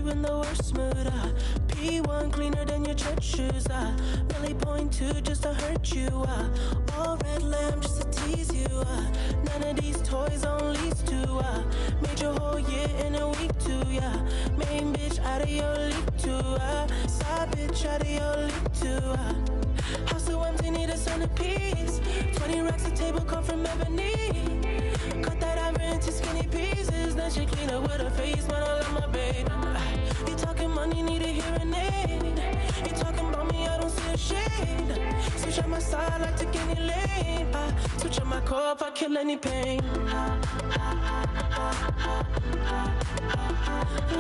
you in the worst mood. P1 cleaner than your church shoes. Really point two just to hurt you. All red lamb just to tease you. None of these toys on lease to. Made your whole year in a week too. Yeah, main bitch out of your league too. Side bitch out of your league too. House so empty, need a centerpiece. 20 racks a table come from ebony. Cut that ivory into skinny pieces. Then she clean up with her face, man, I love my baby. You talking money, need a hearing aid. You talking about me, I don't see a shade. Switch on my side, I take any lane. Switch on my core if I kill any pain.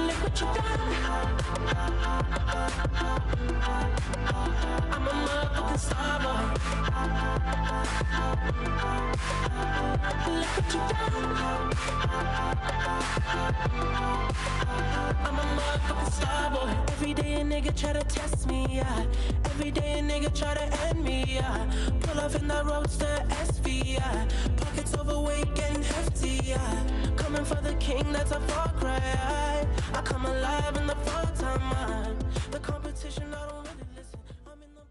Look what you done. I'm a motherfucking star boy. Look what you done. I'm a motherfucking star boy. Every day a nigga try to test me, yeah. Every day a nigga try to end me, yeah. Pull off in the roadster SV, yeah. Pockets overweight getting hefty, yeah. Coming for the king, that's a far cry. I come alive in the fall time. The competition, I don't really listen. I'm in the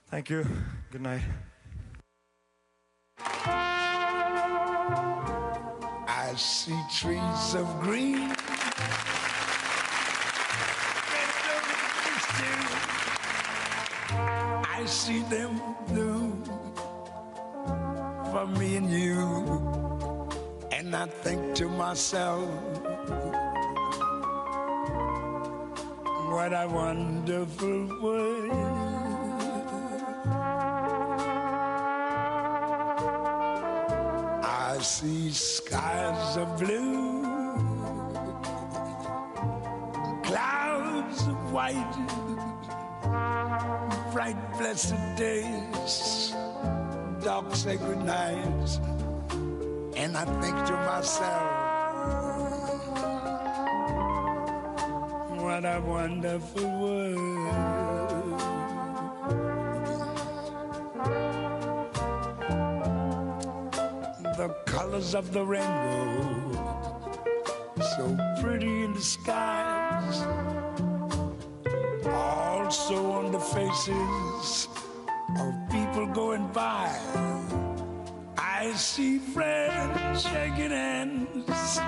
Thank you. Good night. I see trees of green. I see them blue for me and you. And I think to myself, what a wonderful world. see skies of blue, clouds of white, bright blessed days, dark sacred nights, and I think to myself, what a wonderful world. The colors of the rainbow, so pretty in the skies, also on the faces of people going by. I see friends shaking hands,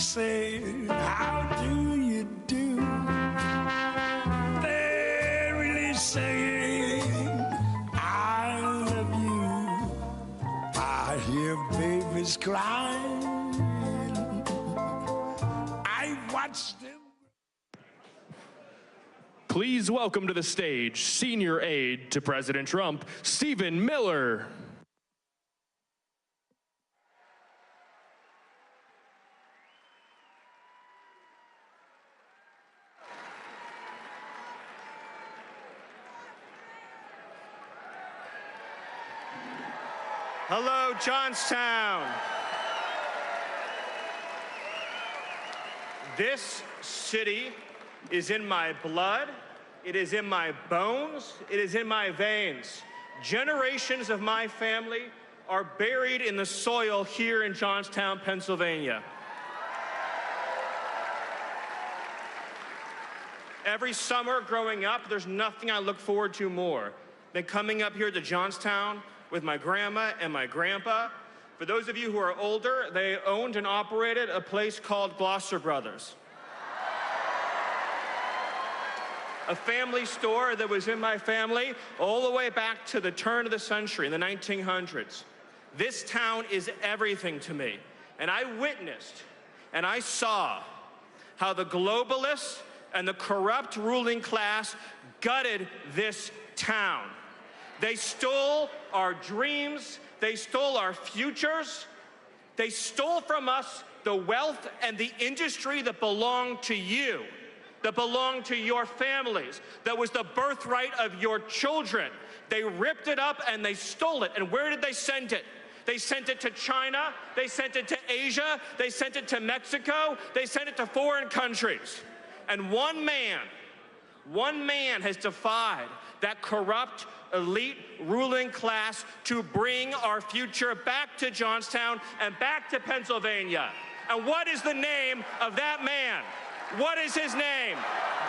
saying, how do you do? They're really saying, I love you. I hear babies crying. I watch them. Please welcome to the stage Senior Aide to President Trump, Stephen Miller. Hello, Johnstown. This city is in my blood, it is in my bones, it is in my veins. Generations of my family are buried in the soil here in Johnstown, Pennsylvania. Every summer growing up, there's nothing I look forward to more than coming up here to Johnstown with my grandma and my grandpa. For those of you who are older, they owned and operated a place called Gloucester Brothers. A family store that was in my family all the way back to the turn of the century, in the 1900s. This town is everything to me. And I witnessed and I saw how the globalists and the corrupt ruling class gutted this town. They stole our dreams, they stole our futures, they stole from us the wealth and the industry that belonged to you, that belonged to your families, that was the birthright of your children. They ripped it up and they stole it. And where did they send it? They sent it to China, they sent it to Asia, they sent it to Mexico, they sent it to foreign countries. And one man has defied that corrupt, elite ruling class to bring our future back to Johnstown and back to Pennsylvania. And what is the name of that man? What is his name?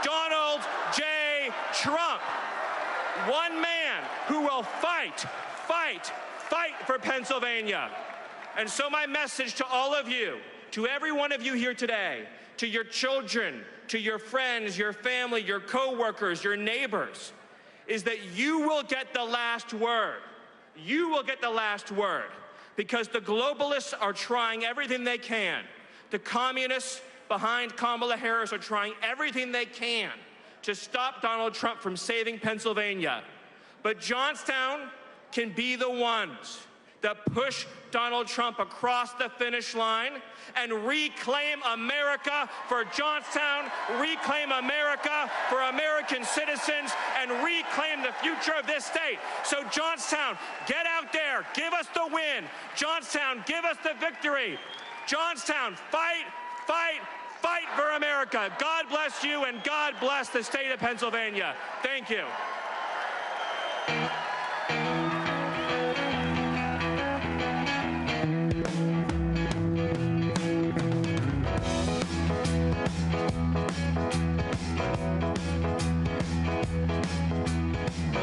Donald J. Trump. One man who will fight for Pennsylvania. And so my message to all of you, to every one of you here today, to your children, to your friends, your family, your co-workers, your neighbors, is that you will get the last word. You will get the last word, because the globalists are trying everything they can. The communists behind Kamala Harris are trying everything they can to stop Donald Trump from saving Pennsylvania. But Johnstown can be the ones that push Donald Trump across the finish line and reclaim America for Johnstown, reclaim America for American citizens, and reclaim the future of this state. So Johnstown, get out there, give us the win. Johnstown, give us the victory. Johnstown, fight for America. God bless you, and God bless the state of Pennsylvania. Thank you.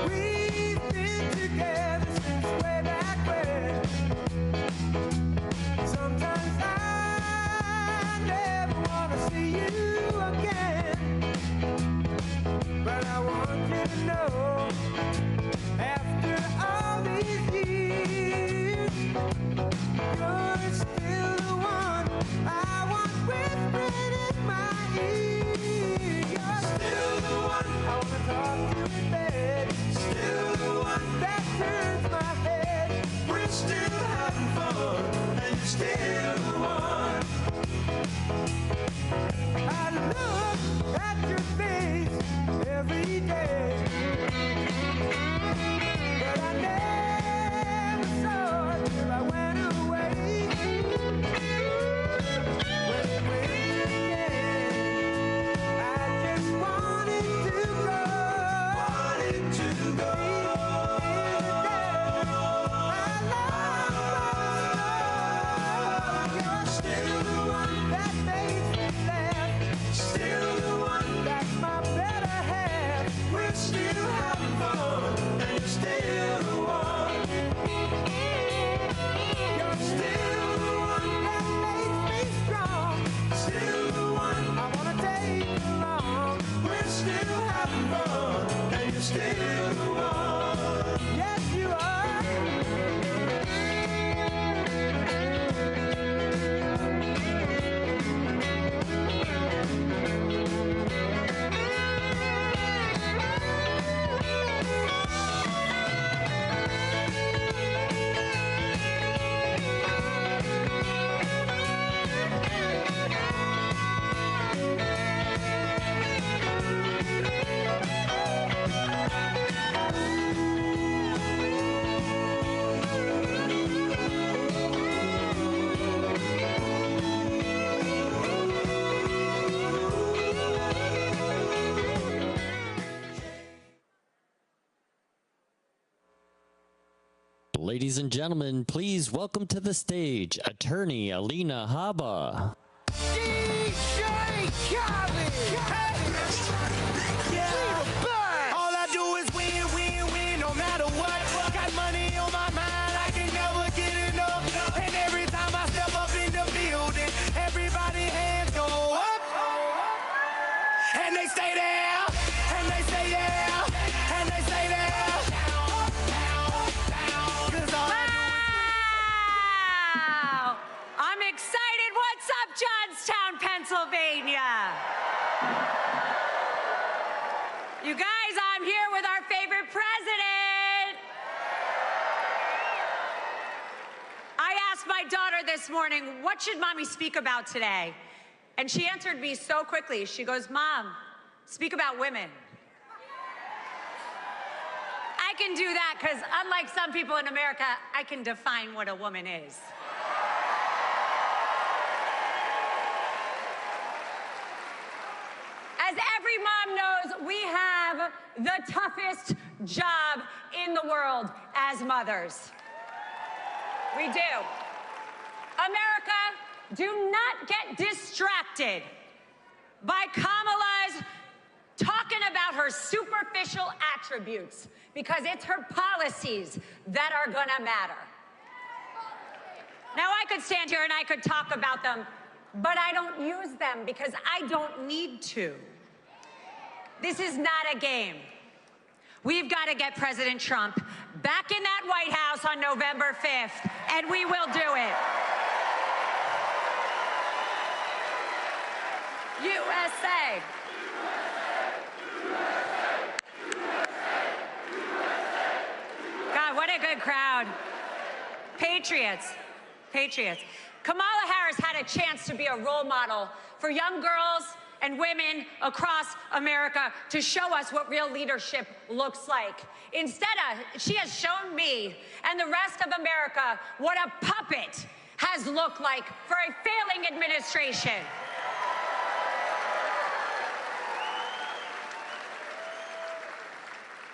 We've been together since way back when. Sometimes I never want to see you again, but I want you to know Ladies and gentlemen, please welcome to the stage Attorney Alina Haba. DJ Khaled! Yeah. All I do is win, win, win, no matter what. Got money on my mind, I can never get enough. And every time I step up in the building, everybody hands go up. And they stay there, and they say yeah, and they say there. I'm excited. What's up, Johnstown, Pennsylvania? You guys, I'm here with our favorite president. I asked my daughter this morning, what should mommy speak about today? And she answered me so quickly. She goes, Mom, speak about women. I can do that because unlike some people in America, I can define what a woman is. As every mom knows, we have the toughest job in the world as mothers. We do. America, do not get distracted by Kamala's talking about her superficial attributes, because it's her policies that are gonna matter. Now, I could stand here and I could talk about them, but I don't use them because I don't need to. This is not a game. We've got to get President Trump back in that White House on November 5th, and we will do it. USA. God, what a good crowd. Patriots. Patriots. Kamala Harris had a chance to be a role model for young girls and women across America to show us what real leadership looks like. Instead, she has shown me and the rest of America what a puppet has looked like for a failing administration.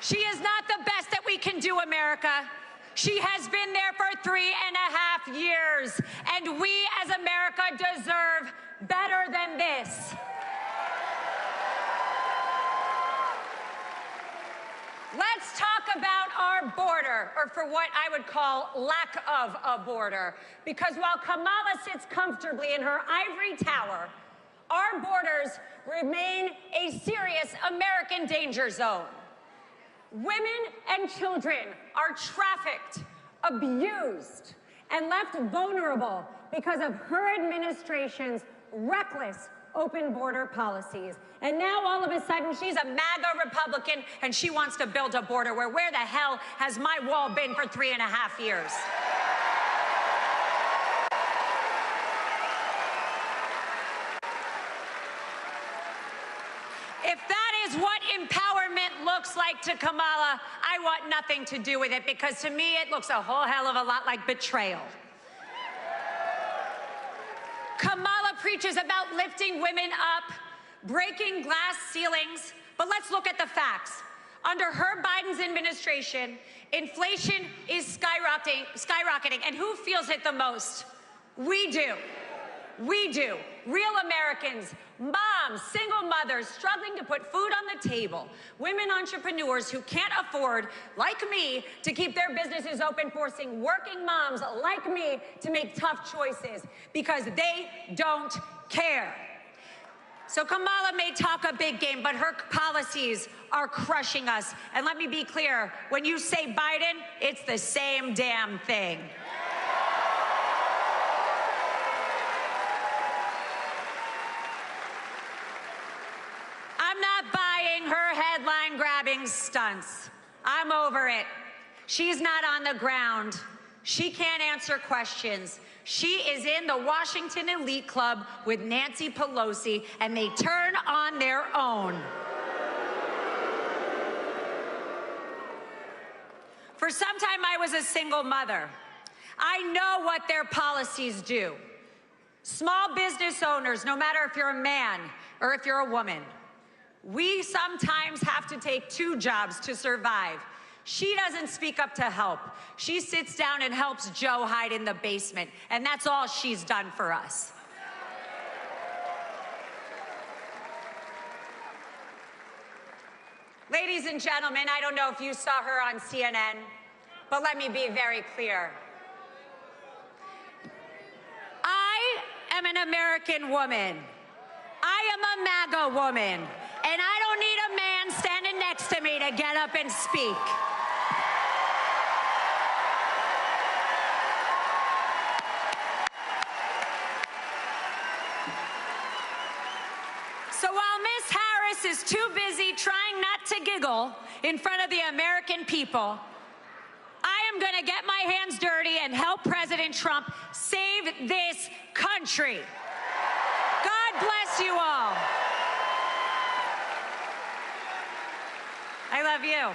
She is not the best that we can do, America. She has been there for 3.5 years, and we as America deserve better than this. Let's talk about our border, or for what I would call lack of a border. Because while Kamala sits comfortably in her ivory tower, our borders remain a serious American danger zone. Women and children are trafficked, abused, and left vulnerable because of her administration's reckless open border policies. And now all of a sudden she's a MAGA Republican and she wants to build a border where the hell has my wall been for 3.5 years? If that is what empowerment looks like to Kamala, I want nothing to do with it, because to me it looks a whole hell of a lot like betrayal. Kamala preaches about lifting women up, breaking glass ceilings, but let's look at the facts. Under her Biden's administration, inflation is skyrocketing, and who feels it the most? We do. We do. Real Americans, moms, single mothers struggling to put food on the table, women entrepreneurs who can't afford, like me, to keep their businesses open, forcing working moms like me to make tough choices because they don't care. So Kamala may talk a big game, but her policies are crushing us. And let me be clear, when you say Biden, it's the same damn thing. I'm not buying her headline-grabbing stunts. I'm over it. She's not on the ground. She can't answer questions. She is in the Washington elite club with Nancy Pelosi, and they turn on their own. For some time, I was a single mother. I know what their policies do. Small business owners, no matter if you're a man or if you're a woman, we sometimes have to take 2 jobs to survive. She doesn't speak up to help. She sits down and helps Joe hide in the basement, and that's all she's done for us. Ladies and gentlemen, I don't know if you saw her on CNN, but let me be very clear. I am an American woman. I am a MAGA woman, and I don't need a man standing next to me to get up and speak. So while Ms. Harris is too busy trying not to giggle in front of the American people, I am going to get my hands dirty and help President Trump save this country. God bless you all. I love you.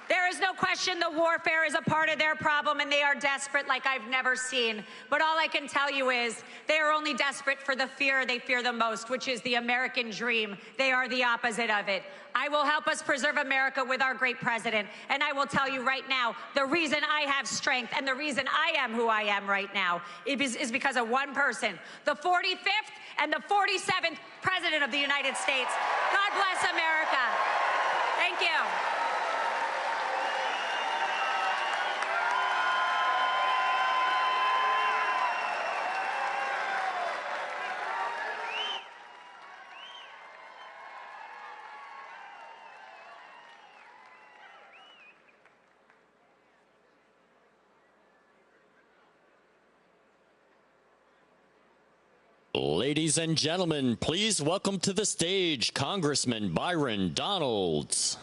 There is no question the warfare is a part of their problem, and they are desperate like I've never seen. But all I can tell you is they are only desperate for the fear they fear the most, which is the American dream. They are the opposite of it. I will help us preserve America with our great president. And I will tell you right now, the reason I have strength and the reason I am who I am right now is because of one person, the 45th and the 47th President of the United States. God bless America. Thank you. Ladies and gentlemen, please welcome to the stage Congressman Byron Donalds.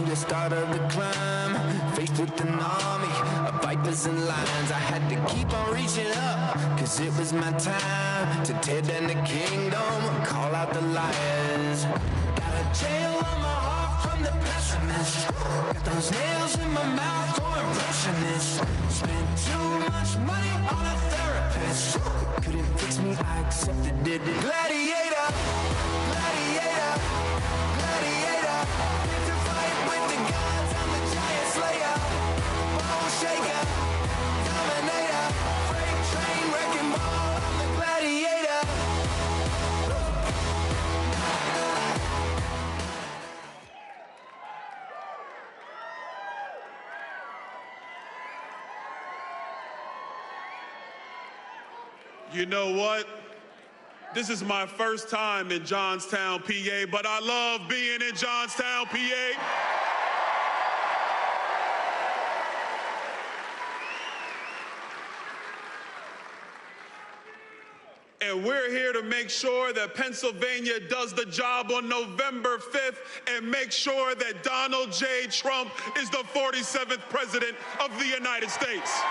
The start of the climb, faced with an army of vipers and lions. I had to keep on reaching up, cause it was my time to tear down the kingdom, call out the liars. Got a jail on my heart from the pessimist, got those nails in my mouth for impressionists. Spent too much money on a therapist, couldn't fix me, I accepted it. Gladiator, gladiator, gladiator, fit to fight with the gods, I'm the giant slayer, bone shaker, dominator, freight train wrecking ball, I'm the gladiator. You know what? This is my first time in Johnstown, PA, but I love being in Johnstown, PA. And we're here to make sure that Pennsylvania does the job on November 5th and make sure that Donald J. Trump is the 47th president of the United States.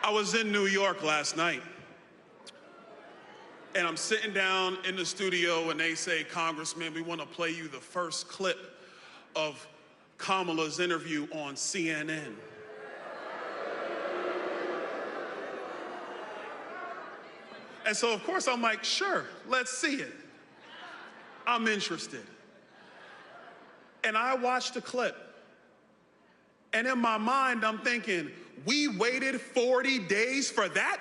I was in New York last night, and I'm sitting down in the studio, and they say, Congressman, we want to play you the first clip of Kamala's interview on CNN. And so, of course, I'm like, sure, let's see it. I'm interested. And I watched the clip. And in my mind, I'm thinking, we waited 40 days for that?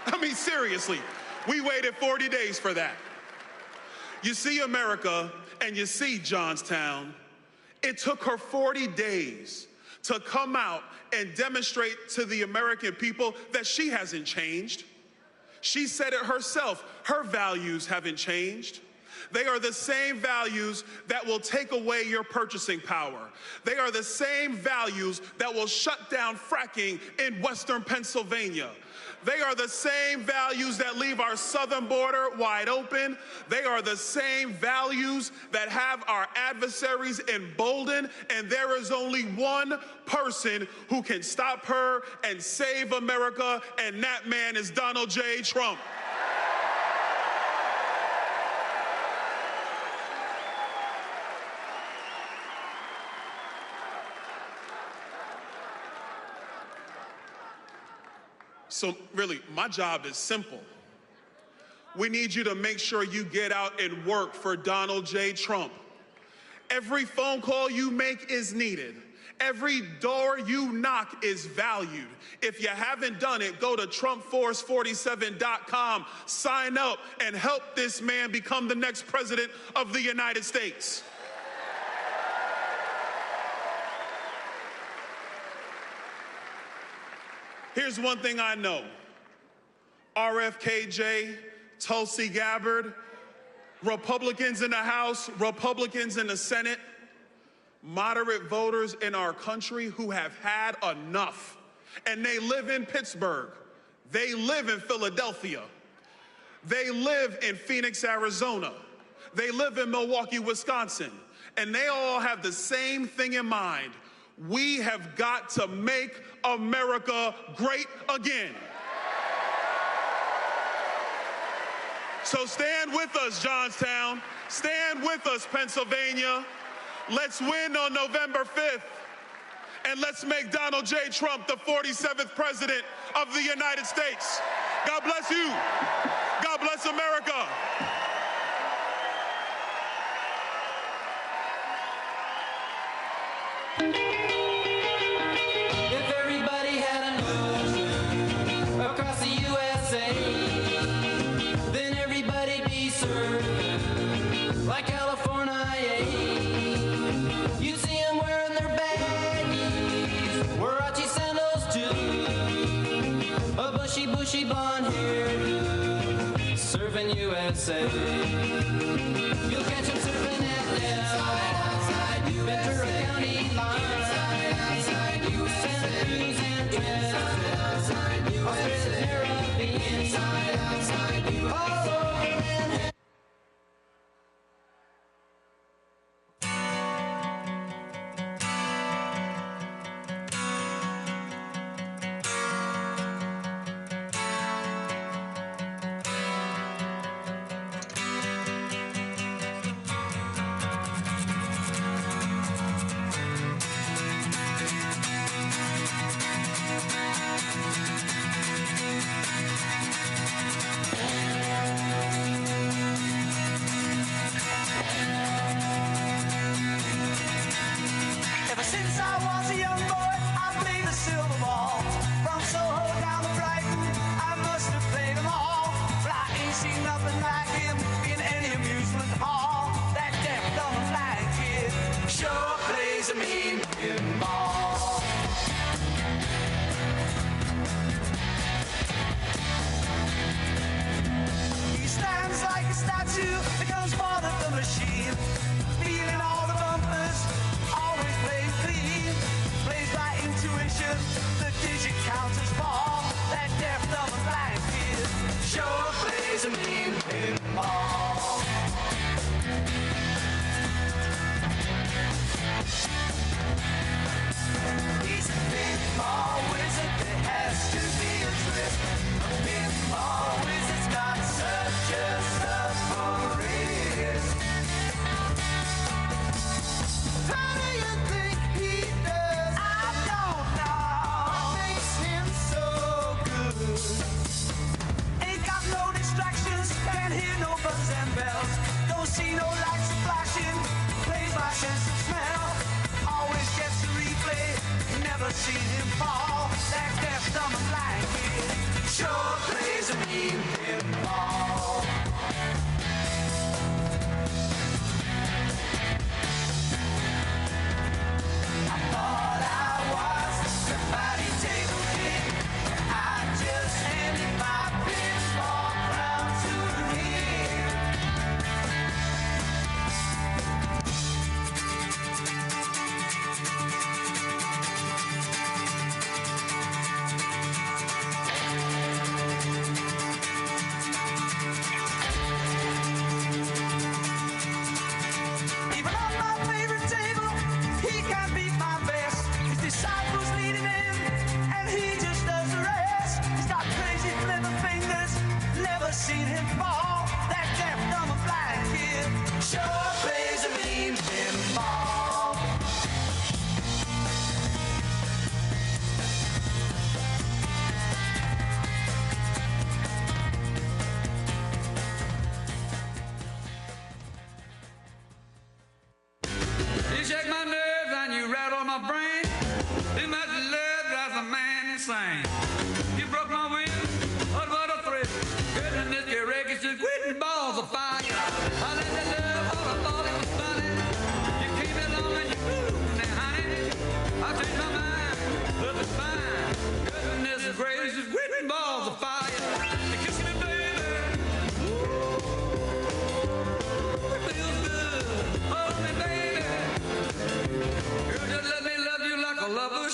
I mean, seriously, we waited 40 days for that. You see America and you see Johnstown. It took her 40 days to come out and demonstrate to the American people that she hasn't changed. She said it herself, her values haven't changed. They are the same values that will take away your purchasing power. They are the same values that will shut down fracking in Western Pennsylvania. They are the same values that leave our southern border wide open. They are the same values that have our adversaries emboldened, and there is only one person who can stop her and save America, and that man is Donald J. Trump. So really, my job is simple. We need you to make sure you get out and work for Donald J. Trump. Every phone call you make is needed. Every door you knock is valued. If you haven't done it, go to TrumpForce47.com, sign up, and help this man become the next president of the United States. Here's one thing I know. RFKJ, Tulsi Gabbard, Republicans in the House, Republicans in the Senate, moderate voters in our country who have had enough. And they live in Pittsburgh. They live in Philadelphia. They live in Phoenix, Arizona. They live in Milwaukee, Wisconsin. And they all have the same thing in mind. We have got to make America great again. So stand with us, Johnstown. Stand with us, Pennsylvania. Let's win on November 5th. And let's make Donald J. Trump the 47th president of the United States. God bless you. God bless America. Bushy blonde hair, serving USA. You'll catch him serving at Dell, Ventura County line, Santa Cruz and Trent, Australia, Caribbean, all over Manhattan.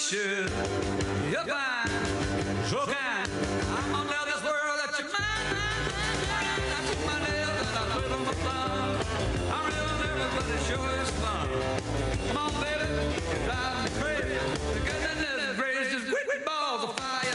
should. You're fine, so kind. I'm gonna tell this world that you're mine. I put my nails and I put on my thumb. I'm real nervous, but it sure is fun. Come on, baby, you drive me crazy. The goodness gracious, just quick balls of fire.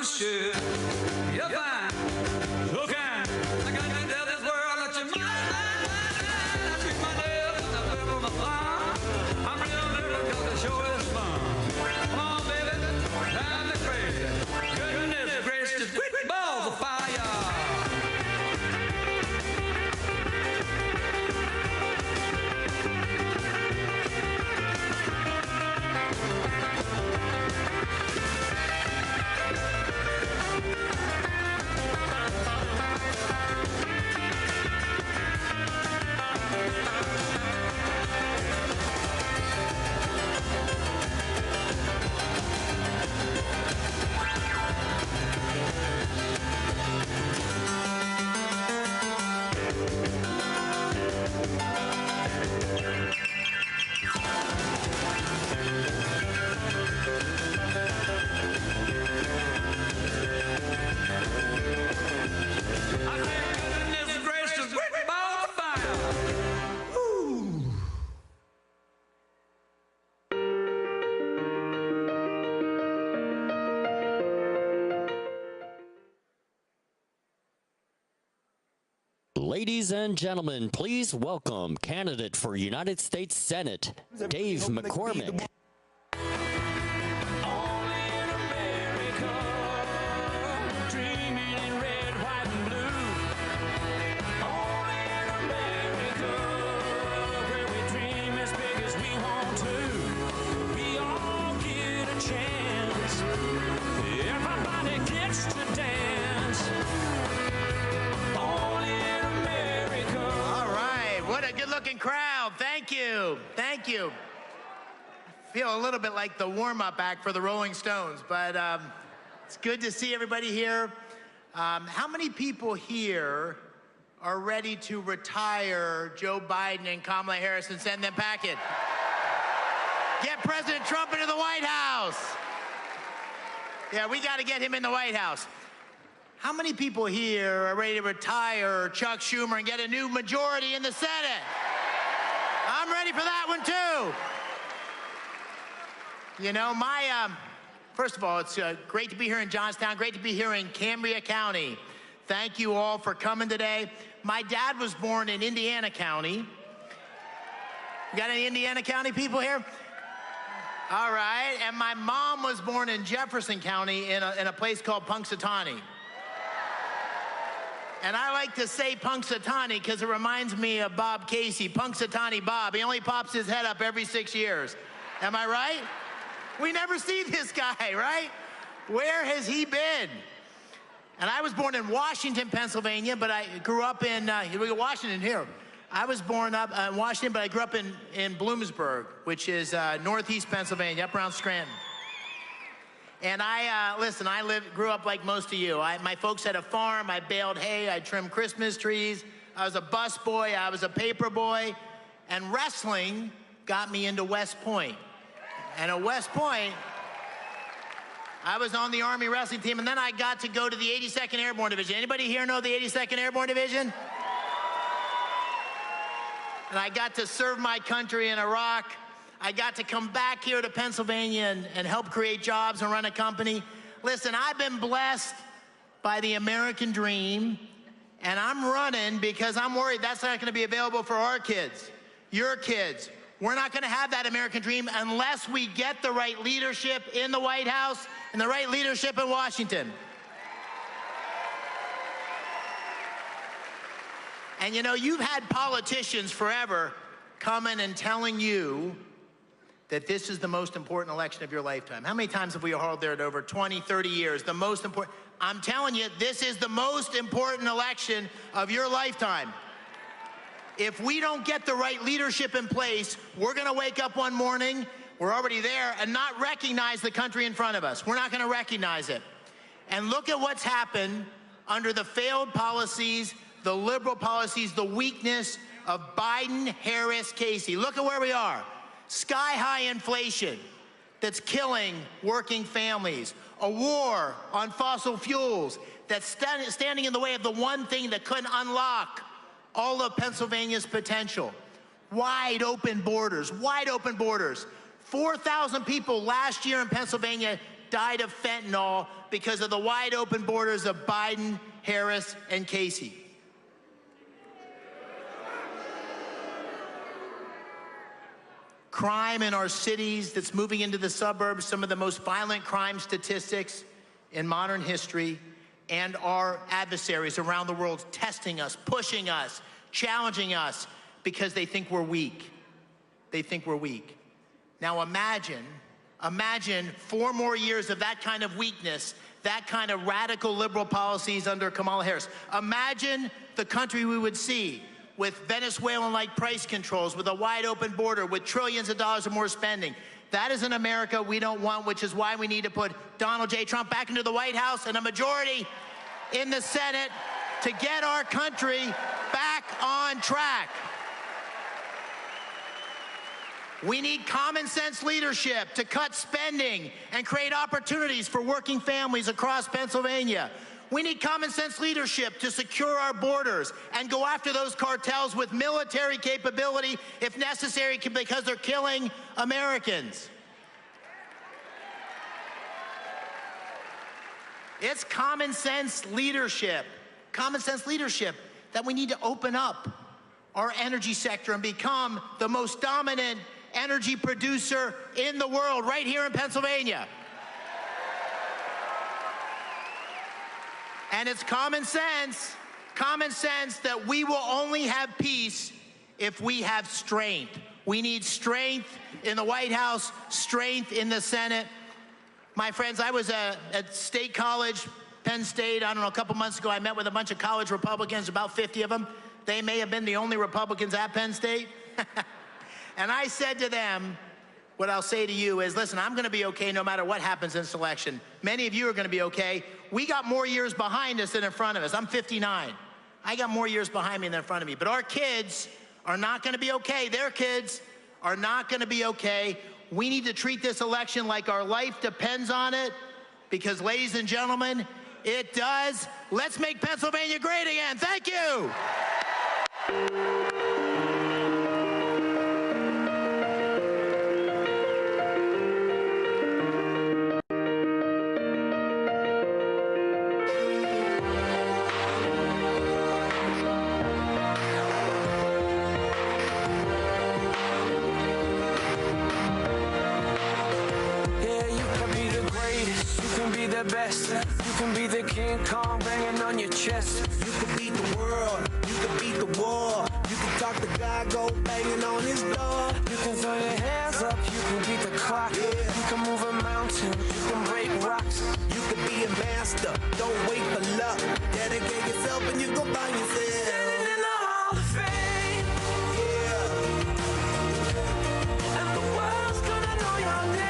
Should. You're fine, so kind. I got to tell this world that you're mine. I treat my nails and I flip on my thumb. I'm real nervous because it sure is fun. Come on, baby, drive me crazy. Goodness gracious, quick balls of fire. Ladies and gentlemen, please welcome candidate for United States Senate, Dave McCormick. Crowd, thank you. Thank you. I feel a little bit like the warm-up act for the Rolling Stones, but it's good to see everybody here. How many people here are ready to retire Joe Biden and Kamala Harris and send them packing? Get President Trump into the White House. Yeah, we got to get him in the White House. How many people here are ready to retire Chuck Schumer and get a new majority in the Senate? I'm ready for that one too. You know, first of all, it's great to be here in Johnstown, great to be here in Cambria County. Thank you all for coming today. My dad was born in Indiana County. You got any Indiana County people here? All right, and my mom was born in Jefferson County in a place called Punxsutawney. And I like to say Punxsutawney because it reminds me of Bob Casey, Punxsutawney Bob. He only pops his head up every 6 years. Am I right? We never see this guy, right? Where has he been? And I was born in Washington, Pennsylvania, but I grew up in, we got Washington here. I was born up in Washington, but I grew up in Bloomsburg, which is northeast Pennsylvania, up around Scranton. And listen, grew up like most of you. My folks had a farm. I baled hay. I trimmed Christmas trees. I was a bus boy. I was a paper boy. And wrestling got me into West Point. And at West Point, I was on the Army wrestling team. And then I got to go to the 82nd Airborne Division. Anybody here know the 82nd Airborne Division? And I got to serve my country in Iraq. I got to come back here to Pennsylvania and help create jobs and run a company. Listen, I've been blessed by the American dream, and I'm running because I'm worried that's not going to be available for our kids, your kids. We're not going to have that American dream unless we get the right leadership in the White House and the right leadership in Washington. And you know, you've had politicians forever coming and telling you that this is the most important election of your lifetime. How many times have we held there over 20, 30 years? The most important. I'm telling you, this is the most important election of your lifetime. If we don't get the right leadership in place, we're going to wake up one morning, we're already there, and not recognize the country in front of us. We're not going to recognize it. And look at what's happened under the failed policies, the liberal policies, the weakness of Biden, Harris, Casey. Look at where we are. Sky-high inflation that's killing working families. A war on fossil fuels that's standing in the way of the one thing that could unlock all of Pennsylvania's potential. Wide open borders, wide open borders. 4,000 people last year in Pennsylvania died of fentanyl because of the wide open borders of Biden, Harris, and Casey. Crime in our cities that's moving into the suburbs, some of the most violent crime statistics in modern history, and our adversaries around the world testing us, pushing us, challenging us because they think we're weak. They think we're weak. Now imagine 4 more years of that kind of weakness, that kind of radical liberal policies under Kamala Harris. Imagine the country we would see with Venezuelan-like price controls, with a wide open border, with trillions of dollars or more spending. That is an America we don't want, which is why we need to put Donald J. Trump back into the White House and a majority in the Senate to get our country back on track. We need common sense leadership to cut spending and create opportunities for working families across Pennsylvania. We need common sense leadership to secure our borders and go after those cartels with military capability if necessary because they're killing Americans. It's common sense leadership that we need to open up our energy sector and become the most dominant energy producer in the world right here in Pennsylvania. And it's common sense that we will only have peace if we have strength. We need strength in the White House, strength in the Senate. My friends, I was at State College, Penn State, I don't know, a couple months ago. I met with a bunch of college Republicans, about 50 of them. They may have been the only Republicans at Penn State. And I said to them, what I'll say to you is, listen, I'm going to be okay no matter what happens in this election. Many of you are going to be okay. We got more years behind us than in front of us. I'm 59. I got more years behind me than in front of me. But our kids are not going to be okay. Their kids are not going to be okay. We need to treat this election like our life depends on it, because, ladies and gentlemen, it does. Let's make Pennsylvania great again. Thank you. Best. You can be the King Kong banging on your chest. You can beat the world, you can beat the war. You can talk to God, go banging on his door. You can throw your hands up, you can beat the clock. Yeah. You can move a mountain, you can break rocks. You can be a master, don't wait for luck. Dedicate yourself and you go find yourself. Standing in the Hall of Fame. Yeah. And the world's gonna know your name.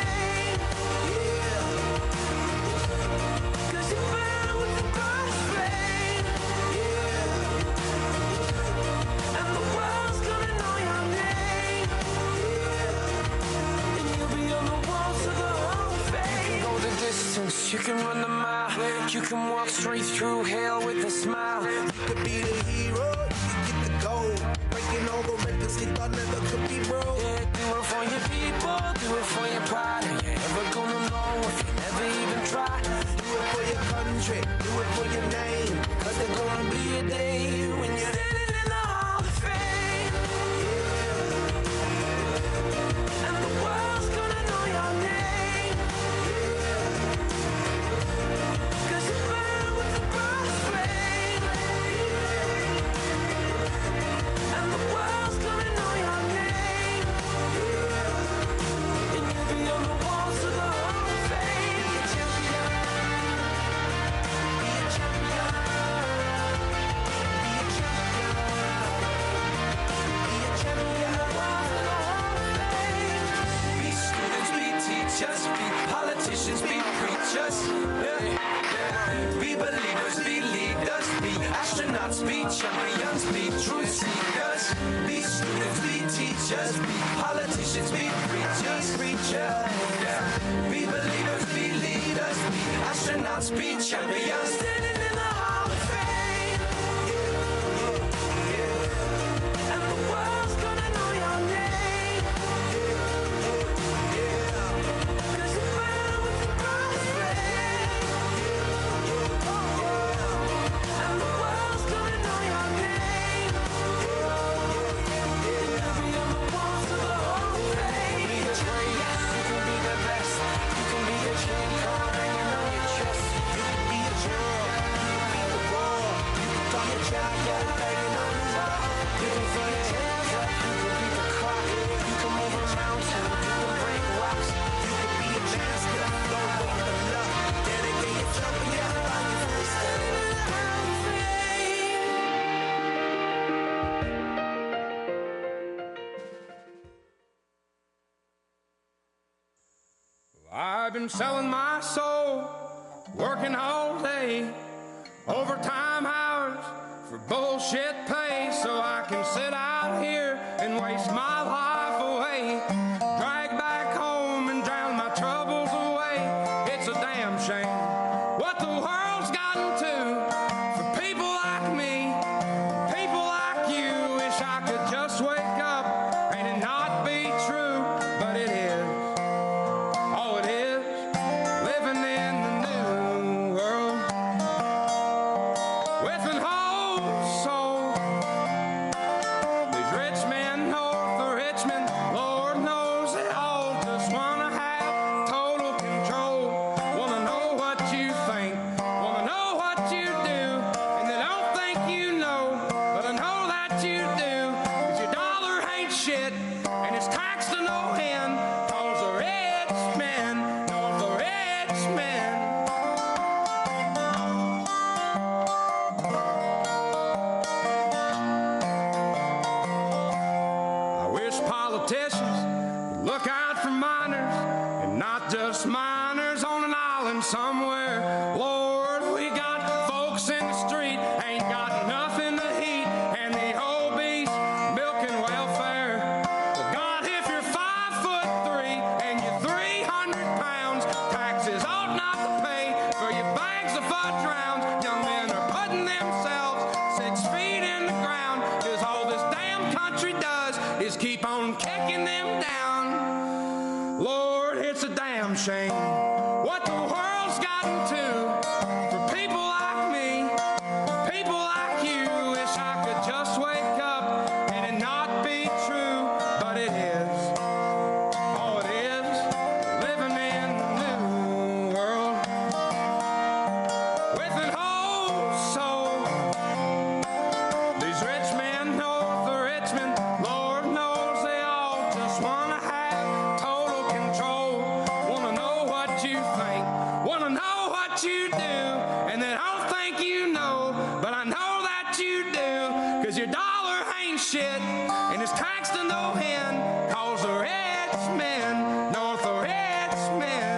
You can run the mile, you can walk straight through hell with a smile. You could be the hero, you can get the gold. Breaking all the records they thought never could be broke. Yeah, do it for your people, do it for your pride. Are you ever gonna know if you never even try? Do it for your country, do it for your name. Cause there's gonna be a day when you're standing in the Hall of Fame. Yeah. And the world's gonna know your name. truth seekers, be students, be teachers, be politicians, be preachers, yeah. Be believers, be leaders, be astronauts, be champions, standing in the Hall of Fame. Yeah. And the world's gonna know your name. Yeah. 'Cause you burn with the brightest flame. And the world's gonna know your name. Be on the walls of the Hall of Fame. Be a train, you can be the best. You can be a chain car hanging on your chest. You can be a girl, you can be the wall. You can call your child, yeah, banging on the wall. You can feel your hands up, you can be the clock. You can move a mountain, you can break rocks. You can be a master, don't wait for luck. Dedicate yourself and your life for standing in the Hall of Fame. I've been selling my soul, working all day, overtime hours for bullshit pay, so I can sit out here and waste my life away, drag back home and drown my troubles away. It's a damn shame what the world's gotten to for people like me, people like you. Wish I could just wake up and it not be true, but it is. Oh, it is living in the new world with an whole soul. These rich men north of Richmond, Lord knows they all just wanna have total control. Wanna know what you think, wanna know what you do, and they don't think you know, but I know that you do. 'Cause your dollar ain't shit, and it's taxed to no end. 'Cause the rich men know the rich men. I wish politicians would look out for miners, and not just miners on an island somewhere. Lord, we got folks in the street, ain't got nothing to eat, and the obese milking welfare. Well, God, if you're 5'3" and you're 300 pounds, taxes ought not to pay for your bags of fudge rounds. Young men are putting themselves 6 feet in the ground, 'cause all this damn country does is keep on kicking them down. Lord, it's a damn shame what the world's gotten to for people like me, people like you. Wish I could just wake up and it not be true, but it is. Oh, it is living in the new world with an whole soul. These rich men north of Richmond, Lord knows they all just wanna have total control. Wanna know what you think, wanna know what you do, and they don't think you know, but I know that you do. 'Cause your dollar ain't shit, and it's taxed to no end. 'Cause the rich men know the rich men.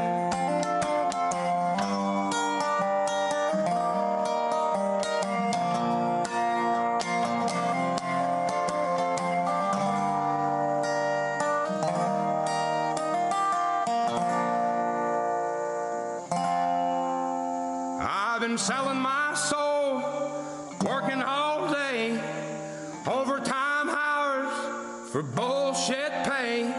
I've been selling my soul, working all day, overtime hours for bullshit pay.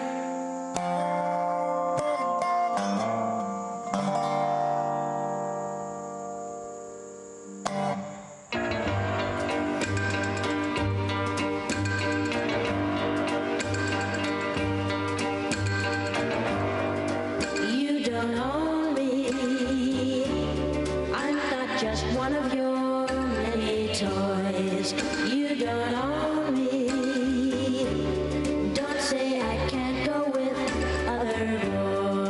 You don't own me. I'm not just one of your many toys. You don't own me. Don't say I can't go with other boys.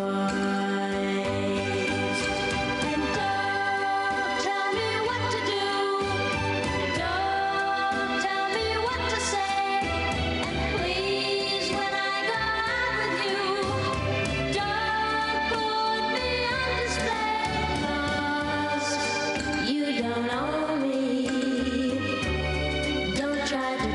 And don't tell me what to do. Don't tell me what to say. And please, when I go out with you, don't put me on display. 'Cause you don't own me. Don't try to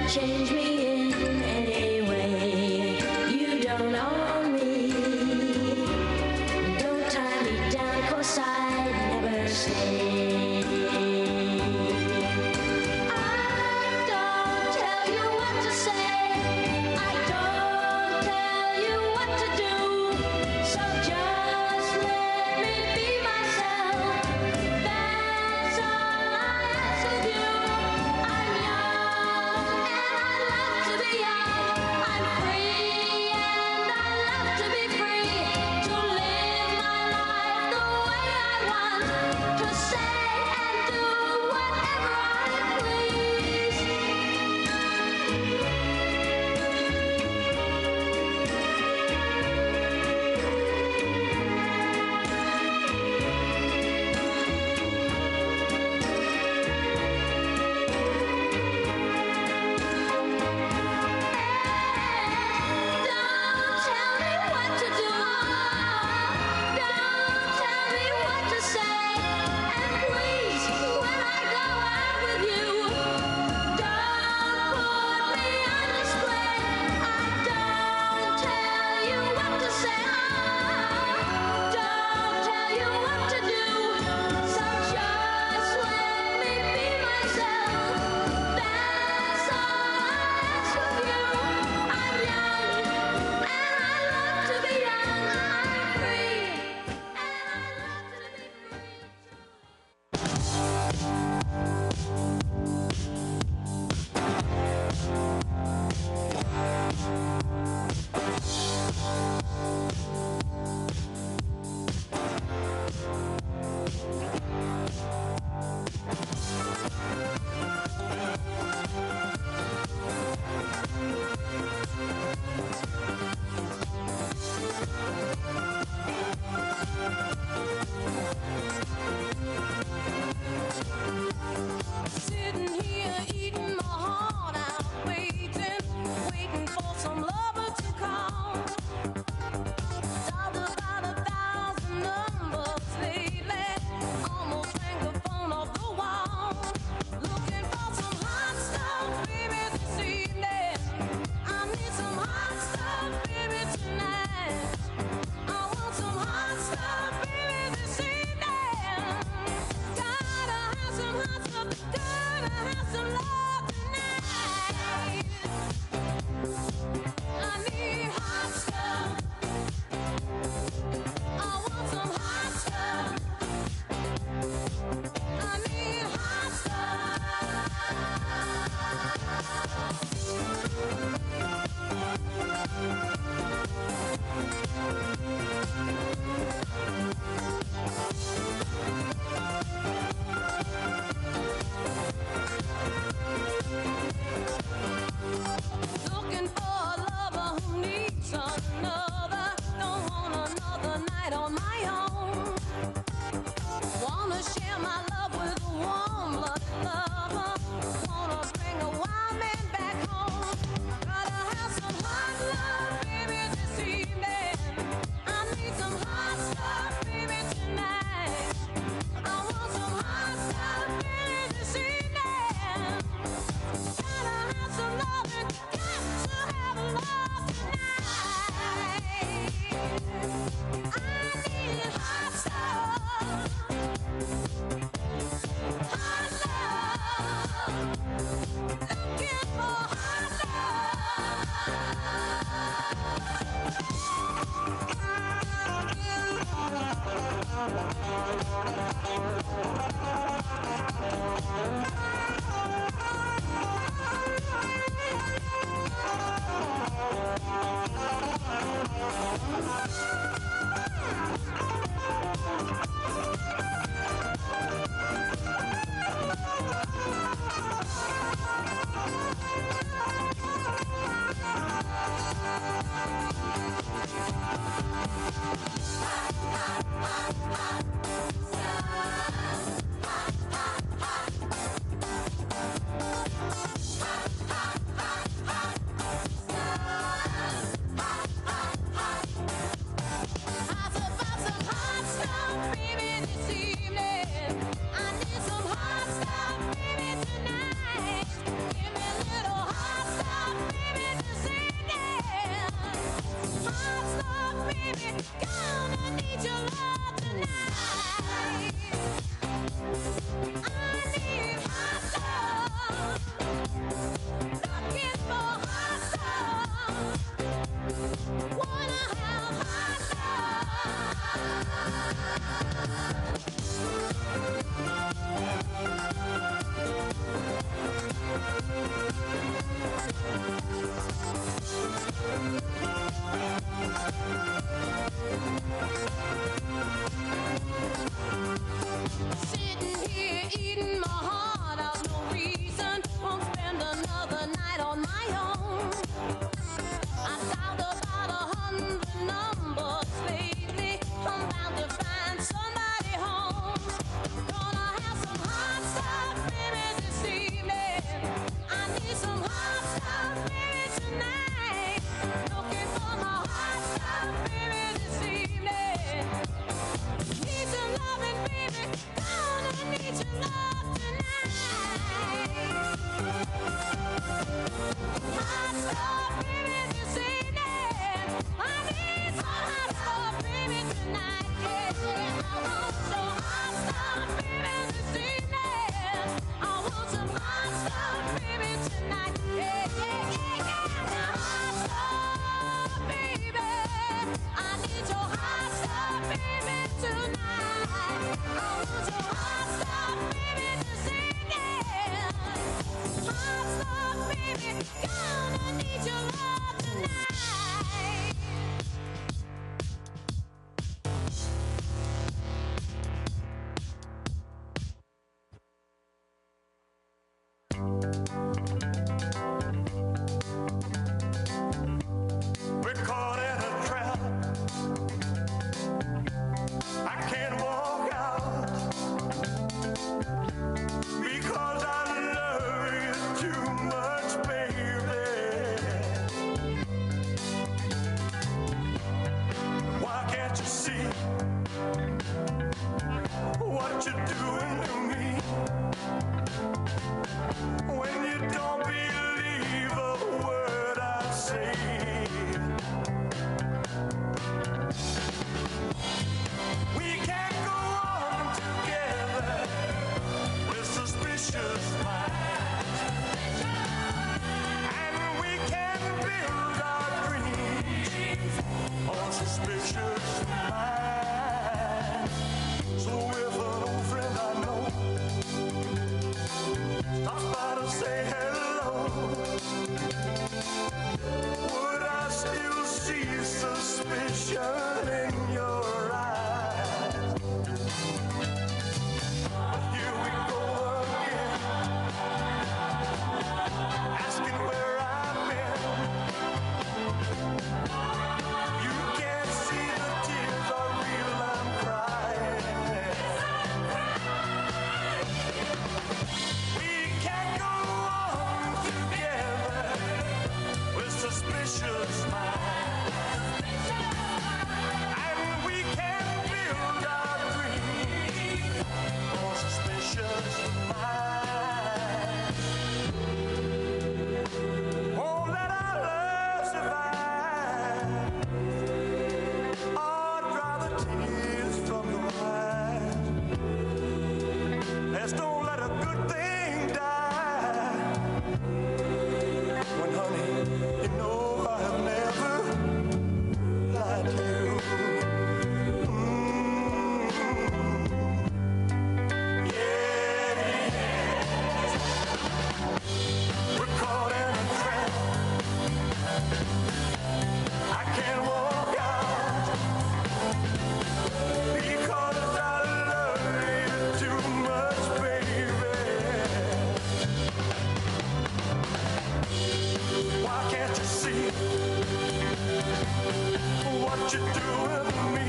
what you're doing to me.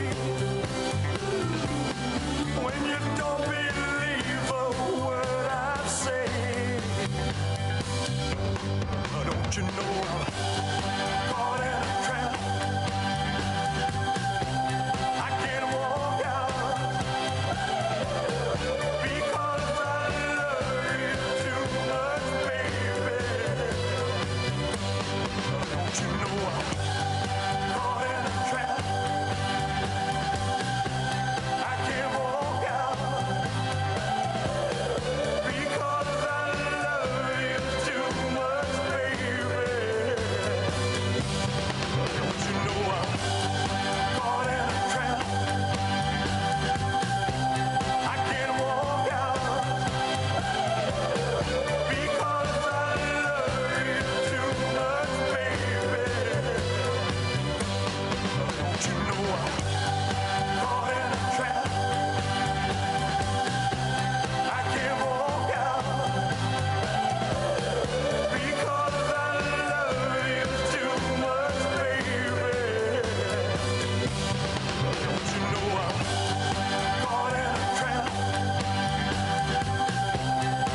When you don't believe a word I say, don't you know I'm caught in a trap? I can't walk out because I love you too much, baby. Don't you know I'm caught in a trap? I can't walk out because I love you too much, baby. Don't you know I'm caught in a trap? I can't walk out because I love you too much, baby. Don't you know I'm caught in a trap? I can't walk out because I love you too much, baby. Don't you know I'm caught in a trap?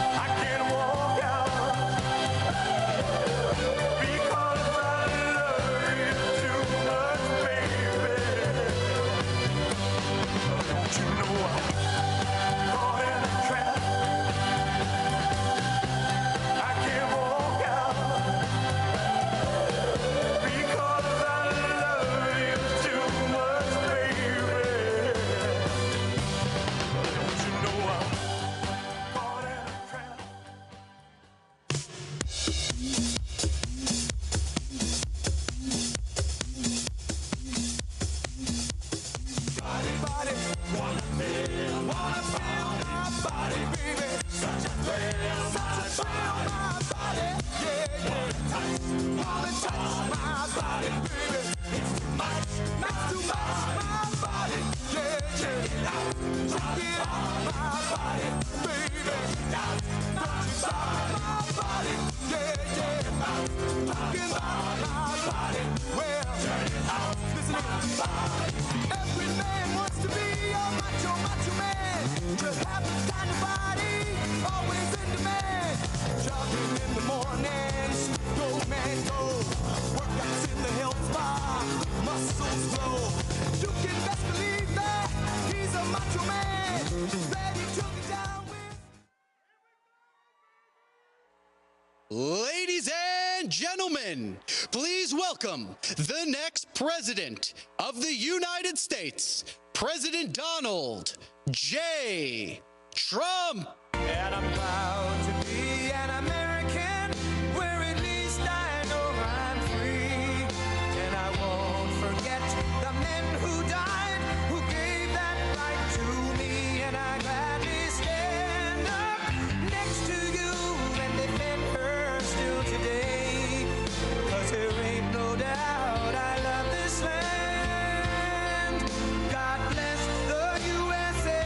I can't walk out because I love you too much, baby. Don't you know I'm caught in a trap? I can't walk out because I love you too much, baby. Don't you know I'm caught in a trap? Body, wanna feel my body, baby. Such a thrill, my body, yeah, wanna touch my body, baby. It's too much, my body, yeah. Check it out, my body, baby. Don't you stop my body, yeah. Talking about my body, well, listen up. Every man wants to be a macho man. To have the kind of body, always in demand. Jogging in the mornings, go man go. Workouts in the health spa, muscles glow. You can best believe that he's a macho man. Ready to get down with. Ladies and gentlemen, please welcome the next president of the United States, President Donald J. Trump. And I'm proud to be an American, where at least I know I'm free. And I won't forget the men who died, who gave that right to me. And I gladly stand up next to you and defend her still today. 'Cause there ain't no doubt I love this land. God bless the USA.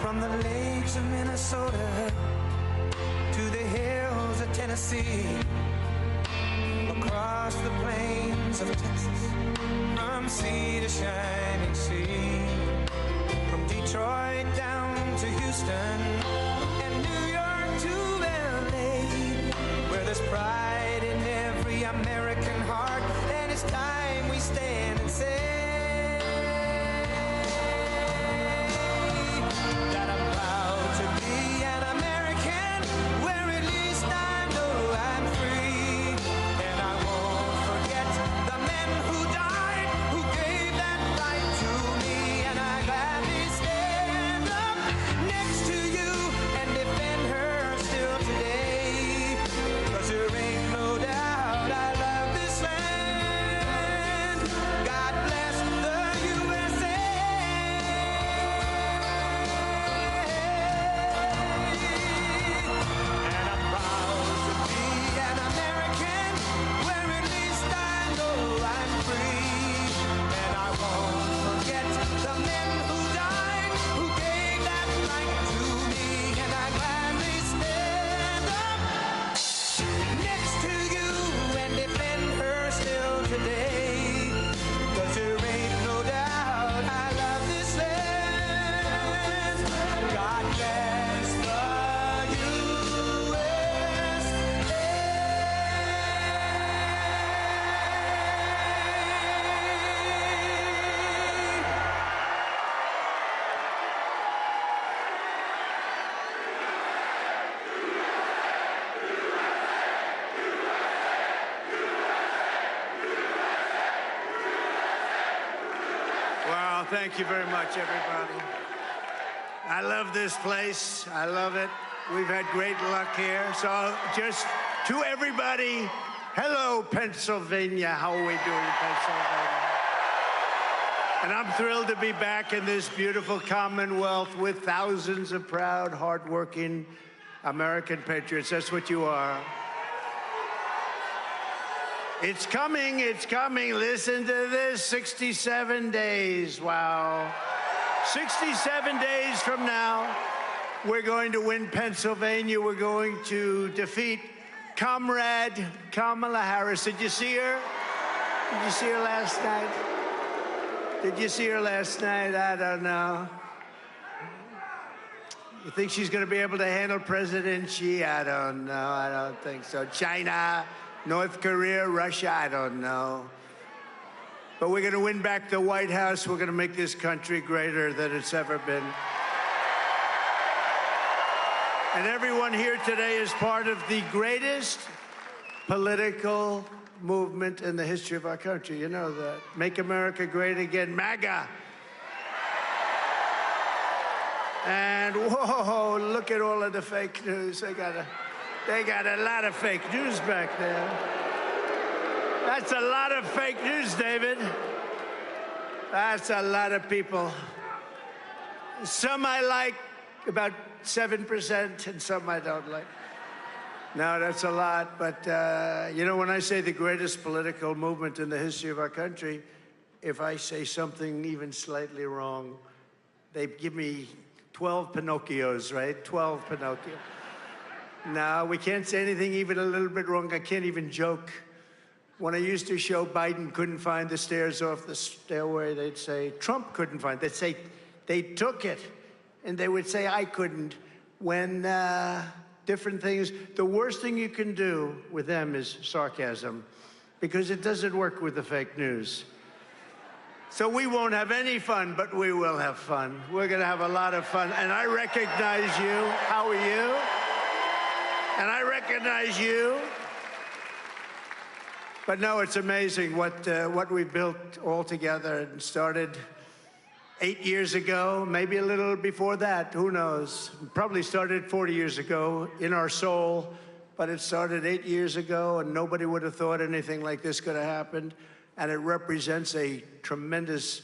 From the lakes of Minnesota to the hills of Tennessee, across the plains of Texas, from sea to shining sea, from Detroit down to Houston and New York to LA, where there's pride in every American heart, and it's time we stand and say that I'm proud to be an American, where at least I know I'm free. And I won't forget the men who died, who gave that right to me. And I gladly stand up next to you and defend her still today. 'Cause there ain't no doubt I love this land. God bless Well, thank you very much, everybody. I love this place. I love it. We've had great luck here. So just to everybody, hello, Pennsylvania. How are we doing, Pennsylvania? And I'm thrilled to be back in this beautiful Commonwealth with thousands of proud, hardworking American patriots. That's what you are. It's coming, it's coming. Listen to this, 67 days, wow. 67 days from now, we're going to win Pennsylvania. We're going to defeat Comrade Kamala Harris. Did you see her? Did you see her last night? Did you see her last night? I don't know. You think she's going to be able to handle President Xi? I don't know. I don't think so. China, North Korea, Russia, I don't know. But we're going to win back the White House. We're going to make this country greater than it's ever been. And everyone here today is part of the greatest political movement in the history of our country. You know that. Make America Great Again, MAGA. And whoa, look at all of the fake news. They got a lot of fake news back there. That's a lot of fake news, David. That's a lot of people. Some I like, about 7%, and some I don't like. No, that's a lot. But, you know, when I say the greatest political movement in the history of our country, if I say something even slightly wrong, they give me 12 Pinocchios, right? 12 Pinocchios. No, we can't say anything even a little bit wrong. I can't even joke. When I used to show Biden couldn't find the stairs off the stairway, they'd say, Trump couldn't find it. They'd say, they took it. And they would say, I couldn't. When different things, the worst thing you can do with them is sarcasm, because it doesn't work with the fake news. So we won't have any fun, but we will have fun. We're going to have a lot of fun. And I recognize you. How are you? And I recognize you. But no, it's amazing what we built all together and started 8 years ago, maybe a little before that, who knows? Probably started 40 years ago in our soul, but it started 8 years ago, and nobody would have thought anything like this could have happened. And it represents a tremendous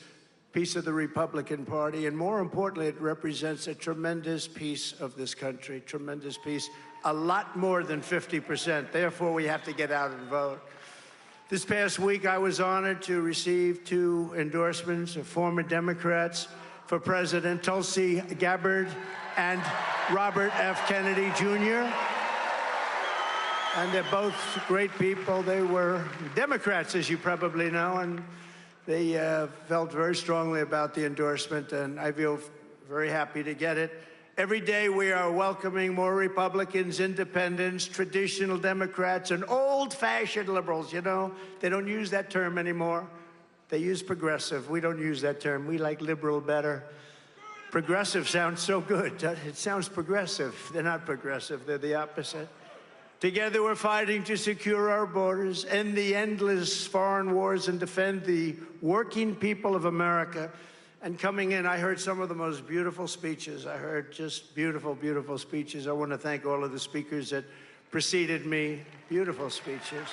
piece of the Republican Party, and more importantly, it represents a tremendous piece of this country, tremendous piece, a lot more than 50%. Therefore, we have to get out and vote. This past week, I was honored to receive 2 endorsements of former Democrats for president, Tulsi Gabbard and Robert F. Kennedy, Jr. And they're both great people. They were Democrats, as you probably know, and they felt very strongly about the endorsement, and I feel very happy to get it. Every day we are welcoming more Republicans, independents, traditional Democrats, and old-fashioned liberals. You know, they don't use that term anymore. They use progressive. We don't use that term. We like liberal better. Progressive sounds so good. It sounds progressive. They're not progressive. They're the opposite. Together we're fighting to secure our borders, end the endless foreign wars, and defend the working people of America. And coming in, I heard some of the most beautiful speeches. I heard just beautiful, beautiful speeches. I want to thank all of the speakers that preceded me. Beautiful speeches.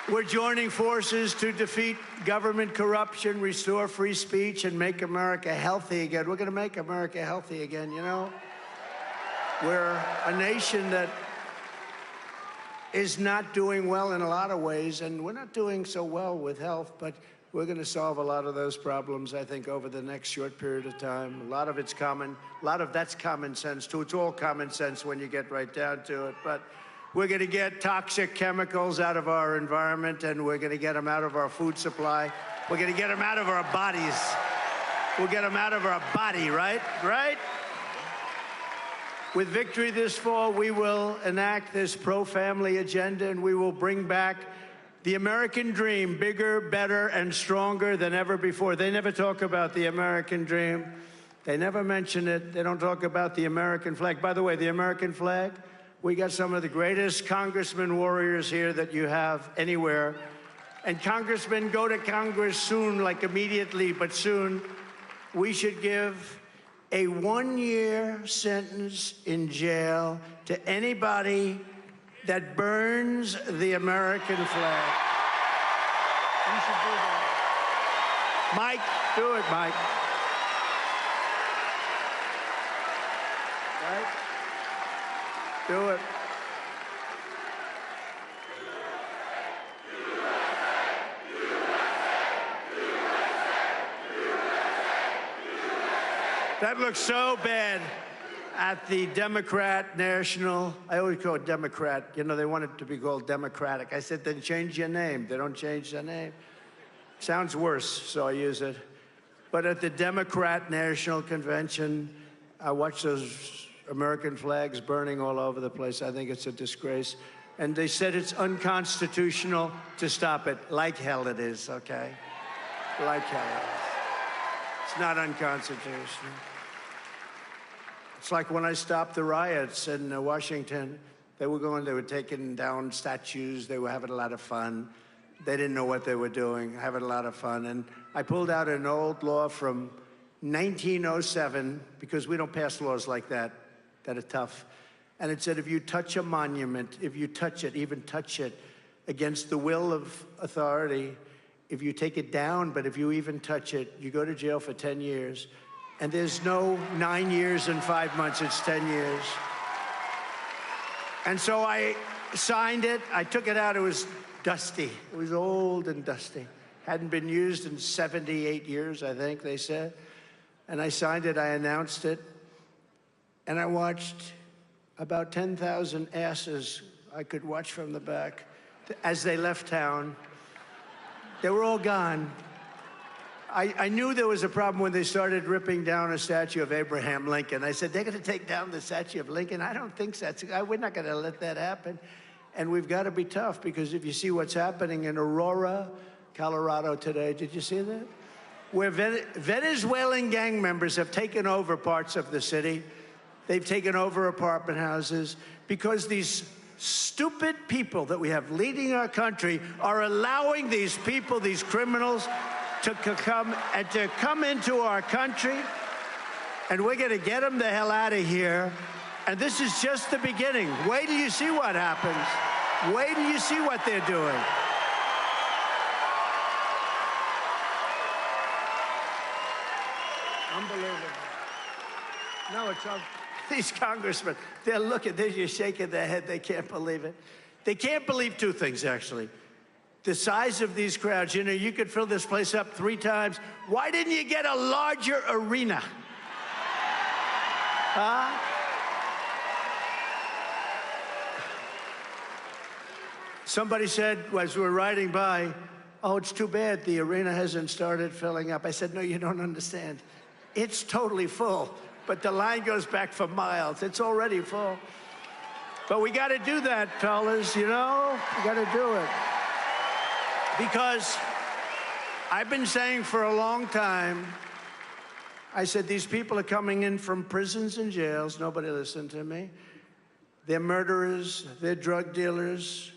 We're joining forces to defeat government corruption, restore free speech, and make America healthy again. We're going to make America healthy again, you know? We're a nation that is not doing well in a lot of ways, and we're not doing so well with health, but we're going to solve a lot of those problems, I think, over the next short period of time. A lot of it's common. A lot of that's common sense, too. It's all common sense when you get right down to it. But we're going to get toxic chemicals out of our environment, and we're going to get them out of our food supply. We're going to get them out of our bodies. We'll get them out of our body, right? Right? With victory this fall, we will enact this pro-family agenda, and we will bring back the American dream, bigger, better, and stronger than ever before. They never talk about the American dream. They never mention it. They don't talk about the American flag. By the way, the American flag, we got some of the greatest congressmen warriors here that you have anywhere. And congressmen, go to Congress soon, like immediately, but soon. We should give a 1-year sentence in jail to anybody that burns the American flag. We should do that. Mike, do it, Mike. Right? Do it. That looks so bad at the Democrat National. I always call it Democrat. You know, they want it to be called Democratic. I said, then change your name. They don't change their name. Sounds worse, so I use it. But at the Democrat National Convention, I watched those American flags burning all over the place. I think it's a disgrace. And they said it's unconstitutional to stop it. Like hell it is, okay? Like hell it is. It's not unconstitutional. It's like when I stopped the riots in Washington. They were taking down statues. They were having a lot of fun. They didn't know what they were doing, having a lot of fun. And I pulled out an old law from 1907, because we don't pass laws like that are tough. And it said, if you touch a monument, if you touch it, even touch it against the will of authority, if you take it down, but if you even touch it, you go to jail for 10 years. And there's no 9 years and 5 months, it's 10 years. And so I signed it, I took it out, it was dusty. It was old and dusty. Hadn't been used in 78 years, I think they said. And I signed it, I announced it, and I watched about 10,000 asses I could watch from the back as they left town. They were all gone. I knew there was a problem when they started ripping down a statue of Abraham Lincoln. I said, they're going to take down the statue of Lincoln? I don't think so. We're not going to let that happen. And we've got to be tough, because if you see what's happening in Aurora, Colorado today, did you see that? Where Venezuelan gang members have taken over parts of the city. They've taken over apartment houses because these stupid people that we have leading our country are allowing these people, these criminals, to come into our country, and we're going to get them the hell out of here. And this is just the beginning. Wait till you see what happens. Wait till you see what they're doing. Unbelievable. No, it's these congressmen, they're just shaking their head. They can't believe it. They can't believe two things, actually. The size of these crowds. You know, you could fill this place up 3 times. Why didn't you get a larger arena? Huh? Somebody said, as we were riding by, oh, it's too bad the arena hasn't started filling up. I said, no, you don't understand. It's totally full, but the line goes back for miles. It's already full. But we got to do that, fellas, you know? We got to do it. Because I've been saying for a long time, I said, these people are coming in from prisons and jails. Nobody listened to me. They're murderers. They're drug dealers.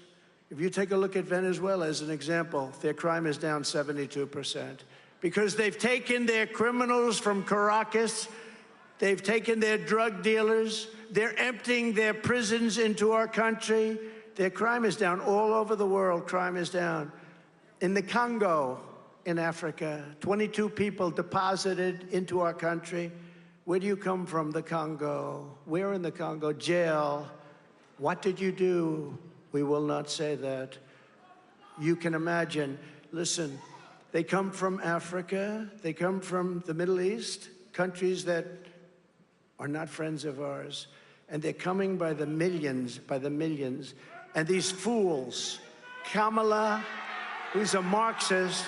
If you take a look at Venezuela as an example, their crime is down 72%. Because they've taken their criminals from Caracas. They've taken their drug dealers. They're emptying their prisons into our country. Their crime is down all over the world. Crime is down. In the Congo, in Africa, 22 people deposited into our country. Where do you come from? The Congo. Where in the Congo? Jail. What did you do? We will not say that. You can imagine. Listen, they come from Africa. They come from the Middle East, countries that are not friends of ours. And they're coming by the millions, And these fools, Kamala, who's a Marxist,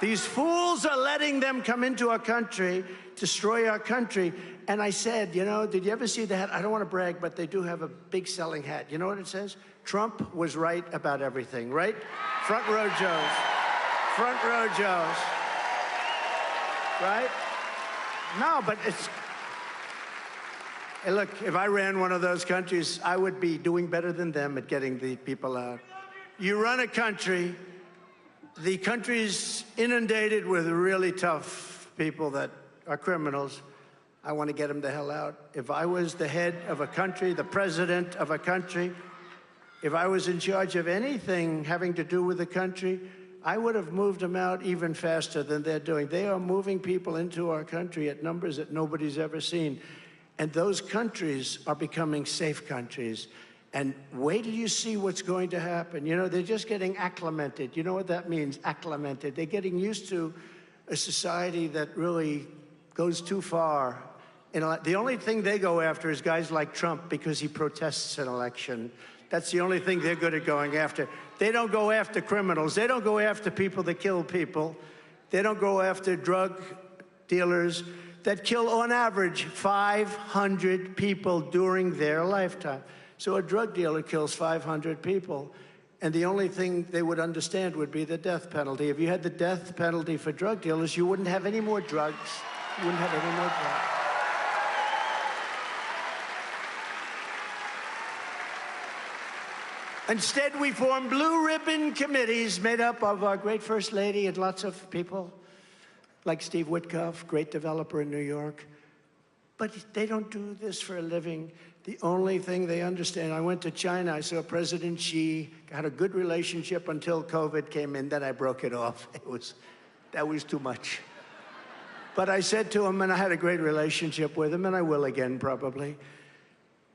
these fools are letting them come into our country, destroy our country. And I said, you know, did you ever see the hat? I don't want to brag, but they do have a big selling hat. You know what it says? Trump was right about everything, right? Front row Joes. Front row Joes. Right? No, but it's... Hey, look, if I ran one of those countries, I would be doing better than them at getting the people out. You run a country, The country's inundated with really tough people that are criminals. I want to get them the hell out. If I was the head of a country, the president of a country, if I was in charge of anything having to do with the country, I would have moved them out even faster than they're doing. They are moving people into our country at numbers that nobody's ever seen. And those countries are becoming safe countries. And wait till you see what's going to happen. You know, they're just getting acclimated. You know what that means, acclimated? They're getting used to a society that really goes too far. The only thing they go after is guys like Trump because he protests an election. That's the only thing they're good at going after. They don't go after criminals. They don't go after people that kill people. They don't go after drug dealers that kill, on average, 500 people during their lifetime. So a drug dealer kills 500 people, and the only thing they would understand would be the death penalty. If you had the death penalty for drug dealers, you wouldn't have any more drugs. You wouldn't have any more drugs. Instead, we formed blue ribbon committees made up of our great First Lady and lots of people like Steve Witkoff, great developer in New York. But they don't do this for a living. The only thing they understand, I went to China, I saw President Xi, had a good relationship until COVID came in, then I broke it off. That was too much. But I said to him, and I had a great relationship with him, and I will again probably.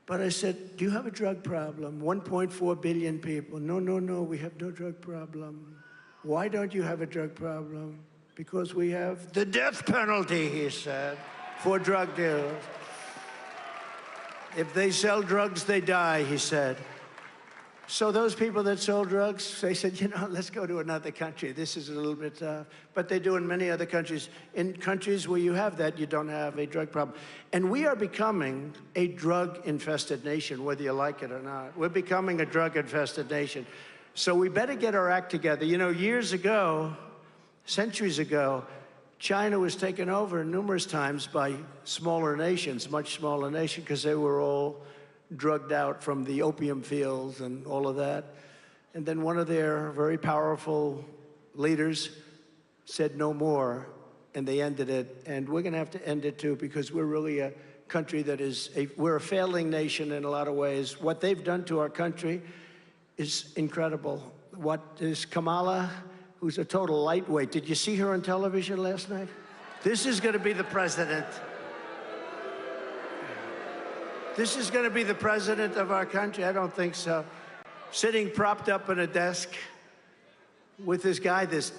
But I said, do you have a drug problem? 1.4 billion people. No, no, no, we have no drug problem. Why don't you have a drug problem? Because we have the death penalty, he said, for drug dealers. If they sell drugs, they die, he said. So those people that sold drugs, they said, you know, let's go to another country. This is a little bit tough. But they do in many other countries. In countries where you have that, you don't have a drug problem. And we are becoming a drug-infested nation, whether you like it or not. We're becoming a drug-infested nation. So we better get our act together. You know, years ago, centuries ago, China was taken over numerous times by smaller nations, much smaller nations, because they were all drugged out from the opium fields and all of that. And then one of their very powerful leaders said no more, and they ended it. And we're going to have to end it too, because we're really a country that is, we're a failing nation in a lot of ways. What they've done to our country is incredible. What is Kamala, who's a total lightweight. Did you see her on television last night? This is going to be the president. This is going to be the president of our country? I don't think so. Sitting propped up in a desk with this guy, this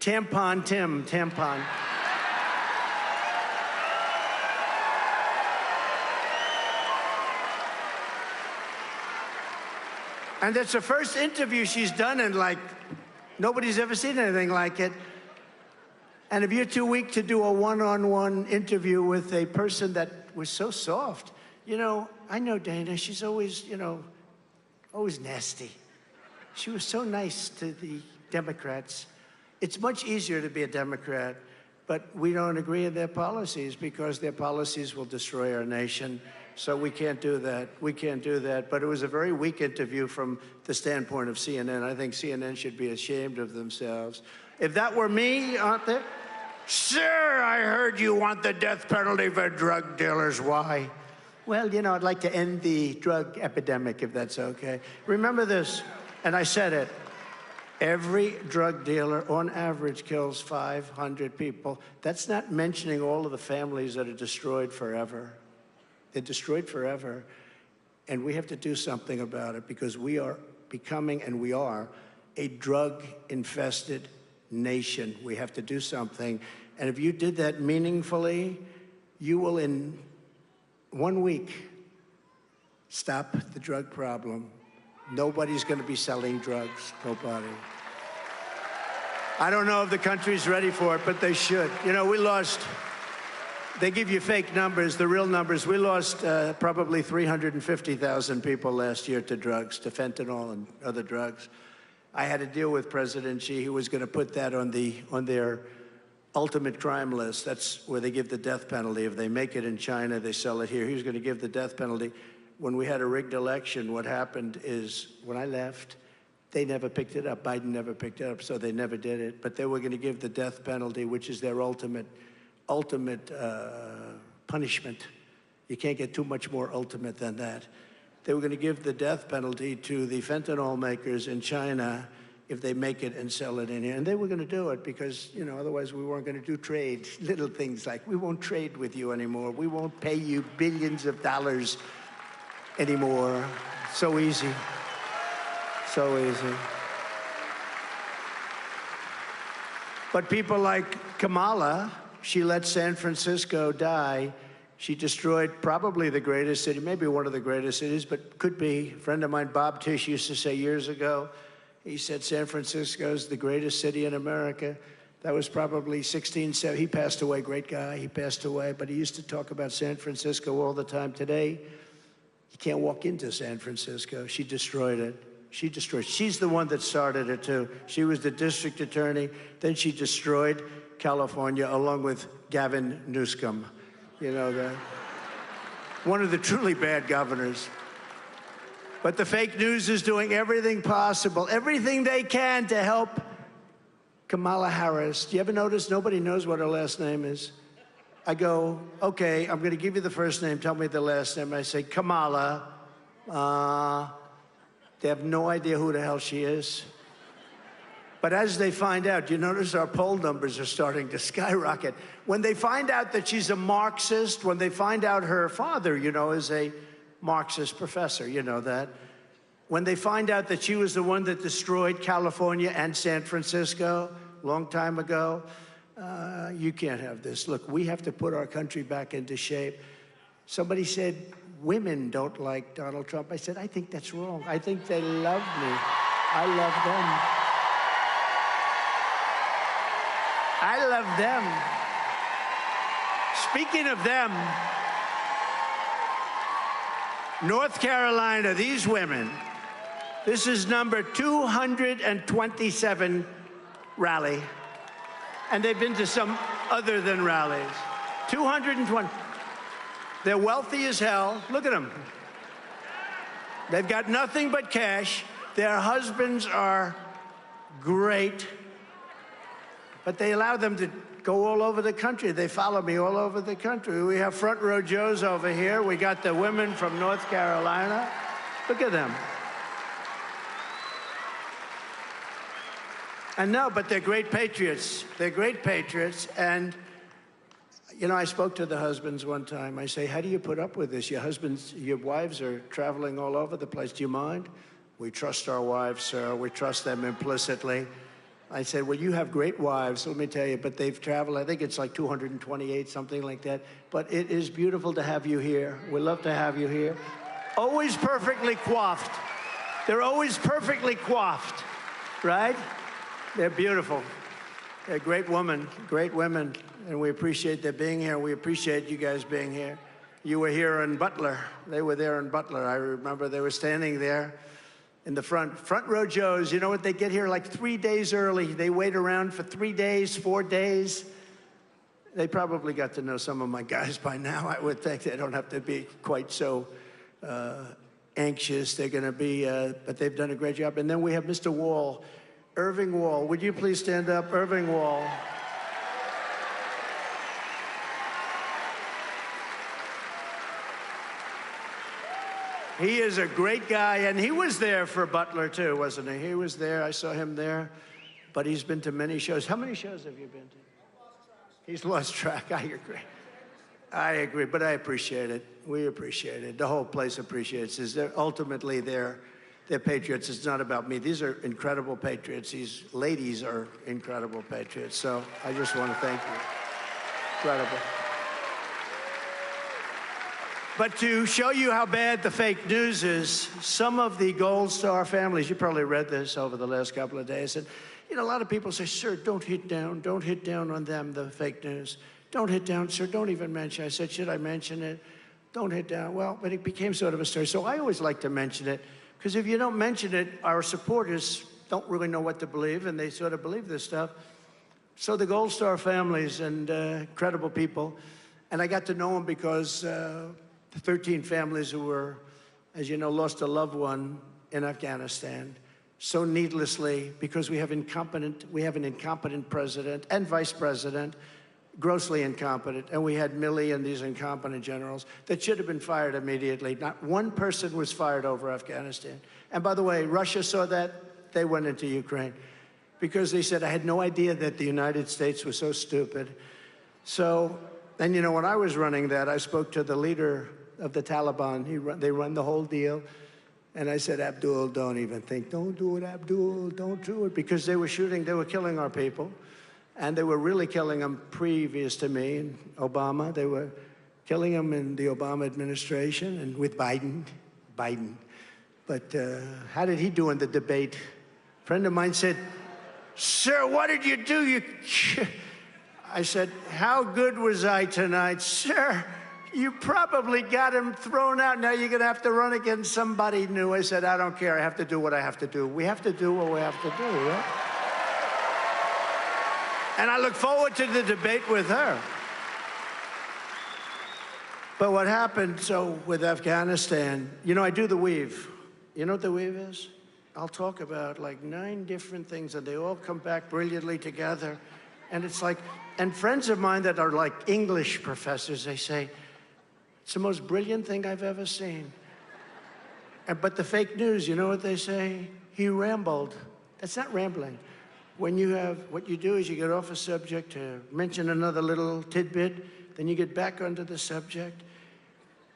Tampon Tim. And it's the first interview she's done in, like, nobody's ever seen anything like it. And if you're too weak to do a one-on-one interview with a person that was so soft, you know, I know Dana, she's always, you know, always nasty. She was so nice to the Democrats. It's much easier to be a Democrat, but we don't agree on their policies because their policies will destroy our nation. So we can't do that. We can't do that. But it was a very weak interview from the standpoint of CNN. I think CNN should be ashamed of themselves. If that were me, aren't they? Sir, I heard you want the death penalty for drug dealers. Why? Well, you know, I'd like to end the drug epidemic, if that's okay. Remember this, and I said it. Every drug dealer, on average, kills 500 people. That's not mentioning all of the families that are destroyed forever. They're destroyed forever. And we have to do something about it because we are becoming, and we are, a drug-infested nation. We have to do something. And if you did that meaningfully, you will, in 1 week, stop the drug problem. Nobody's going to be selling drugs. Nobody. I don't know if the country's ready for it, but they should. You know, we lost, they give you fake numbers, the real numbers. We lost probably 350,000 people last year to drugs, to fentanyl and other drugs. I had to deal with President Xi, who was going to put that on their ultimate crime list. That's where they give the death penalty. If they make it in China, they sell it here. He was going to give the death penalty. When we had a rigged election, what happened is, when I left, They never picked it up. Biden never picked it up, so they never did it. But they were going to give the death penalty, which is their ultimate punishment. You can't get too much more ultimate than that. They were going to give the death penalty to the fentanyl makers in China if they make it and sell it in here. And they were going to do it because, you know, otherwise we weren't going to do trade. Little things like, we won't trade with you anymore. We won't pay you billions of dollars anymore. So easy. So easy. But people like Kamala, she let San Francisco die. She destroyed probably the greatest city, maybe one of the greatest cities, but could be. A friend of mine, Bob Tisch, used to say years ago, he said San Francisco is the greatest city in America. That was probably 1670. He passed away, great guy, he passed away, but he used to talk about San Francisco all the time. Today, you can't walk into San Francisco. She destroyed it. She destroyed. She's the one that started it, too. She was the district attorney. Then she destroyed California along with Gavin Newsom. You know, one of the truly bad governors. But the fake news is doing everything possible, everything they can to help Kamala Harris. Do you ever notice nobody knows what her last name is? I go, okay, I'm going to give you the first name. Tell me the last name. I say, Kamala. They have no idea who the hell she is. But as they find out, you notice our poll numbers are starting to skyrocket. When they find out that she's a Marxist, when they find out her father, you know, is a Marxist professor, you know that. When they find out that she was the one that destroyed California and San Francisco a long time ago, you can't have this. Look, we have to put our country back into shape. Somebody said, women don't like Donald Trump. I said, I think that's wrong. I think they love me. I love them. I love them. Speaking of them, North Carolina, these women, this is number 227 rally. And they've been to some other than rallies. 220. They're wealthy as hell. Look at them. They've got nothing but cash. Their husbands are great. But they allow them to go all over the country. They follow me all over the country. We have front row Joes over here. We got the women from North Carolina. Look at them. And no, but they're great patriots. They're great patriots. And you know, I spoke to the husbands one time. I say, how do you put up with this? Your husbands, your wives are traveling all over the place. Do you mind? We trust our wives, sir. We trust them implicitly. I said, well, you have great wives, let me tell you, but they've traveled, I think it's like 228, something like that. But it is beautiful to have you here. We love to have you here. Always perfectly coiffed. They're always perfectly coiffed, right? They're beautiful. They're great women, and we appreciate their being here. We appreciate you guys being here. You were here in Butler. They were there in Butler. I remember they were standing there in the front row Joes. You know what? They get here like 3 days early. They wait around for 3 days, 4 days. They probably got to know some of my guys by now. I would think they don't have to be quite so anxious. They're going to be, but they've done a great job. And then we have Mr. Wall. Irving Wall, would you please stand up? Irving Wall. He is a great guy, and he was there for Butler, too, wasn't he? He was there. I saw him there, but he's been to many shows. How many shows have you been to? He's lost track. I agree. I agree, but I appreciate it. We appreciate it. The whole place appreciates it. Ultimately, they're patriots. It's not about me. These are incredible patriots. These ladies are incredible patriots. So I just want to thank you. Incredible. But to show you how bad the fake news is, some of the Gold Star families, you probably read this over the last couple of days, and you know, a lot of people say, sir, don't hit down on them, the fake news. Don't hit down, sir, don't even mention. I said, should I mention it? Don't hit down. Well, but it became sort of a story. So I always like to mention it, because if you don't mention it, our supporters don't really know what to believe, and they sort of believe this stuff. So the Gold Star families and incredible people, and I got to know them because the 13 families who were, as you know, lost a loved one in Afghanistan. so needlessly because we have an incompetent president and vice president, grossly incompetent, and we had Milley and these incompetent generals that should have been fired immediately. Not one person was fired over Afghanistan. And by the way, Russia saw that, they went into Ukraine because they said, I had no idea that the United States was so stupid. So, and you know, when I was running that, I spoke to the leader of the Taliban. They run the whole deal. And I said, Abdul, don't even think. Don't do it, Abdul. Don't do it. Because they were shooting, they were killing our people. And they were really killing them previous to me and Obama. They were killing them in the Obama administration and with Biden. But how did he do in the debate? A friend of mine said, sir, what did you do? I said, how good was I tonight? Sir, you probably got him thrown out. Now you're going to have to run against somebody new. I said, I don't care. I have to do what I have to do. We have to do what we have to do, right? And I look forward to the debate with her. But what happened, so with Afghanistan, you know, I do the weave. You know what the weave is? I'll talk about like 9 different things, and they all come back brilliantly together. And it's like, and friends of mine that are like English professors, they say, it's the most brilliant thing I've ever seen. But the fake news, you know what they say? He rambled. That's not rambling. When you have, what you do is you get off a subject to mention another little tidbit, then you get back onto the subject,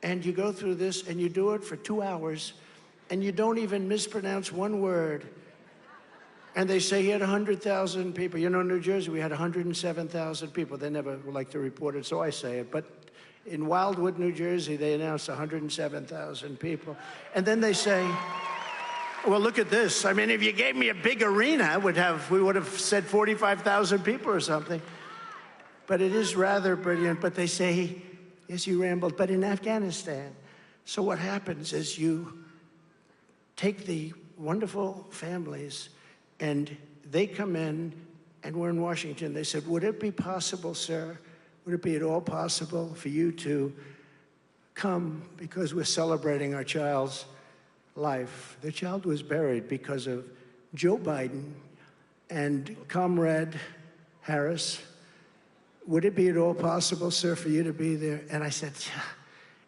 and you go through this, and you do it for 2 hours, and you don't even mispronounce one word. And they say he had 100,000 people. You know, in New Jersey, we had 107,000 people. They never like to report it, so I say it. But in Wildwood, New Jersey, they announced 107,000 people. And then they say, well, look at this. I mean, if you gave me a big arena, we would have said 45,000 people or something. But it is rather brilliant. But they say, yes, you rambled, but in Afghanistan. So what happens is you take the wonderful families, and they come in, and we're in Washington. They said, would it be possible, sir, would it be at all possible for you to come because we're celebrating our child's life? The child was buried because of Joe Biden and Comrade Harris. Would it be at all possible, sir, for you to be there? And I said, yeah,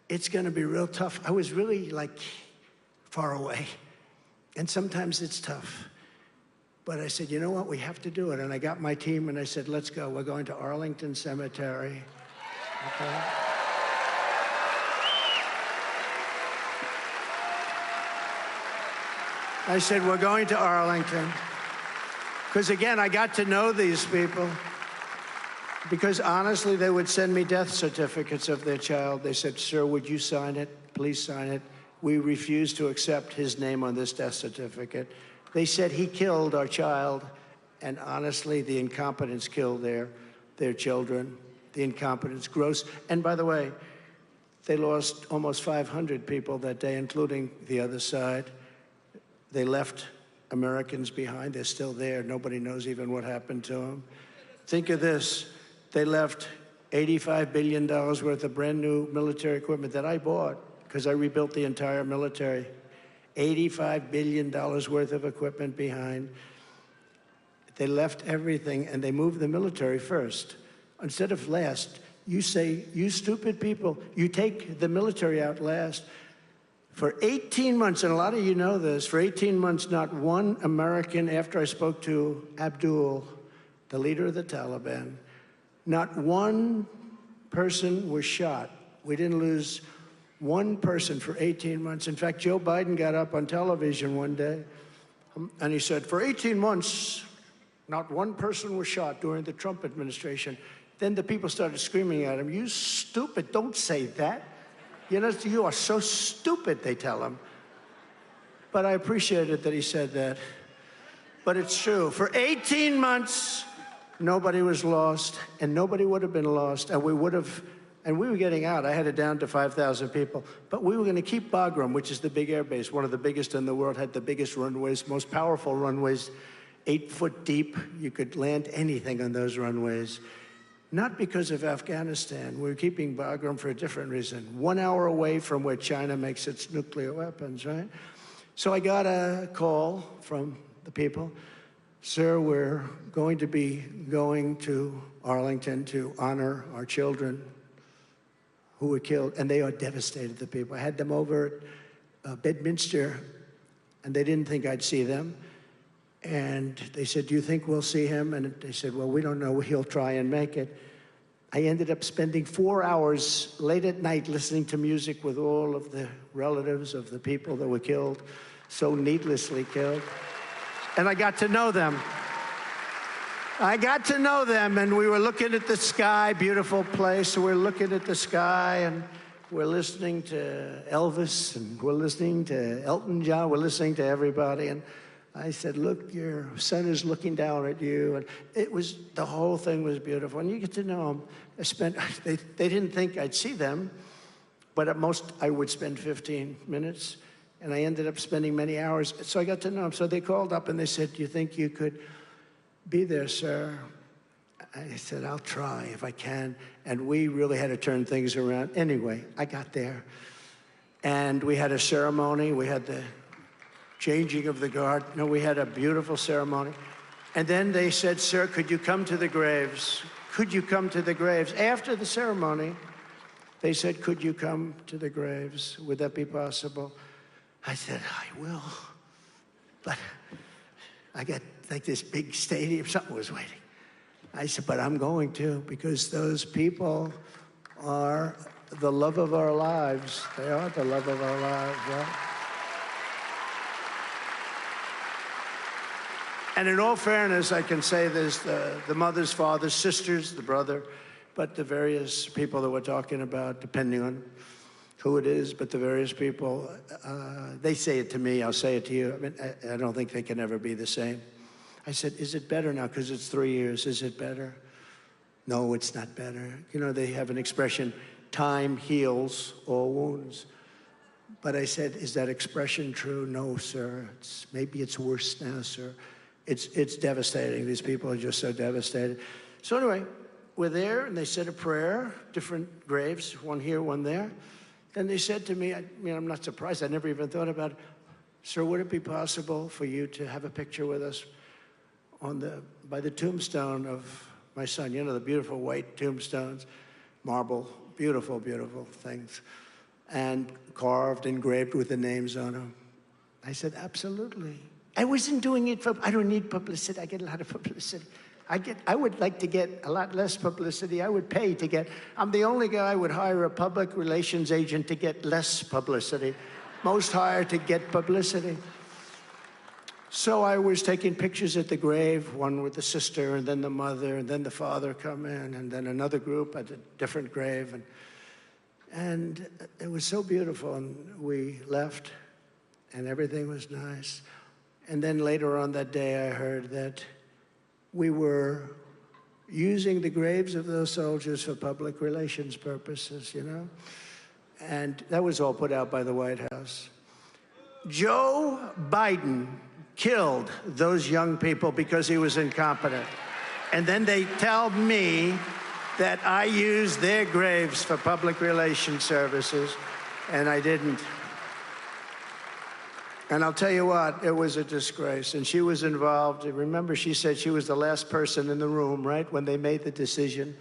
it's going to be real tough. I was really, like, far away. And sometimes it's tough. But I said, you know what? We have to do it. And I got my team, and I said, let's go. We're going to Arlington Cemetery. Okay? I said, we're going to Arlington. Because, again, I got to know these people. Because, honestly, they would send me death certificates of their child. They said, sir, would you sign it? Please sign it. We refuse to accept his name on this death certificate. They said he killed our child. And, honestly, the incompetence killed their children. The incompetence, gross. And, by the way, they lost almost 500 people that day, including the other side. They left Americans behind. They're still there. Nobody knows even what happened to them. Think of this. They left $85 billion worth of brand new military equipment that I bought because I rebuilt the entire military. $85 billion worth of equipment behind. They left everything, and they moved the military first. Instead of last, you say, you stupid people, you take the military out last. For 18 months, and a lot of you know this, for 18 months, not one American, after I spoke to Abdul, the leader of the Taliban, not one person was shot. We didn't lose one person for 18 months. In fact, Joe Biden got up on television one day, and he said, for 18 months, not one person was shot during the Trump administration. Then the people started screaming at him, you stupid, don't say that. You know, you are so stupid, they tell him. But I appreciated that he said that. But it's true. For 18 months, nobody was lost, and nobody would have been lost, and we were getting out. I had it down to 5,000 people. But we were going to keep Bagram, which is the big air base, one of the biggest in the world, had the biggest runways, most powerful runways, 8 foot deep. You could land anything on those runways. Not because of Afghanistan. We're keeping Bagram for a different reason. 1 hour away from where China makes its nuclear weapons, right? So I got a call from the people. Sir, we're going to be going to Arlington to honor our children who were killed, and they are devastated, the people. I had them over at Bedminster, and they didn't think I'd see them. And they said, do you think we'll see him? And they said, well, we don't know. He'll try and make it. I ended up spending 4 hours late at night listening to music with all of the relatives of the people that were killed, so needlessly killed. And I got to know them. I got to know them, and we were looking at the sky, beautiful place. We're looking at the sky, and we're listening to Elvis, and we're listening to Elton John. We're listening to everybody. And I said, look, your son is looking down at you. And it was, the whole thing was beautiful. And you get to know them. They didn't think I'd see them, but at most I would spend 15 minutes. And I ended up spending many hours. So I got to know them. So they called up and they said, do you think you could be there, sir? I said, I'll try if I can. And we really had to turn things around. Anyway, I got there. And we had a ceremony. We had the changing of the guard. No, we had a beautiful ceremony. And then they said, sir, could you come to the graves? Could you come to the graves? After the ceremony, they said, could you come to the graves? Would that be possible? I said, I will. But I got like this big stadium, something was waiting. I said, but I'm going to, because those people are the love of our lives. They are the love of our lives, right? And in all fairness, I can say there's the mother's, father's, sisters, the brother, but the various people that we're talking about, depending on who it is, but the various people, they say it to me, I'll say it to you. I mean, I don't think they can ever be the same. I said, is it better now? Because it's 3 years, is it better? No, it's not better. You know, they have an expression, time heals all wounds. But I said, is that expression true? No, sir. Maybe it's worse now, sir. It's devastating. These people are just so devastated. So anyway, we're there, and they said a prayer, different graves, one here, one there. Then they said to me, I mean, I'm not surprised. I never even thought about it. Sir, would it be possible for you to have a picture with us by the tombstone of my son? You know, the beautiful white tombstones, marble, beautiful, beautiful things, and carved, engraved with the names on them. I said, absolutely. I wasn't doing it for, I don't need publicity. I get a lot of publicity. I would like to get a lot less publicity. I would pay to get, I'm the only guy who would hire a public relations agent to get less publicity. Most hire to get publicity. So I was taking pictures at the grave, one with the sister, and then the mother, and then the father come in, and then another group at a different grave. And it was so beautiful, and we left, and everything was nice. And then later on that day, I heard that we were using the graves of those soldiers for public relations purposes, you know? And that was all put out by the White House. Joe Biden killed those young people because he was incompetent. And then they tell me that I used their graves for public relations services, and I didn't. And I'll tell you what, it was a disgrace. And she was involved. Remember, she said she was the last person in the room, right, when they made the decision.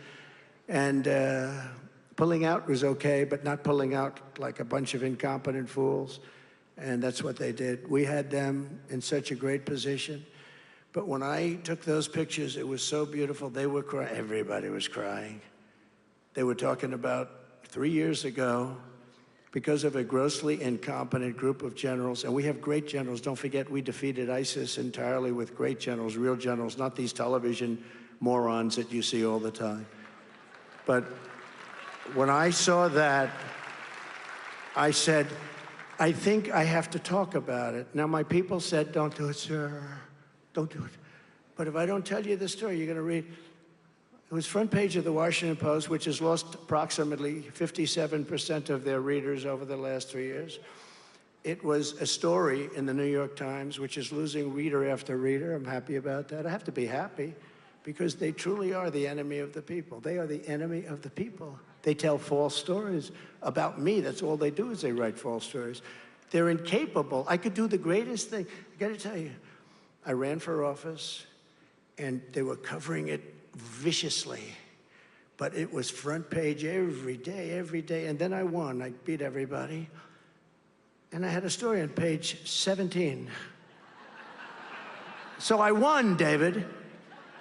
And pulling out was okay, but not pulling out like a bunch of incompetent fools. And that's what they did. We had them in such a great position. But when I took those pictures, it was so beautiful. They were crying. Everybody was crying. They were talking about 3 years ago, because of a grossly incompetent group of generals, and we have great generals. Don't forget, we defeated ISIS entirely with great generals, real generals, not these television morons that you see all the time. But when I saw that, I said, I think I have to talk about it. Now, my people said, don't do it, sir. Don't do it. But if I don't tell you the story, you're going to read. It was front page of the Washington Post, which has lost approximately 57% of their readers over the last 3 years. It was a story in the New York Times, which is losing reader after reader. I'm happy about that. I have to be happy because they truly are the enemy of the people. They are the enemy of the people. They tell false stories about me. That's all they do is they write false stories. They're incapable. I could do the greatest thing. I got to tell you, I ran for office, and they were covering it viciously. But it was front page every day. And then I won. I beat everybody. And I had a story on page 17. So I won, David.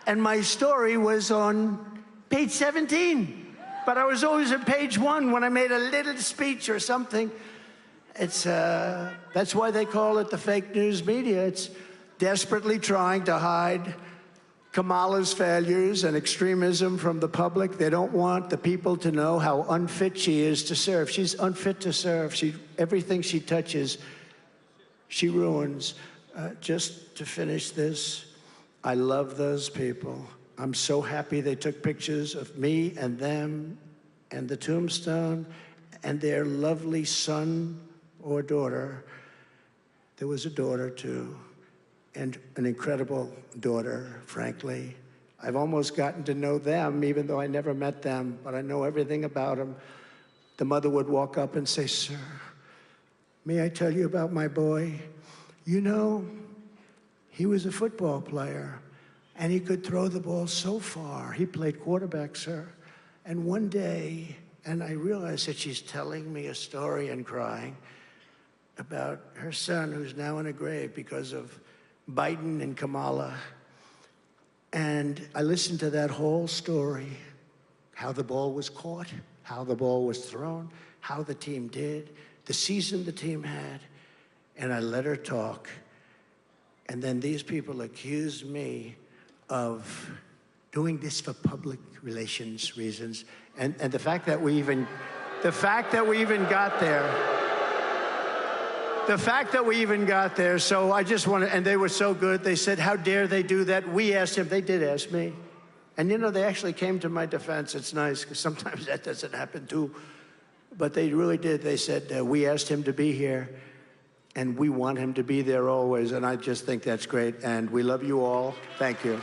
And my story was on page 17. But I was always at page 1 when I made a little speech or something. It's, that's why they call it the fake news media. It's desperately trying to hide Kamala's failures and extremism from the public. They don't want the people to know how unfit she is to serve. She's unfit to serve. Everything she touches, she ruins. Just to finish this, I love those people. I'm so happy they took pictures of me and them and the tombstone and their lovely son or daughter. There was a daughter, too, and an incredible daughter, frankly. I've almost gotten to know them, even though I never met them, but I know everything about them. The mother would walk up and say, "Sir, may I tell you about my boy? You know, he was a football player, and he could throw the ball so far. He played quarterback, sir. And one day," and I realized that she's telling me a story and crying about her son, who's now in a grave because of Biden and Kamala. And I listened to that whole story, how the ball was caught, how the ball was thrown, how the team did, the season the team had, and I let her talk. And then these people accused me of doing this for public relations reasons. And the fact that we even got there, so I just want to, and they were so good. They said, "How dare they do that?" We asked him. They did ask me. And, you know, they actually came to my defense. It's nice, because sometimes that doesn't happen, too. But they really did. They said, "We asked him to be here, and we want him to be there always." And I just think that's great. And we love you all. Thank you.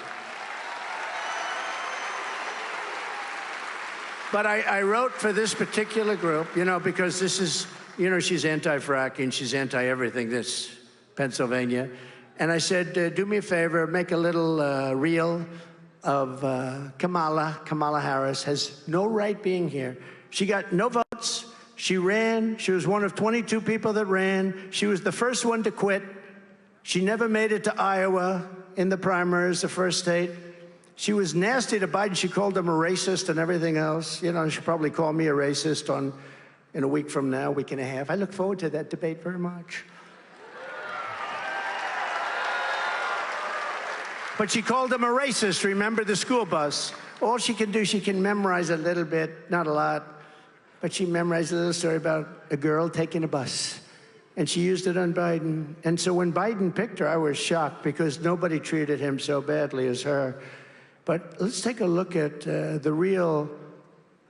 But I wrote for this particular group, you know, because this is, you know, she's anti-fracking, she's anti-everything, this Pennsylvania. And I said, do me a favor, make a little reel of Kamala Harris has no right being here. She got no votes. She ran. She was one of 22 people that ran. She was the first one to quit. She never made it to Iowa in the primaries, the first state. She was nasty to Biden. She called him a racist and everything else. You know, she'll probably call me a racist in a week from now, week and a half. I look forward to that debate very much. But she called him a racist, remember the school bus. All she can do, she can memorize a little bit, not a lot, but she memorized a little story about a girl taking a bus. And she used it on Biden. And so when Biden picked her, I was shocked because nobody treated him so badly as her. But let's take a look at the real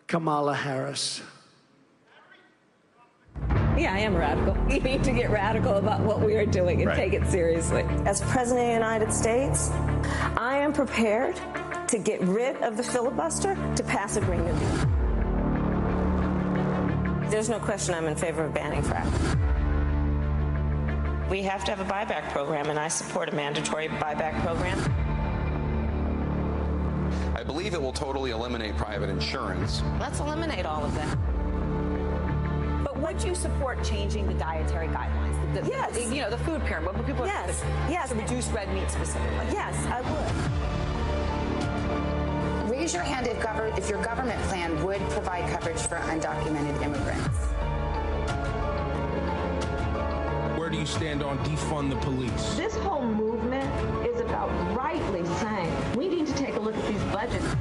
Kamala Harris. Yeah, I am radical. We need to get radical about what we are doing and take it seriously. As President of the United States, I am prepared to get rid of the filibuster to pass a Green New Deal. There's no question I'm in favor of banning fracking. We have to have a buyback program, and I support a mandatory buyback program. I believe it will totally eliminate private insurance. Let's eliminate all of that. But would you support changing the dietary guidelines? Yes. You know, the food pyramid. What people yes. Yes. To reduce red meat specifically. Yes, I would. Raise your hand if your government plan would provide coverage for undocumented immigrants. Where do you stand on defund the police? This whole movement is about rightly saying we need to take a look at these budgets.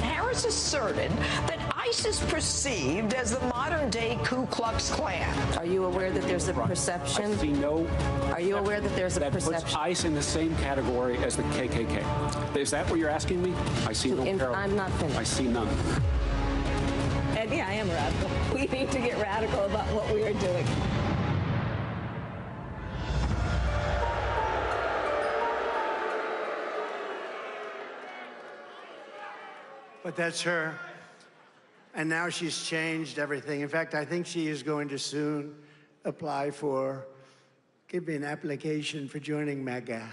Harris asserted that ICE is perceived as the modern-day Ku Klux Klan. Are you aware that there's a perception? I see no. Are you aware that there's a perception? That puts ICE in the same category as the KKK. Is that what you're asking me? I see no parallel. I'm not finished. I see none. And yeah, I am radical. We need to get radical about what we are doing. But that's her. And now she's changed everything. In fact, I think she is going to soon apply for, give me an application for joining MAGA.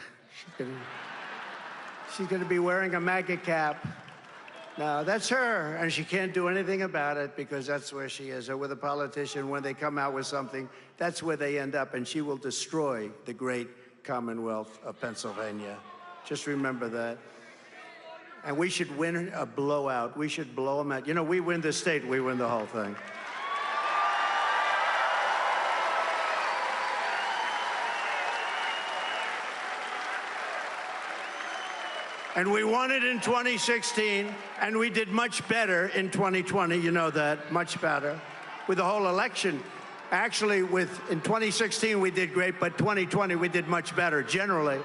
She's gonna be wearing a MAGA cap. Now, that's her, and she can't do anything about it because that's where she is. Or with a politician, when they come out with something, that's where they end up, and she will destroy the great Commonwealth of Pennsylvania. Just remember that. And we should win a blowout. We should blow them out. You know, we win the state, we win the whole thing. And we won it in 2016, and we did much better in 2020. You know that, much better. With the whole election. Actually, in 2016, we did great, but 2020, we did much better, generally.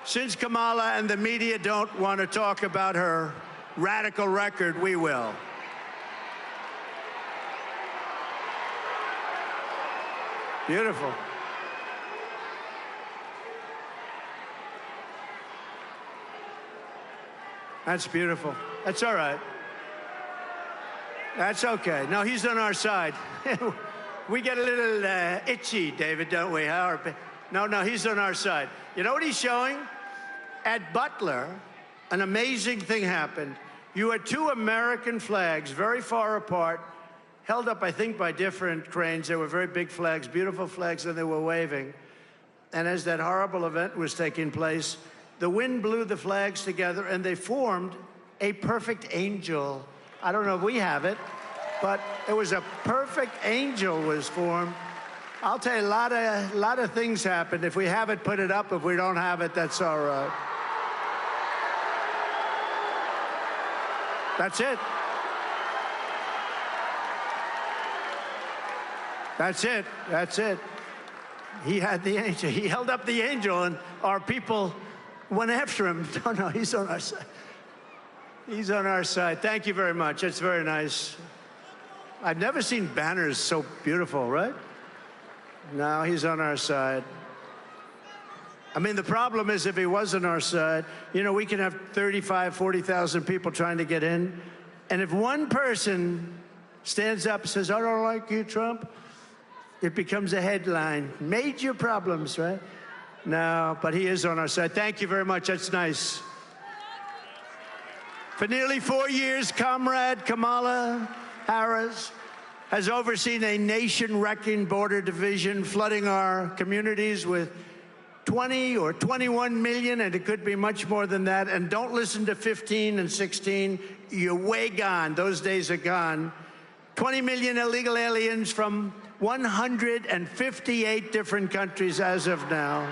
Since Kamala and the media don't want to talk about her radical record, we will. Beautiful. That's beautiful. That's all right. That's okay. No, he's on our side. We get a little itchy, David, don't we? No, he's on our side. You know what he's showing? At Butler, an amazing thing happened. You had two American flags very far apart, held up, I think, by different cranes. They were very big flags, beautiful flags, and they were waving. And as that horrible event was taking place, the wind blew the flags together, and they formed a perfect angel. I don't know if we have it, but it was a perfect angel was formed. I'll tell you, a lot of things happened. If we have it, put it up. If we don't have it, that's all right. That's it. That's it. That's it. He had the angel. He held up the angel, and our people went after him. No, he's on our side. He's on our side. Thank you very much. It's very nice. I've never seen banners so beautiful, right? No, he's on our side. I mean, the problem is if he was on our side, you know, we can have 35, 40,000 people trying to get in. And if one person stands up and says, I don't like you, Trump, it becomes a headline. Major problems, right? No, but he is on our side. Thank you very much. That's nice. For nearly 4 years, Comrade Kamala Harris has overseen a nation-wrecking border division, flooding our communities with 20 or 21 million, and it could be much more than that. And don't listen to 15 and 16. You're way gone. Those days are gone. 20 million illegal aliens from 158 different countries as of now.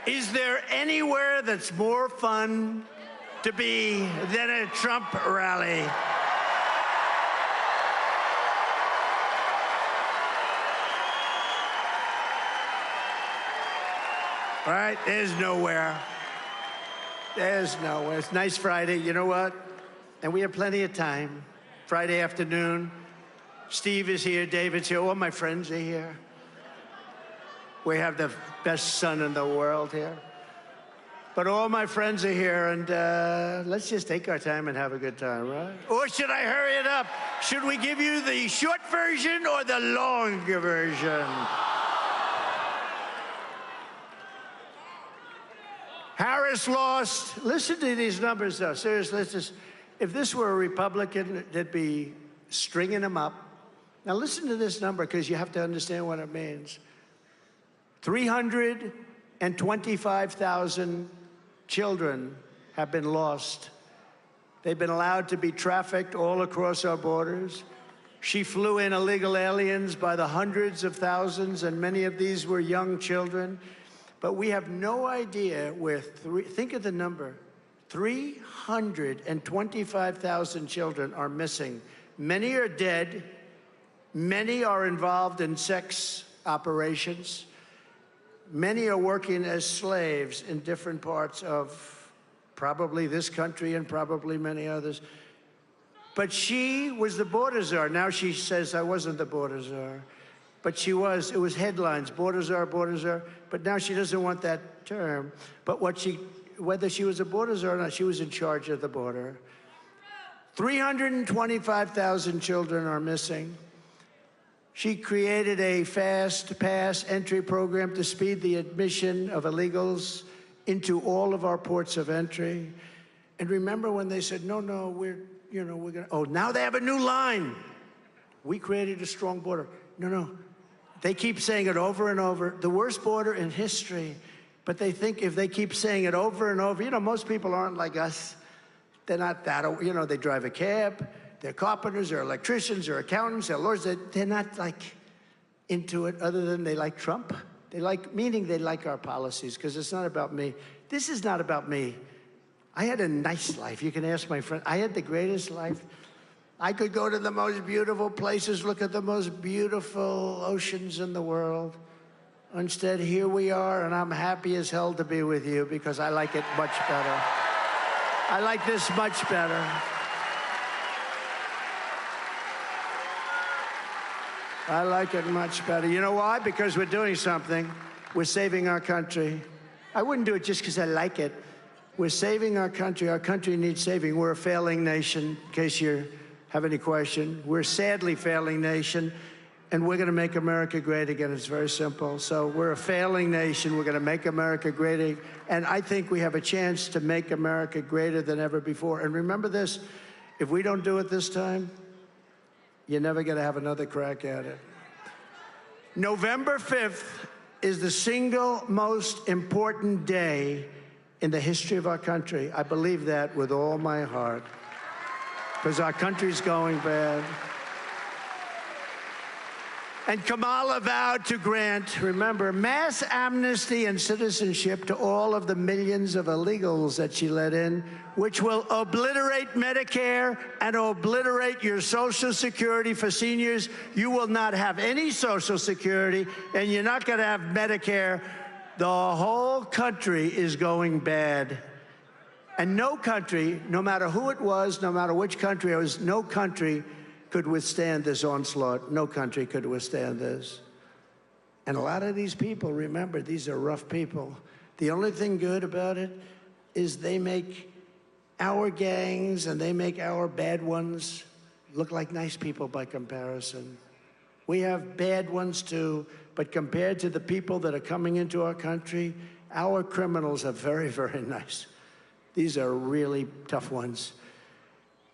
Is there anywhere that's more fun to be than a Trump rally? Right? There's nowhere. There's nowhere. It's nice Friday. You know what? And we have plenty of time. Friday afternoon. Steve is here. David's here. All my friends are here. We have the best son in the world here. But all my friends are here, and let's just take our time and have a good time, right? Or should I hurry it up? Should we give you the short version or the longer version? Harris lost. Listen to these numbers, though. Seriously, if this were a Republican, they'd be stringing them up. Now listen to this number, because you have to understand what it means. 325,000 children have been lost. They've been allowed to be trafficked all across our borders. She flew in illegal aliens by the hundreds of thousands, and many of these were young children. But we have no idea where, think of the number, 325,000 children are missing. Many are dead. Many are involved in sex operations. Many are working as slaves in different parts of probably this country and probably many others. But she was the border czar. Now she says, I wasn't the border czar. But she was. It was headlines, border czar, border czar. But now she doesn't want that term. But whether she was a border czar or not, she was in charge of the border. 325,000 children are missing. She created a fast pass entry program to speed the admission of illegals into all of our ports of entry. And remember when they said, no, we're gonna, oh, now they have a new line. We created a strong border. No. They keep saying it over and over. The worst border in history. But they think if they keep saying it over and over, most people aren't like us. They're not that, they drive a cab. They're carpenters, they're electricians, they're accountants, they're lawyers. They're not like into it other than they like Trump. Meaning they like our policies, because it's not about me. This is not about me. I had a nice life. You can ask my friend. I had the greatest life. I could go to the most beautiful places, look at the most beautiful oceans in the world. Instead, here we are, and I'm happy as hell to be with you because I like it much better. I like this much better. I like it much better. You know why? Because we're doing something. We're saving our country. I wouldn't do it just because I like it. We're saving our country. Our country needs saving. We're a failing nation, in case you have any question. We're a sadly failing nation, and we're going to make America great again. It's very simple. So we're a failing nation. We're going to make America great again. And I think we have a chance to make America greater than ever before. And remember this, if we don't do it this time, you're never going to have another crack at it. November 5th is the single most important day in the history of our country. I believe that with all my heart, because our country's going bad. And Kamala vowed to grant, remember, mass amnesty and citizenship to all of the millions of illegals that she let in, which will obliterate Medicare and obliterate your Social Security for seniors. You will not have any Social Security, and you're not going to have Medicare. The whole country is going bad. And no country, no matter who it was, no matter which country it was, no country could withstand this onslaught. No country could withstand this. And a lot of these people, remember, these are rough people. The only thing good about it is they make our gangs and they make our bad ones look like nice people by comparison. We have bad ones too, but compared to the people that are coming into our country, our criminals are very, very nice. These are really tough ones.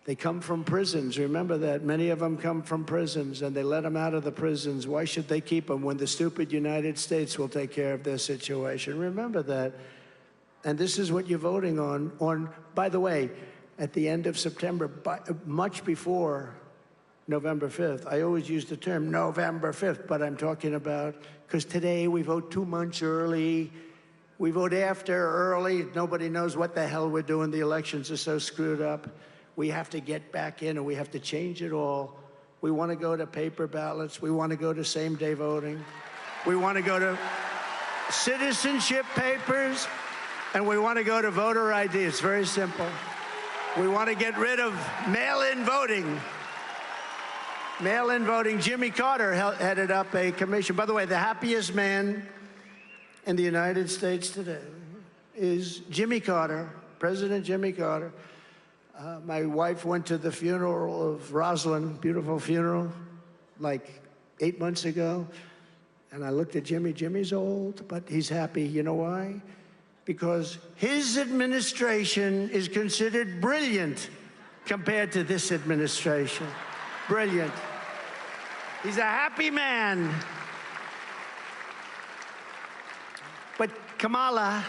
They come from prisons. Remember that. Many of them come from prisons, and they let them out of the prisons. Why should they keep them when the stupid United States will take care of their situation? Remember that. And this is what you're voting on, by the way, at the end of September, much before November 5th. I always use the term November 5th, but I'm talking about, because today we vote 2 months early. We vote after early. Nobody knows what the hell we're doing. The elections are so screwed up. We have to get back in, and we have to change it all. We want to go to paper ballots. We want to go to same-day voting. We want to go to citizenship papers, and we want to go to voter ID. It's very simple. We want to get rid of mail-in voting. Mail-in voting. Jimmy Carter headed up a commission. By the way, the happiest man in the United States today is Jimmy Carter, President Jimmy Carter. My wife went to the funeral of Rosalind, beautiful funeral, like 8 months ago. And I looked at Jimmy. Jimmy's old, but he's happy. You know why? Because his administration is considered brilliant compared to this administration. Brilliant. He's a happy man. But Kamala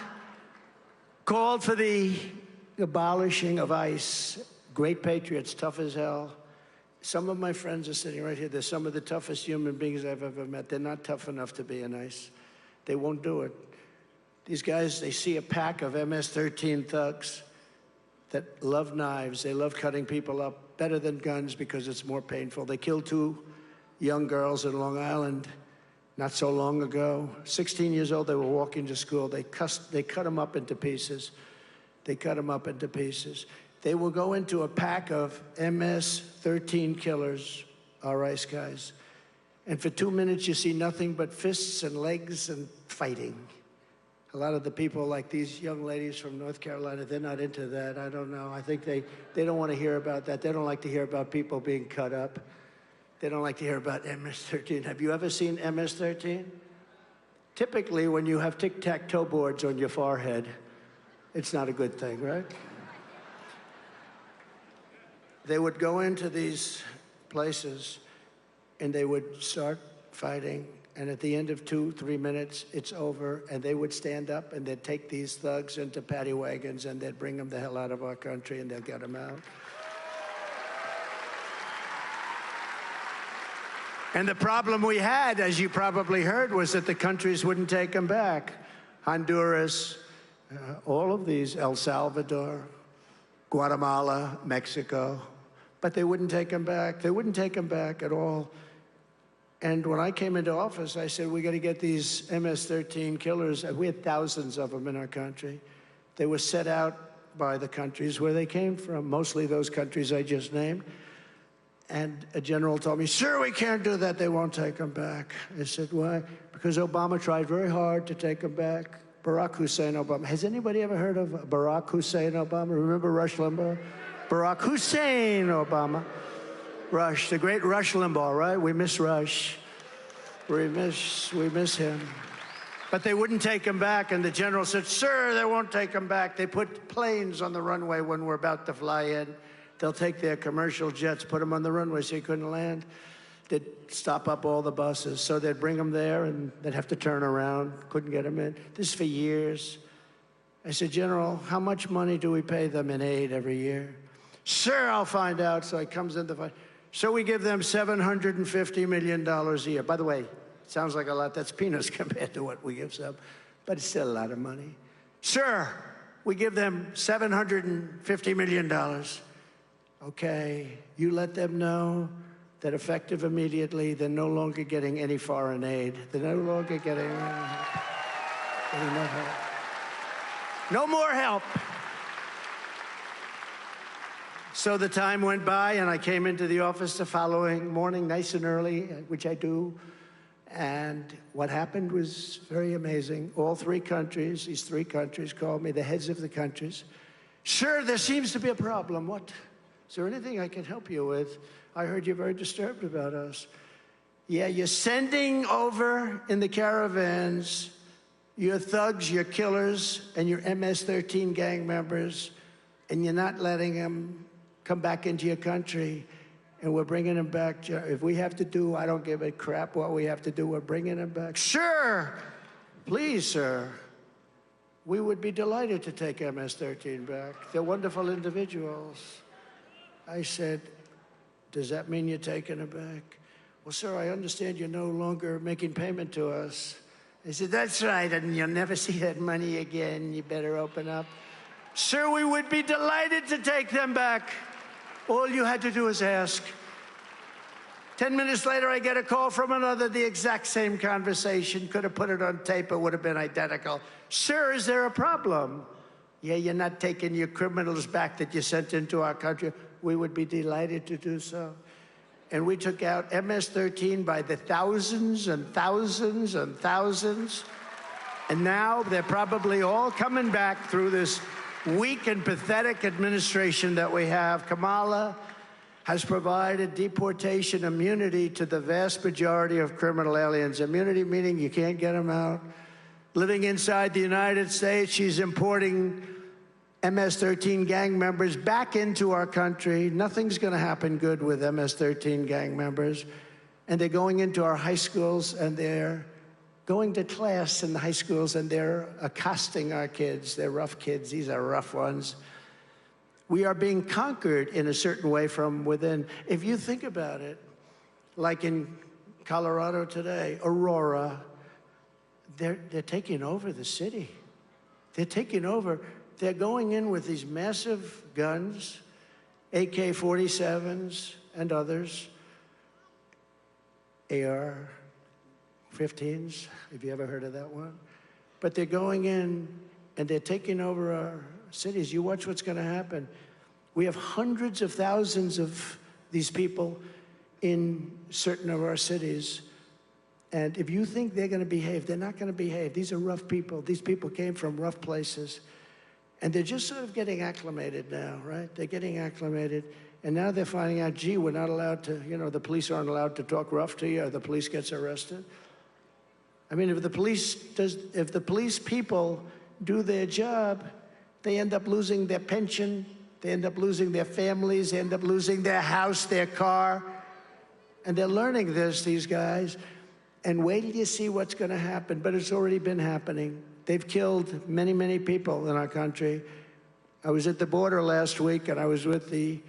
called for the abolishing of ICE. Great patriots, tough as hell. Some of my friends are sitting right here. They're some of the toughest human beings I've ever met. They're not tough enough to be in ICE. They won't do it. These guys, they see a pack of MS-13 thugs that love knives. They love cutting people up better than guns because it's more painful. They killed 2 young girls in Long Island not so long ago. 16 years old, they were walking to school. They cut them up into pieces. They cut them up into pieces. They will go into a pack of MS-13 killers, our ICE guys, and for 2 minutes you see nothing but fists and legs and fighting. A lot of the people, like these young ladies from North Carolina, they're not into that. I don't know. I think they don't want to hear about that. They don't like to hear about people being cut up. They don't like to hear about MS-13. Have you ever seen MS-13? Typically, when you have tic-tac-toe boards on your forehead, it's not a good thing, right? They would go into these places, and they would start fighting, and at the end of 2-3 minutes, it's over, and they would stand up, and they'd take these thugs into paddy wagons, and they'd bring them the hell out of our country, and they'll get them out. And the problem we had, as you probably heard, was that the countries wouldn't take them back. Honduras, all of these, El Salvador, Guatemala, Mexico, but they wouldn't take them back. They wouldn't take them back at all. And when I came into office, I said, we got to get these MS-13 killers. We had thousands of them in our country. They were set out by the countries where they came from, mostly those countries I just named. And a general told me, sir, we can't do that. They won't take them back. I said, why? Because Obama tried very hard to take them back. Barack Hussein Obama. Has anybody ever heard of Barack Hussein Obama? Remember Rush Limbaugh? Barack Hussein Obama. Rush, the great Rush Limbaugh, right? We miss Rush. We miss him. But they wouldn't take him back, and the general said, sir, they won't take him back. They put planes on the runway when we're about to fly in. They'll take their commercial jets, put them on the runway so he couldn't land. They'd stop up all the buses. So they'd bring them there, and they'd have to turn around. Couldn't get them in. This for years. I said, General, how much money do we pay them in aid every year? Sir, I'll find out. So he comes in to find. So we give them $750 million a year. By the way, it sounds like a lot. That's peanuts compared to what we give them. But it's still a lot of money. Sir, we give them $750 million. Okay, you let them know that effective immediately, they're no longer getting any foreign aid. They're no longer getting no help. No more help. So the time went by, and I came into the office the following morning, nice and early, which I do. And what happened was very amazing. All three countries, these three countries called me, the heads of the countries. Sir, there seems to be a problem. What? Is there anything I can help you with? I heard you're very disturbed about us. Yeah, you're sending over in the caravans your thugs, your killers, and your MS-13 gang members, and you're not letting them come back into your country, and we're bringing them back. If we have to do, I don't give a crap what we have to do, we're bringing them back. Sure, please, sir. We would be delighted to take MS-13 back. They're wonderful individuals. I said, does that mean you're taking it back? Well, sir, I understand you're no longer making payment to us. I said, that's right, and you'll never see that money again. You better open up. Sir, we would be delighted to take them back. All you had to do is ask. 10 minutes later, I get a call from another, the exact same conversation. Could have put it on tape, it would have been identical. Sir, is there a problem? Yeah, you're not taking your criminals back that you sent into our country. We would be delighted to do so. And we took out MS-13 by the thousands and thousands and thousands. And now they're probably all coming back through this weak and pathetic administration that we have. Kamala has provided deportation immunity to the vast majority of criminal aliens. Immunity meaning you can't get them out. Living inside the United States, she's importing MS-13 gang members back into our country. Nothing's going to happen good with MS-13 gang members. And they're going into our high schools, and they're going to class in the high schools, and they're accosting our kids. They're rough kids. These are rough ones. We are being conquered in a certain way from within. If you think about it, like in Colorado today, Aurora, they're taking over the city. They're taking over. They're going in with these massive guns, AK-47s and others, AR-15s, AR-15s. Have you ever heard of that one? But they're going in and they're taking over our cities. You watch what's going to happen. We have hundreds of thousands of these people in certain of our cities. And if you think they're going to behave, they're not going to behave. These are rough people. These people came from rough places. And they're just sort of getting acclimated now, right? They're getting acclimated. And now they're finding out, gee, we're not allowed to, you know, the police aren't allowed to talk rough to you, or the police gets arrested. I mean, if the police people do their job, they end up losing their pension, they end up losing their families, they end up losing their house, their car. And they're learning this, these guys. And wait till you see what's going to happen. But it's already been happening. They've killed many, many people in our country. I was at the border last week, and I was with the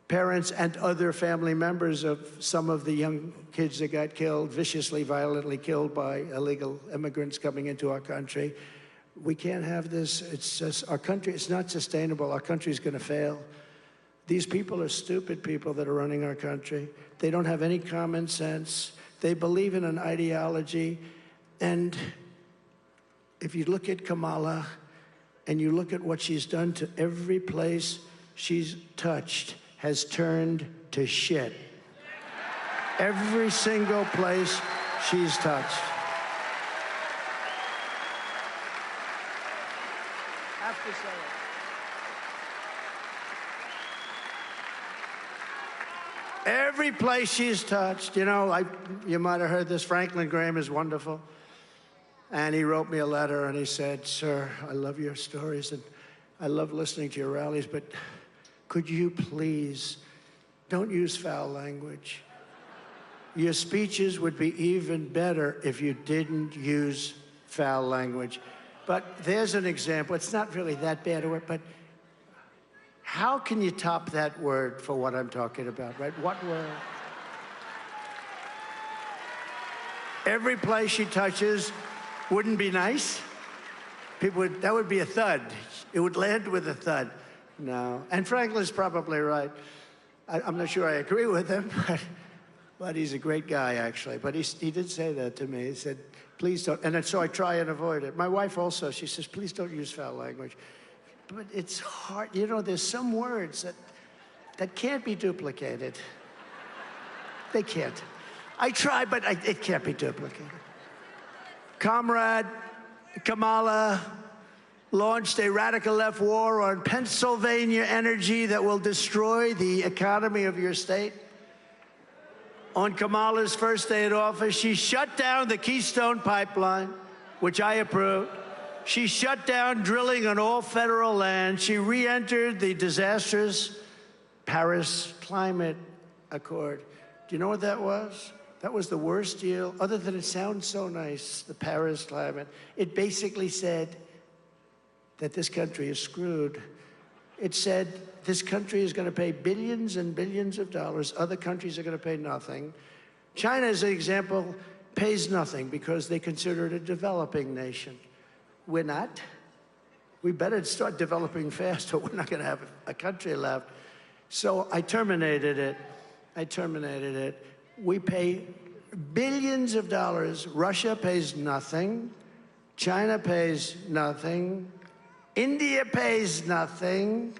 parents and other family members of some of the young kids that got killed, viciously, violently killed by illegal immigrants coming into our country. We can't have this. It's just, our country, it's not sustainable. Our country's going to fail. These people are stupid people that are running our country. They don't have any common sense. They believe in an ideology. And if you look at Kamala and you look at what she's done to every place she's touched, has turned to shit. Every single place she's touched. I have to say it. Every place she's touched, you know, you might have heard this, Franklin Graham is wonderful. And he wrote me a letter and he said, sir, I love your stories and I love listening to your rallies, but could you please don't use foul language? Your speeches would be even better if you didn't use foul language. But there's an example. It's not really that bad a word, but how can you top that word for what I'm talking about, right? What word? Every place she touches wouldn't be nice. That would be a thud. It would land with a thud. No. And Franklin's probably right. I'm not sure I agree with him, but he's a great guy, actually. But he did say that to me. He said, please don't. And so I try and avoid it. My wife also, she says, please don't use foul language. But it's hard. You know, there's some words that can't be duplicated. They can't. I try, but it can't be duplicated. Comrade Kamala launched a radical left war on Pennsylvania energy that will destroy the economy of your state. On Kamala's first day in office, she shut down the Keystone Pipeline, which I approved. She shut down drilling on all federal land. She re-entered the disastrous Paris Climate Accord. Do you know what that was? That was the worst deal, other than it sounds so nice, the Paris Climate. It basically said that this country is screwed. It said this country is going to pay billions and billions of dollars. Other countries are going to pay nothing. China, as an example, pays nothing because they consider it a developing nation. We're not. We better start developing fast or we're not going to have a country left. So I terminated it. We pay billions of dollars. Russia pays nothing. China pays nothing. India pays nothing.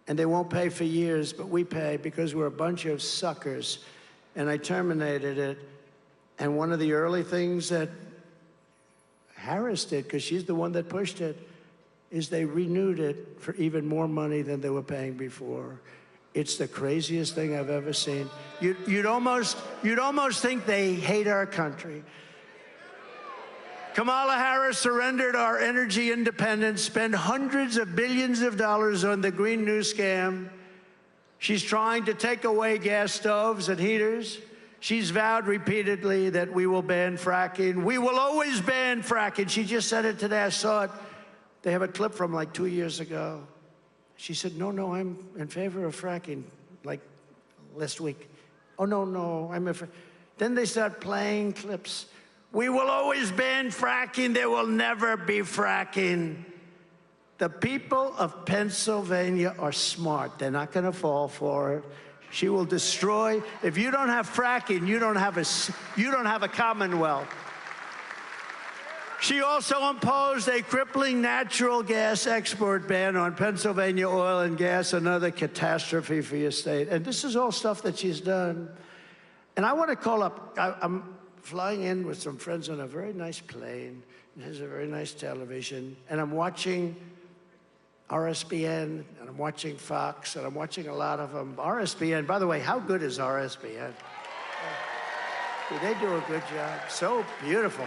And they won't pay for years, but we pay because we're a bunch of suckers. And I terminated it. And one of the early things that Harris did, because she's the one that pushed it, is they renewed it for even more money than they were paying before. It's the craziest thing I've ever seen. You'd almost think they hate our country. Kamala Harris surrendered our energy independence, spent hundreds of billions of dollars on the Green New Scam. She's trying to take away gas stoves and heaters. She's vowed repeatedly that we will ban fracking. We will always ban fracking. She just said it today. I saw it. They have a clip from like 2 years ago. She said, no, I'm in favor of fracking, like last week. Oh, no, I'm in favor. Then they start playing clips. We will always ban fracking. There will never be fracking. The people of Pennsylvania are smart. They're not going to fall for it. She will destroy. If you don't have fracking, you don't have a commonwealth. She also imposed a crippling natural gas export ban on Pennsylvania oil and gas, another catastrophe for your state. And this is all stuff that she's done. And I want to call up, I'm flying in with some friends on a very nice plane. It has a very nice television. And I'm watching RSBN, and I'm watching Fox, and I'm watching a lot of them. RSBN, by the way, how good is RSBN? They do a good job. So beautiful.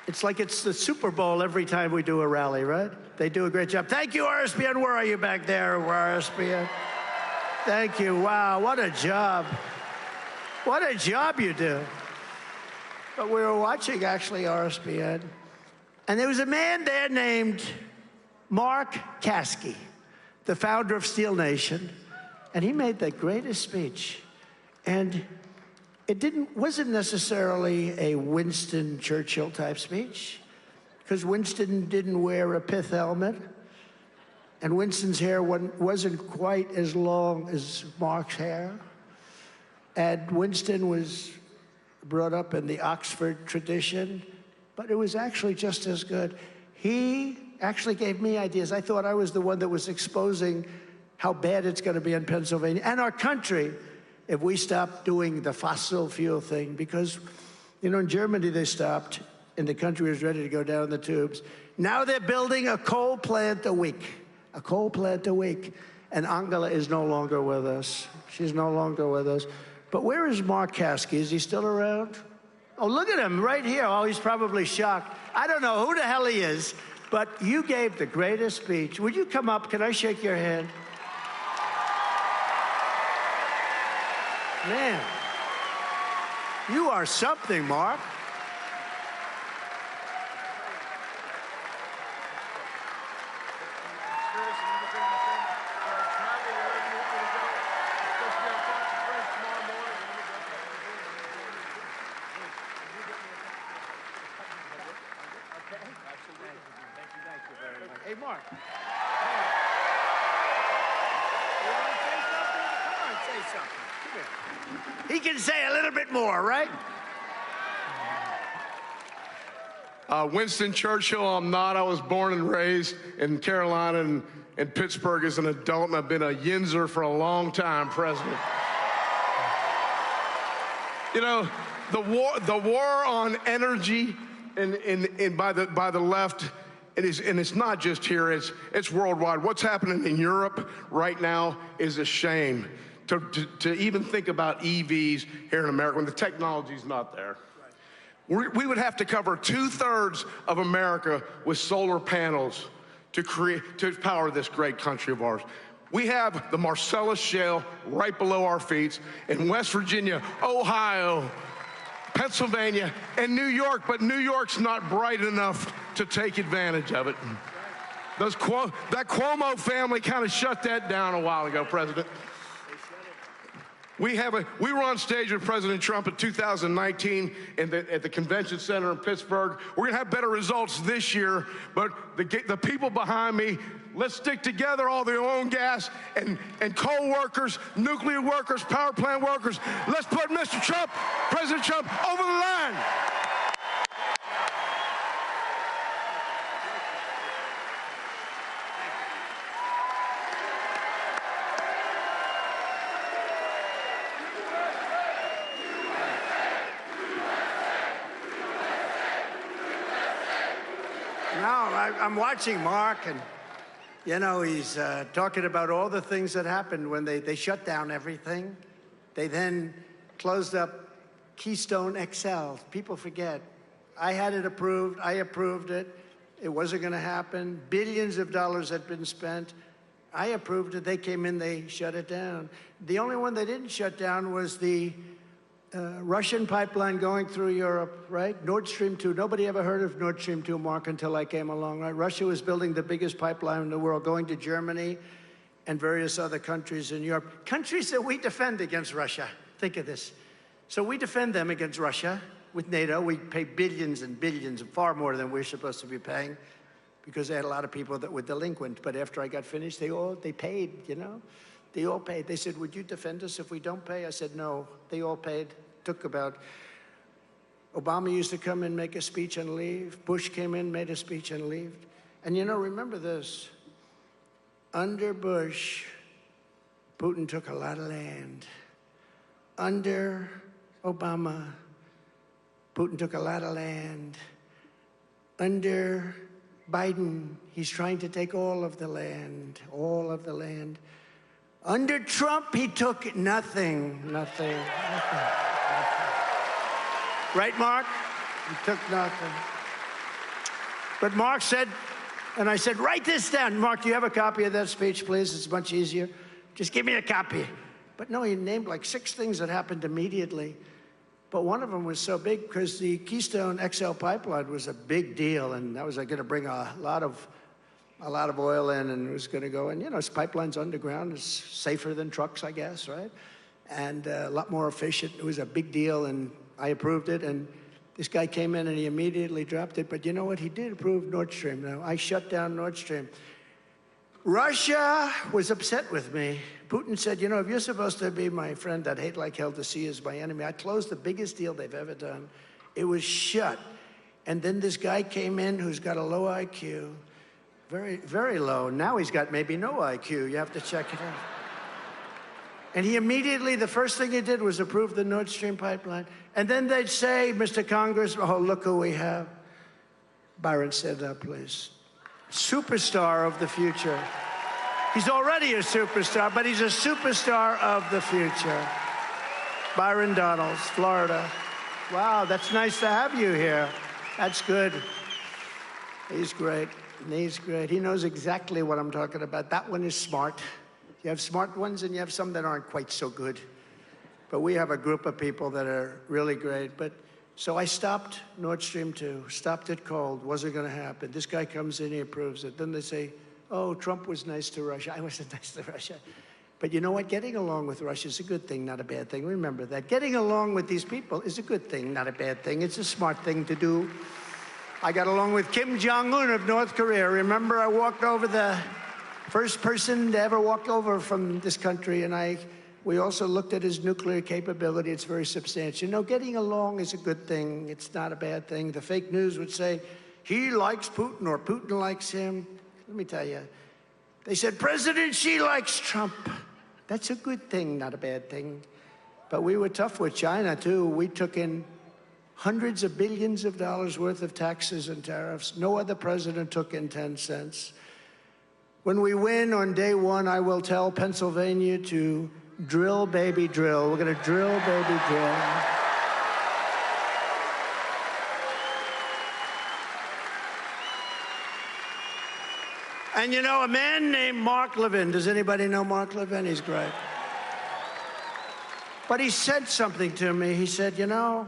It's like it's the Super Bowl every time we do a rally, right? They do a great job. Thank you, RSBN. Where are you back there, RSBN? Thank you. Wow, what a job. What a job you do. But we were watching, actually, RSBN, and there was a man there named Mark Caskey, the founder of Steel Nation, and he made the greatest speech. And it wasn't necessarily a Winston Churchill type speech, because Winston didn't wear a pith helmet, and Winston's hair wasn't quite as long as Mark's hair. And Winston was brought up in the Oxford tradition, but it was actually just as good. He actually gave me ideas. I thought I was the one that was exposing how bad it's going to be in Pennsylvania and our country if we stop doing the fossil fuel thing, because, you know, in Germany they stopped, and the country was ready to go down the tubes. Now they're building a coal plant a week. A coal plant a week. And Angela is no longer with us. She's no longer with us. But where is Mark Caskey? Is he still around? Oh, look at him right here. Oh, he's probably shocked. I don't know who the hell he is, but you gave the greatest speech. Would you come up? Can I shake your hand? Man, you are something, Mark. Hey, Mark. You want to say something? Come on, say something. Come here. He can say a little bit more, right? Winston Churchill, I'm not. I was born and raised in Carolina and Pittsburgh as an adult, and I've been a Yinzer for a long time, President. You know, the war on energy by the left, and it's not just here, it's worldwide. What's happening in Europe right now is a shame. To even think about EVs here in America when the technology's not there. We would have to cover 2/3 of America with solar panels to power this great country of ours. We have the Marcellus Shale right below our feet in West Virginia, Ohio, Pennsylvania, and New York, but New York's not bright enough to take advantage of it. That Cuomo family kind of shut that down a while ago, President. We were on stage with President Trump in 2019 at the convention center in Pittsburgh. We're going to have better results this year, but the people behind me, let's stick together, all the oil and gas and coal workers, nuclear workers, power plant workers. Let's put Mr. Trump, President Trump, over the line. I'm watching Mark, and, you know, he's talking about all the things that happened when they shut down everything. They then closed up Keystone XL. People forget. I had it approved. I approved it. It wasn't going to happen. Billions of dollars had been spent. I approved it. They came in. They shut it down. The only one they didn't shut down was the Russian pipeline going through Europe, right? Nord Stream 2. Nobody ever heard of Nord Stream 2, Mark, until I came along, right? Russia was building the biggest pipeline in the world, going to Germany and various other countries in Europe. Countries that we defend against Russia. Think of this. So we defend them against Russia with NATO. We pay billions and billions, far more than we're supposed to be paying, because they had a lot of people that were delinquent. But after I got finished, they paid, you know? They all paid. They said, would you defend us if we don't pay? I said, no. They all paid. Took about... Obama used to come in, make a speech, and leave. Bush came in, made a speech, and leave. And you know, remember this. Under Bush, Putin took a lot of land. Under Obama, Putin took a lot of land. Under Biden, he's trying to take all of the land, all of the land. Under Trump, he took nothing, nothing, nothing. Right, Mark? He took nothing. But Mark said, and I said, write this down. Mark, do you have a copy of that speech, please? It's much easier. Just give me a copy. But no, he named like 6 things that happened immediately. But one of them was so big because the Keystone XL pipeline was a big deal, and that was going to bring a lot of oil in, and it was going to go. And you know, pipelines underground is safer than trucks, I guess, right? And a lot more efficient. It was a big deal, and I approved it. And this guy came in and he immediately dropped it. But you know what? He did approve Nord Stream. Now I shut down Nord Stream. Russia was upset with me. Putin said, you know, if you're supposed to be my friend, I'd hate like hell to see you as my enemy. I closed the biggest deal they've ever done. It was shut. And then this guy came in who's got a low IQ, very, very low. Now he's got maybe no IQ. You have to check it out. And he immediately, the first thing he did was approve the Nord Stream pipeline. And then they'd say, Mr. Congressman, oh, look who we have. Byron, stand up, please. Superstar of the future. He's already a superstar, but he's a superstar of the future. Byron Donalds, Florida. Wow, that's nice to have you here. That's good. He's great. He's great. He knows exactly what I'm talking about. That one is smart. You have smart ones and you have some that aren't quite so good. But we have a group of people that are really great. But so I stopped Nord Stream 2, stopped it cold, wasn't going to happen. This guy comes in, he approves it. Then they say, oh, Trump was nice to Russia. I wasn't nice to Russia. But you know what? Getting along with Russia is a good thing, not a bad thing. Remember that. Getting along with these people is a good thing, not a bad thing. It's a smart thing to do. I got along with Kim Jong-un of North Korea. Remember, I walked over the first person to ever walk over from this country, and we also looked at his nuclear capability. It's very substantial. You know, getting along is a good thing. It's not a bad thing. The fake news would say, he likes Putin or Putin likes him. Let me tell you, they said, President Xi likes Trump. That's a good thing, not a bad thing. But we were tough with China, too. We took in hundreds of billions of dollars worth of taxes and tariffs. No other president took in 10 cents. When we win on day one, I will tell Pennsylvania to drill, baby, drill. We're going to drill, baby, drill. And you know, a man named Mark Levin. Does anybody know Mark Levin? He's great. But he said something to me. He said, you know,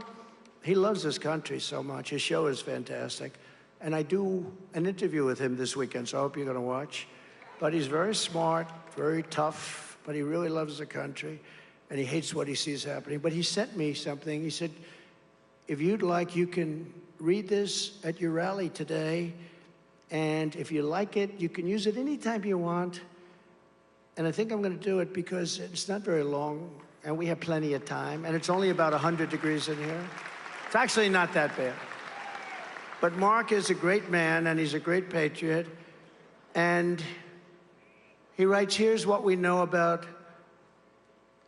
he loves this country so much. His show is fantastic. And I do an interview with him this weekend, so I hope you're going to watch. But he's very smart, very tough, but he really loves the country, and he hates what he sees happening. But he sent me something. He said, if you'd like, you can read this at your rally today, and if you like it, you can use it anytime you want. And I think I'm going to do it because it's not very long, and we have plenty of time, and it's only about 100 degrees in here. It's actually not that bad. But Mark is a great man, and he's a great patriot, and he writes, here's what we know about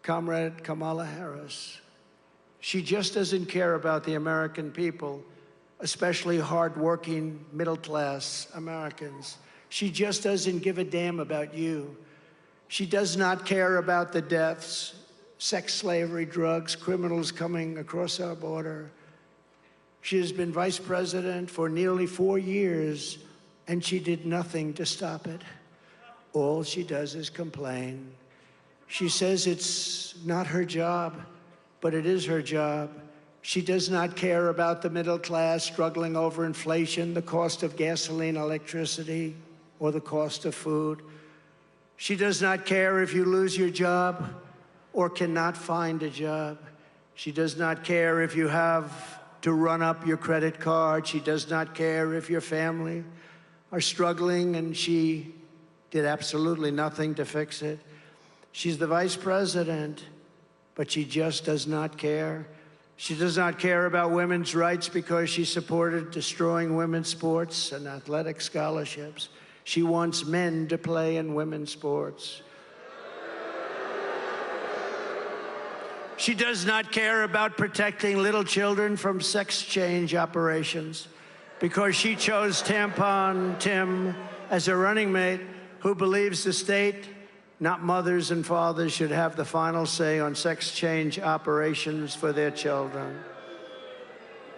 Comrade Kamala Harris. She just doesn't care about the American people, especially hardworking, middle-class Americans. She just doesn't give a damn about you. She does not care about the deaths, sex slavery, drugs, criminals coming across our border. She has been vice president for nearly 4 years, and she did nothing to stop it. All she does is complain. She says it's not her job, but it is her job. She does not care about the middle class struggling over inflation, the cost of gasoline, electricity, or the cost of food. She does not care if you lose your job or cannot find a job. She does not care if you have to run up your credit card. She does not care if your family are struggling, and she did absolutely nothing to fix it. She's the vice president, but she just does not care. She does not care about women's rights because she supported destroying women's sports and athletic scholarships. She wants men to play in women's sports. She does not care about protecting little children from sex change operations because she chose Tampon Tim as a running mate who believes the state, not mothers and fathers, should have the final say on sex change operations for their children.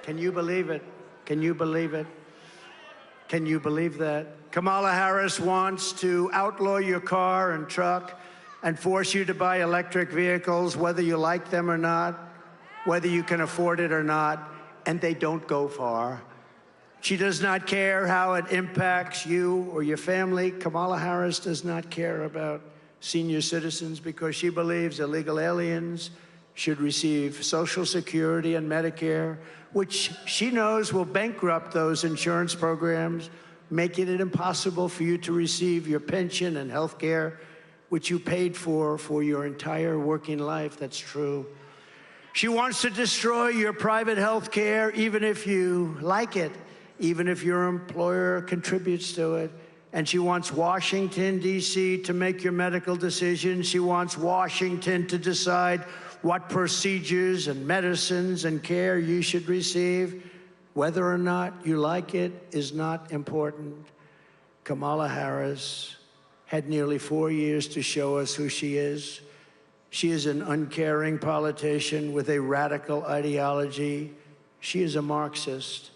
Can you believe it? Can you believe it? Can you believe that? Kamala Harris wants to outlaw your car and truck and force you to buy electric vehicles, whether you like them or not, whether you can afford it or not, and they don't go far. She does not care how it impacts you or your family. Kamala Harris does not care about senior citizens because she believes illegal aliens should receive Social Security and Medicare, which she knows will bankrupt those insurance programs, making it impossible for you to receive your pension and health care, which you paid for your entire working life. That's true. She wants to destroy your private health care, even if you like it, even if your employer contributes to it. And she wants Washington, D.C. to make your medical decisions. She wants Washington to decide what procedures and medicines and care you should receive. Whether or not you like it is not important. Kamala Harris had nearly 4 years to show us who she is. She is an uncaring politician with a radical ideology. She is a Marxist.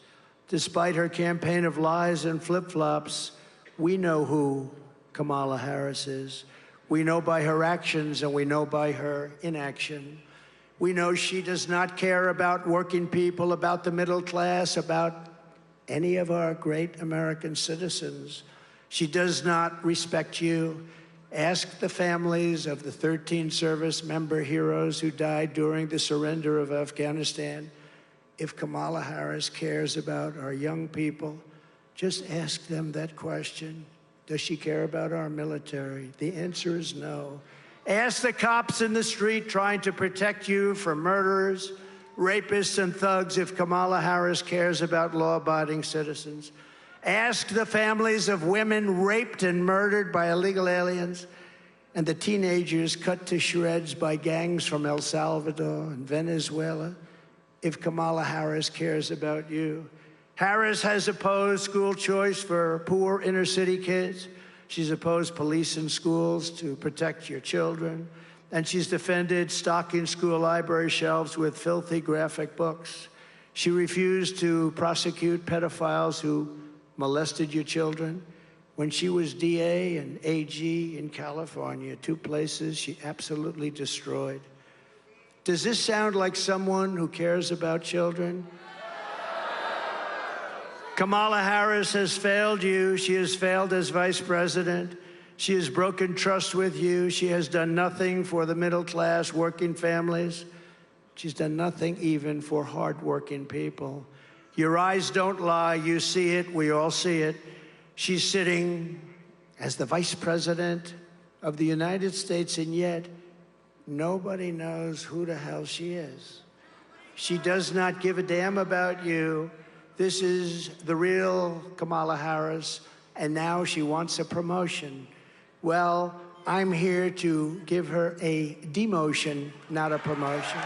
Despite her campaign of lies and flip-flops, we know who Kamala Harris is. We know by her actions and we know by her inaction. We know she does not care about working people, about the middle class, about any of our great American citizens. She does not respect you. Ask the families of the 13 service member heroes who died during the surrender of Afghanistan if Kamala Harris cares about our young people. Just ask them that question. Does she care about our military? The answer is no. Ask the cops in the street trying to protect you from murderers, rapists, and thugs if Kamala Harris cares about law-abiding citizens. Ask the families of women raped and murdered by illegal aliens and the teenagers cut to shreds by gangs from El Salvador and Venezuela if Kamala Harris cares about you. Harris has opposed school choice for poor inner-city kids. She's opposed police in schools to protect your children. And she's defended stocking school library shelves with filthy graphic books. She refused to prosecute pedophiles who molested your children. When she was DA and AG in California, 2 places she absolutely destroyed. Does this sound like someone who cares about children? Kamala Harris has failed you. She has failed as vice president. She has broken trust with you. She has done nothing for the middle class, working families. She's done nothing even for hardworking people. Your eyes don't lie. You see it. We all see it. She's sitting as the vice president of the United States, and yet nobody knows who the hell she is. She does not give a damn about you. This is the real Kamala Harris, and now she wants a promotion. Well, I'm here to give her a demotion, not a promotion.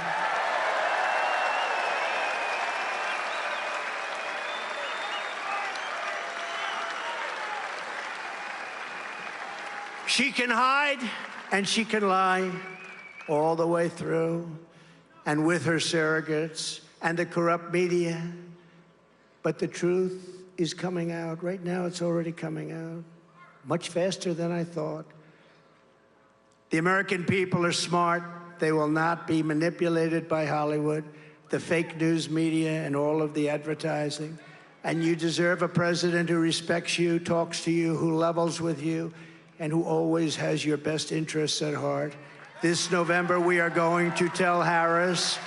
She can hide and she can lie all the way through, and with her surrogates and the corrupt media. But the truth is coming out. Right now, it's already coming out much faster than I thought. The American people are smart. They will not be manipulated by Hollywood, the fake news media, and all of the advertising. And you deserve a president who respects you, talks to you, who levels with you, and who always has your best interests at heart. This November, we are going to tell Harris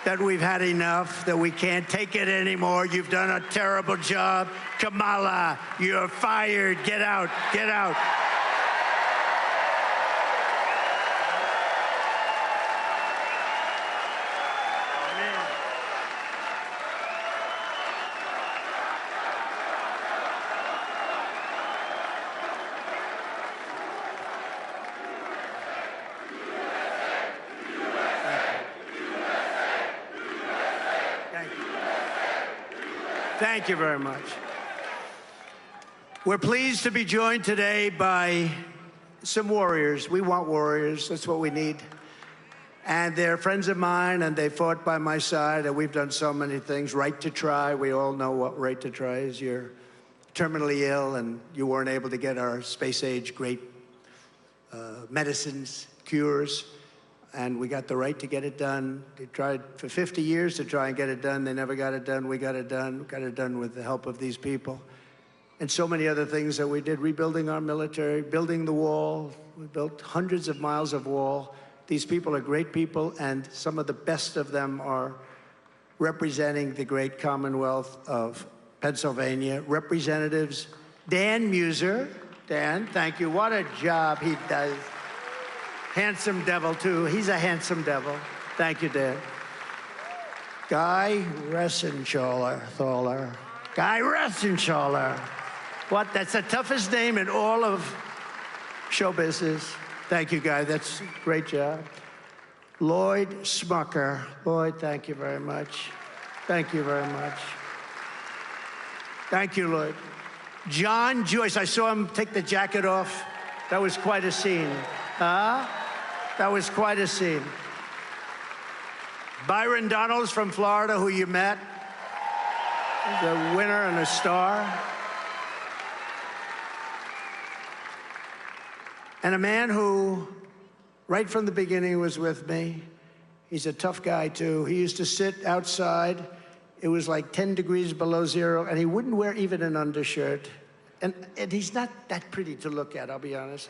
that we've had enough, that we can't take it anymore. You've done a terrible job. Kamala, you're fired. Get out. Get out. Thank you very much. We're pleased to be joined today by some warriors. We want warriors. That's what we need. And they're friends of mine, and they fought by my side, and we've done so many things. Right to try. We all know what right to try is. You're terminally ill, and you weren't able to get our space-age great medicines, cures, and we got the right to get it done. They tried for 50 years to try and get it done. They never got it done. We got it done. We got it done with the help of these people. And so many other things that we did, rebuilding our military, building the wall. We built hundreds of miles of wall. These people are great people, and some of the best of them are representing the great Commonwealth of Pennsylvania. Representatives Dan Muser. Dan, thank you. What a job he does. Handsome devil, too. He's a handsome devil. Thank you, Dan. Guy Ressenschaller. Guy Ressenschaller. What? That's the toughest name in all of show business. Thank you, Guy. That's a great job. Lloyd Smucker. Lloyd, thank you very much. Thank you very much. Thank you, Lloyd. John Joyce. I saw him take the jacket off. That was quite a scene. Huh? That was quite a scene. Byron Donalds from Florida, who you met. He's a winner and a star. And a man who, right from the beginning, was with me. He's a tough guy, too. He used to sit outside. It was like 10 degrees below zero, and he wouldn't wear even an undershirt. And he's not that pretty to look at, I'll be honest.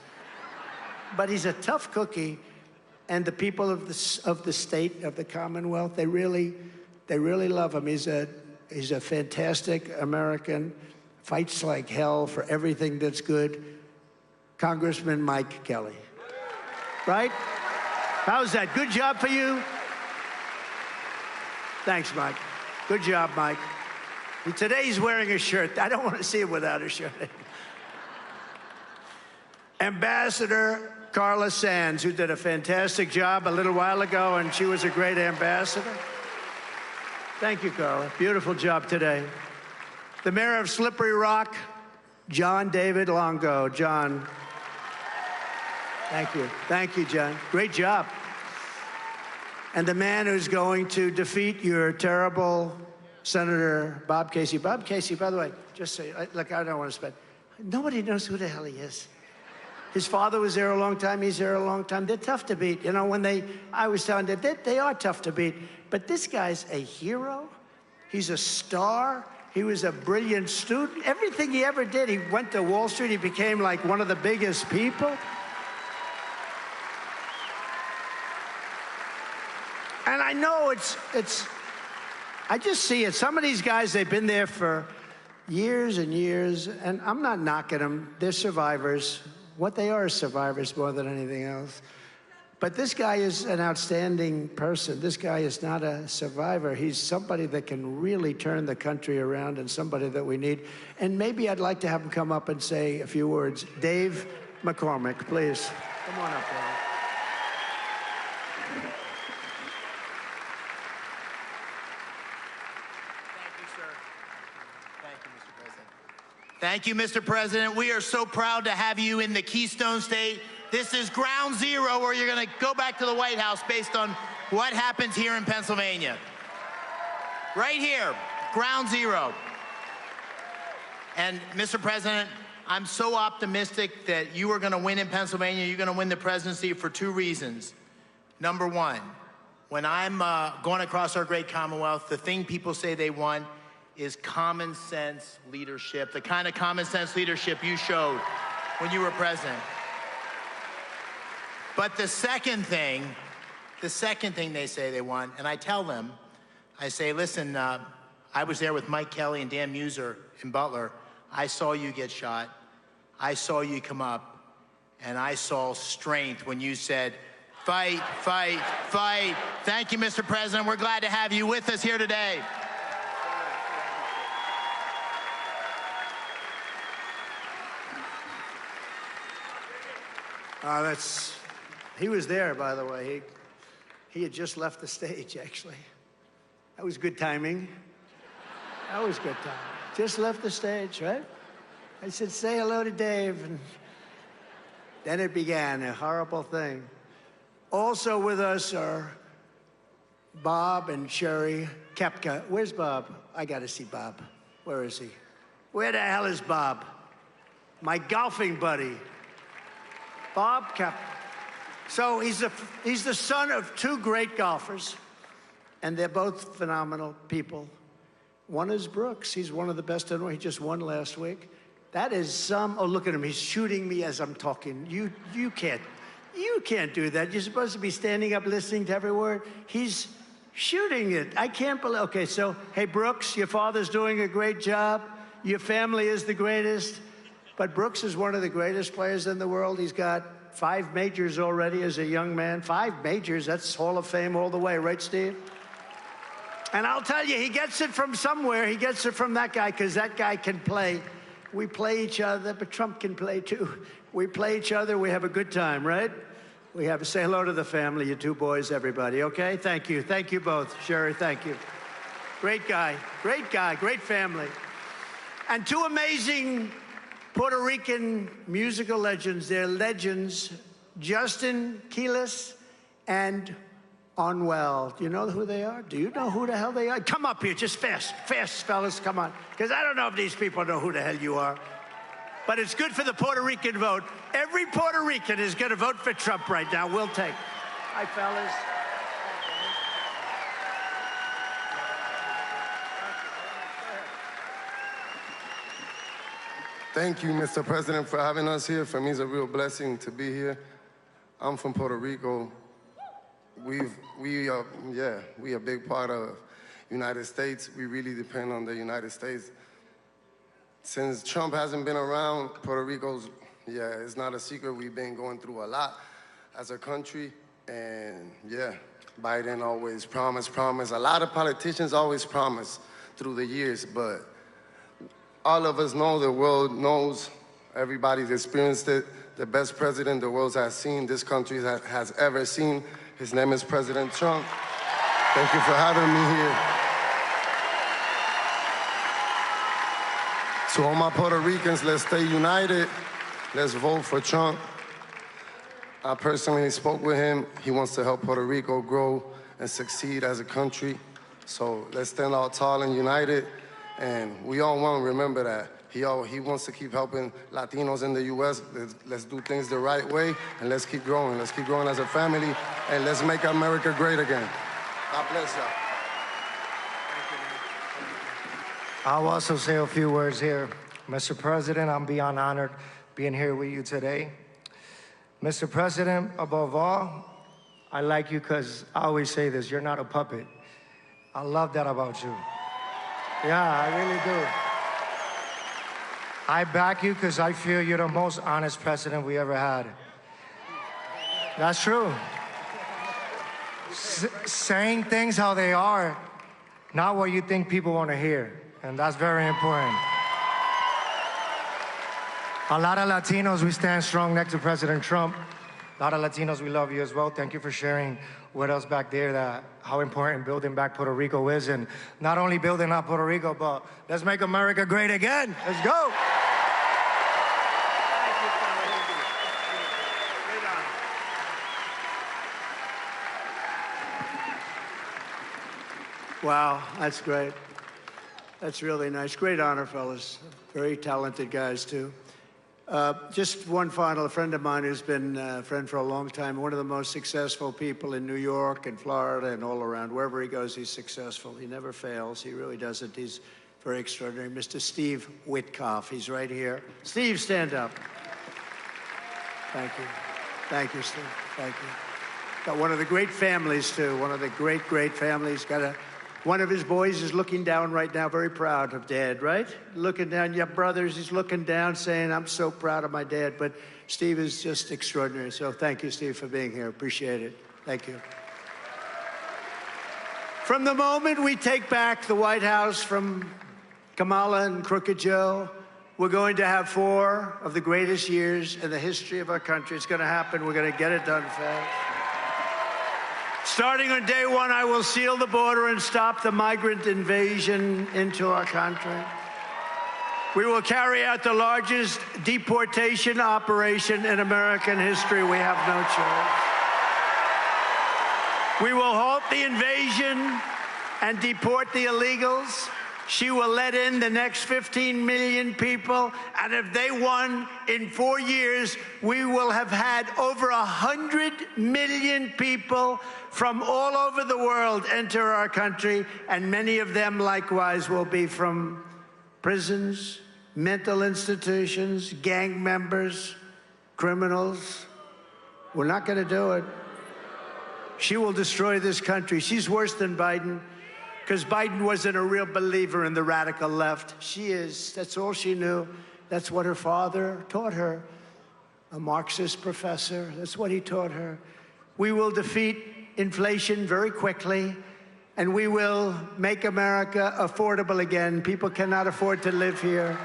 But he's a tough cookie, and the people of the state, of the Commonwealth, they really love him. He's a fantastic American, fights like hell for everything that's good. Congressman Mike Kelly. Right? How's that? Good job for you? Thanks, Mike. Good job, Mike. Today he's wearing a shirt. I don't want to see him without a shirt. Ambassador Carla Sands, who did a fantastic job a little while ago, and she was a great ambassador. Thank you, Carla. Beautiful job today. The mayor of Slippery Rock, John David Longo. John. Thank you. Thank you, John. Great job. And the man who's going to defeat your terrible Senator Bob Casey. Bob Casey, by the way, just say, look, I don't want to spend. Nobody knows who the hell he is. His father was there a long time. He's there a long time. They're tough to beat. You know, I was telling them, they are tough to beat. But this guy's a hero. He's a star. He was a brilliant student. Everything he ever did, he went to Wall Street. He became like one of the biggest people. And I know I just see it. Some of these guys, they've been there for years and years, and I'm not knocking them. They're survivors. What they are is survivors more than anything else. But this guy is an outstanding person. This guy is not a survivor. He's somebody that can really turn the country around and somebody that we need. And maybe I'd like to have him come up and say a few words. Dave McCormick, please. Come on up, Dave. Thank you, Mr. President. We are so proud to have you in the Keystone State. This is ground zero where you're going to go back to the White House based on what happens here in Pennsylvania. Right here, ground zero. And Mr. President, I'm so optimistic that you are going to win in Pennsylvania. You're going to win the presidency for two reasons. Number one, when I'm going across our great Commonwealth, the thing people say they want is common sense leadership, the kind of common sense leadership you showed when you were president. But the second thing they say they want, and I tell them, I say, listen, I was there with Mike Kelly and Dan Muser in Butler. I saw you get shot. I saw you come up, and I saw strength when you said, fight, fight, fight. Thank you, Mr. President. We're glad to have you with us here today. He was there, by the way. He had just left the stage, actually. That was good timing. That was a good time. Just left the stage, right? I said, say hello to Dave. And then it began, a horrible thing. Also with us are Bob and Sherry Kepka. Where's Bob? I got to see Bob. Where is he? Where the hell is Bob? My golfing buddy. Bob Kepka. So he's the son of two great golfers, and they're both phenomenal people. One is Brooks. He's one of the best in the world. He just won last week. That is some, oh, look at him. He's shooting me as I'm talking. You can't do that. You're supposed to be standing up listening to every word. He's shooting it. I can't believe, okay, so, hey, Brooks, your father's doing a great job. Your family is the greatest. But Brooks is one of the greatest players in the world. He's got 5 majors already as a young man. 5 majors, that's Hall of Fame all the way, right, Steve? And I'll tell you, he gets it from somewhere. He gets it from that guy, because that guy can play. We play each other, but Trump can play too. We play each other, we have a good time, right? We have to say hello to the family, you two boys, everybody, okay? Thank you. Thank you both. Sherry, thank you. Great guy, great family. And 2 amazing Puerto Rican musical legends. They're legends, Justin Quiles and Anuel. Do you know who they are? Do you know who the hell they are? Come up here, just fast, fellas, come on. Because I don't know if these people know who the hell you are. But it's good for the Puerto Rican vote. Every Puerto Rican is going to vote for Trump right now. We'll take. Hi, fellas. Thank you, Mr. President, for having us here. For me, it's a real blessing to be here. I'm from Puerto Rico. We are a big part of United States. We really depend on the United States. Since Trump hasn't been around, Puerto Rico's, it's not a secret. We've been going through a lot as a country. And Biden always promise. A lot of politicians always promise through the years, but all of us know, the world knows, everybody's experienced it. The best president the world has seen, this country has ever seen. His name is President Trump. Thank you for having me here. To all my Puerto Ricans, let's stay united. Let's vote for Trump. I personally spoke with him. He wants to help Puerto Rico grow and succeed as a country. So let's stand out tall and united. And we all want to remember that. He wants to keep helping Latinos in the U.S. Let's do things the right way, and let's keep growing. Let's keep growing as a family, and let's make America great again. God bless y'all. I'll also say a few words here. Mr. President, I'm beyond honored being here with you today. Mr. President, above all, I like you because I always say this, you're not a puppet. I love that about you. Yeah, I really do. I back you because I feel you're the most honest president we ever had. That's true. Saying things how they are, not what you think people want to hear. And that's very important. A lot of Latinos, we stand strong next to President Trump. A lot of Latinos, we love you as well. Thank you for sharing with us back there that how important building back Puerto Rico is, and not only building up Puerto Rico, but let's make America great again. Let's go. Wow, that's great. That's really nice. Great honor, fellas. Very talented guys, too. Just one final, a friend of mine who's been a friend for a long time, one of the most successful people in New York and Florida and all around. Wherever he goes, he's successful. He never fails. He really doesn't. He's very extraordinary. Mr. Steve Witkoff. He's right here. Steve, stand up. Thank you. Thank you, Steve. Thank you. Got one of the great families, too. One of the great, great families. One of his boys is looking down right now, very proud of Dad, right? Looking down, your brothers, he's looking down saying, I'm so proud of my dad. But Steve is just extraordinary. So thank you, Steve, for being here. Appreciate it. Thank you. From the moment we take back the White House from Kamala and Crooked Joe, we're going to have 4 of the greatest years in the history of our country. It's going to happen. We're going to get it done fast. Starting on day one, I will seal the border and stop the migrant invasion into our country. We will carry out the largest deportation operation in American history. We have no choice. We will halt the invasion and deport the illegals. She will let in the next 15 million people, and if they won in 4 years, we will have had over 100 million people from all over the world enter our country, and many of them likewise will be from prisons, mental institutions, gang members, criminals. We're not going to do it. She will destroy this country. She's worse than Biden, because Biden wasn't a real believer in the radical left. She is. That's all she knew. That's what her father taught her, a Marxist professor. That's what he taught her. We will defeat inflation very quickly, and we will make America affordable again. People cannot afford to live here.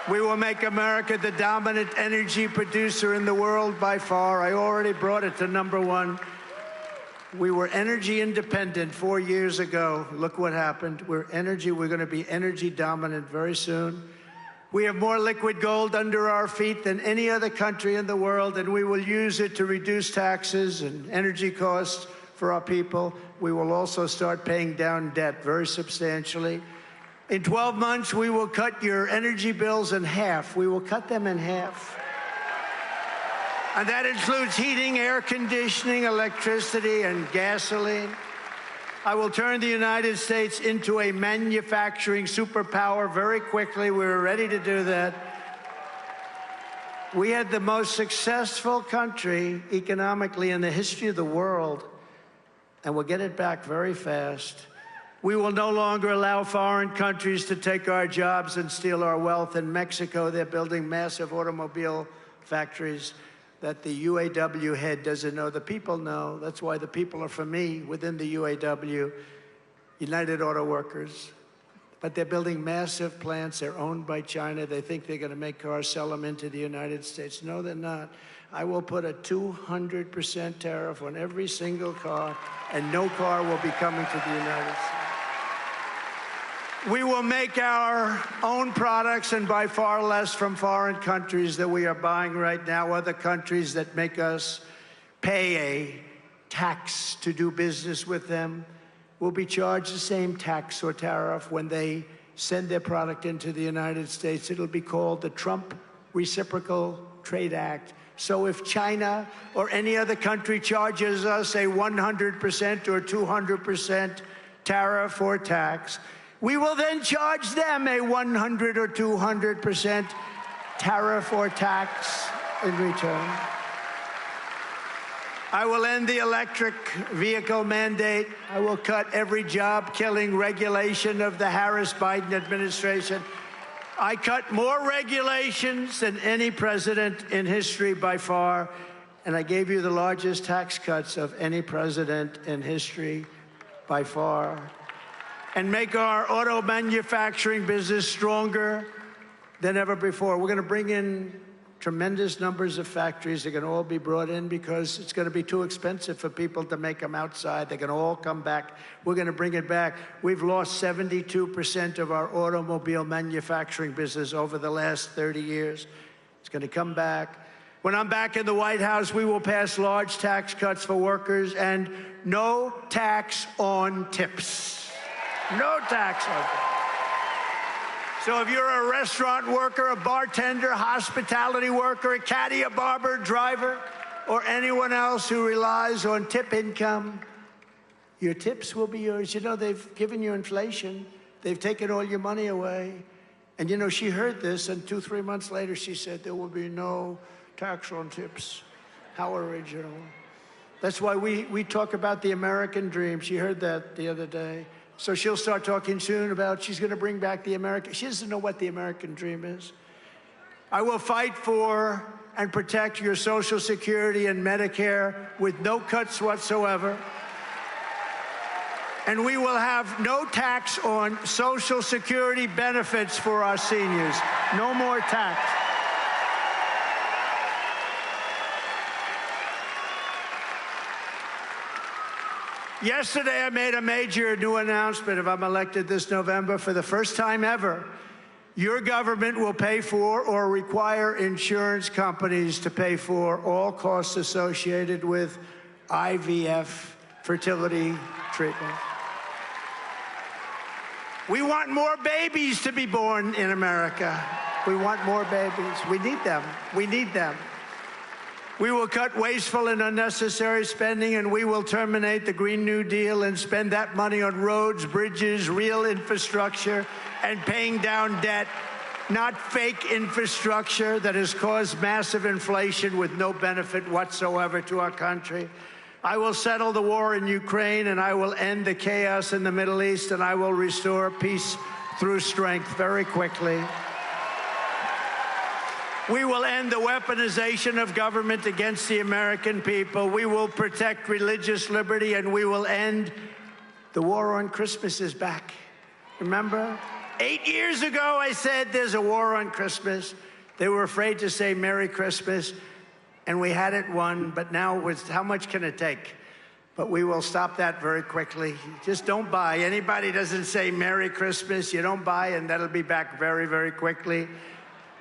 We will make America the dominant energy producer in the world by far. I already brought it to #1. We were energy independent 4 years ago. Look what happened. We're going to be energy dominant very soon. We have more liquid gold under our feet than any other country in the world, and we will use it to reduce taxes and energy costs for our people. We will also start paying down debt very substantially. In 12 months, we will cut your energy bills in half. We will cut them in half. And that includes heating, air conditioning, electricity, and gasoline. I will turn the United States into a manufacturing superpower very quickly. We're ready to do that. We had the most successful country economically in the history of the world, and we'll get it back very fast. We will no longer allow foreign countries to take our jobs and steal our wealth. In Mexico, they're building massive automobile factories that the UAW head doesn't know. The people know. That's why the people are for me within the UAW, United Auto Workers. But they're building massive plants. They're owned by China. They think they're going to make cars, sell them into the United States. No, they're not. I will put a 200% tariff on every single car, and no car will be coming to the United States. We will make our own products, and by far less from foreign countries that we are buying right now, other countries that make us pay a tax to do business with them will be charged the same tax or tariff when they send their product into the United States. It'll be called the Trump Reciprocal Trade Act. So if China or any other country charges us a 100% or 200% tariff or tax, we will then charge them a 100 or 200% tariff or tax in return. I will end the electric vehicle mandate. I will cut every job-killing regulation of the Harris-Biden administration. I cut more regulations than any president in history by far, and I gave you the largest tax cuts of any president in history by far, and make our auto manufacturing business stronger than ever before. We're going to bring in tremendous numbers of factories. They're going to all be brought in because it's going to be too expensive for people to make them outside. They're going to all come back. We're going to bring it back. We've lost 72% of our automobile manufacturing business over the last 30 years. It's going to come back. When I'm back in the White House, we will pass large tax cuts for workers and no tax on tips. No tax on tips. So if you're a restaurant worker, a bartender, hospitality worker, a caddy, a barber, driver, or anyone else who relies on tip income, your tips will be yours. You know, they've given you inflation. They've taken all your money away. And, you know, she heard this, and 2-3 months later, she said there will be no tax on tips. How original. That's why we talk about the American dream. She heard that the other day. So she'll start talking soon about she's going to bring back the American. She doesn't know what the American dream is. I will fight for and protect your Social Security and Medicare with no cuts whatsoever. And we will have no tax on Social Security benefits for our seniors. No more tax. Yesterday, I made a major new announcement. If I'm elected this November, for the first time ever, your government will pay for or require insurance companies to pay for all costs associated with IVF fertility treatment. We want more babies to be born in America. We want more babies. We need them. We need them. We will cut wasteful and unnecessary spending, and we will terminate the Green New Deal and spend that money on roads, bridges, real infrastructure, and paying down debt, not fake infrastructure that has caused massive inflation with no benefit whatsoever to our country. I will settle the war in Ukraine, and I will end the chaos in the Middle East, and I will restore peace through strength very quickly. We will end the weaponization of government against the American people. We will protect religious liberty, and we will end the war on Christmas is back. Remember? 8 years ago, I said there's a war on Christmas. They were afraid to say Merry Christmas, and we had it won, but now how much can it take? But we will stop that very quickly. Just don't buy. Anybody doesn't say Merry Christmas, you don't buy, and that'll be back very, very quickly.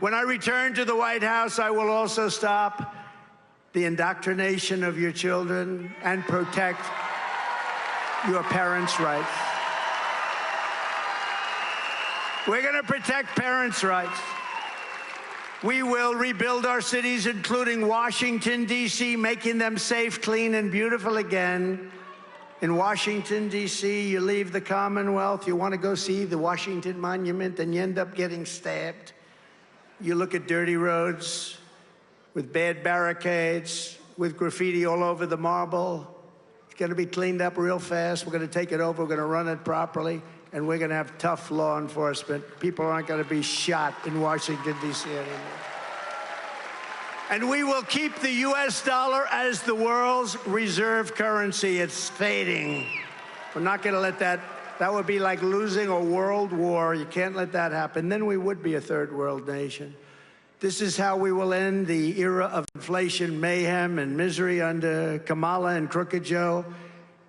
When I return to the White House, I will also stop the indoctrination of your children and protect your parents' rights. We're going to protect parents' rights. We will rebuild our cities, including Washington, D.C., making them safe, clean, and beautiful again. In Washington, D.C., you leave the Commonwealth, you want to go see the Washington Monument, and you end up getting stabbed. You look at dirty roads with bad barricades, with graffiti all over the marble. It's going to be cleaned up real fast. We're going to take it over. We're going to run it properly. And we're going to have tough law enforcement. People aren't going to be shot in Washington, D.C. anymore. And we will keep the U.S. dollar as the world's reserve currency. It's fading. We're not going to let that. That would be like losing a world war. You can't let that happen. Then we would be a third world nation. This is how we will end the era of inflation, mayhem, and misery under Kamala and Crooked Joe.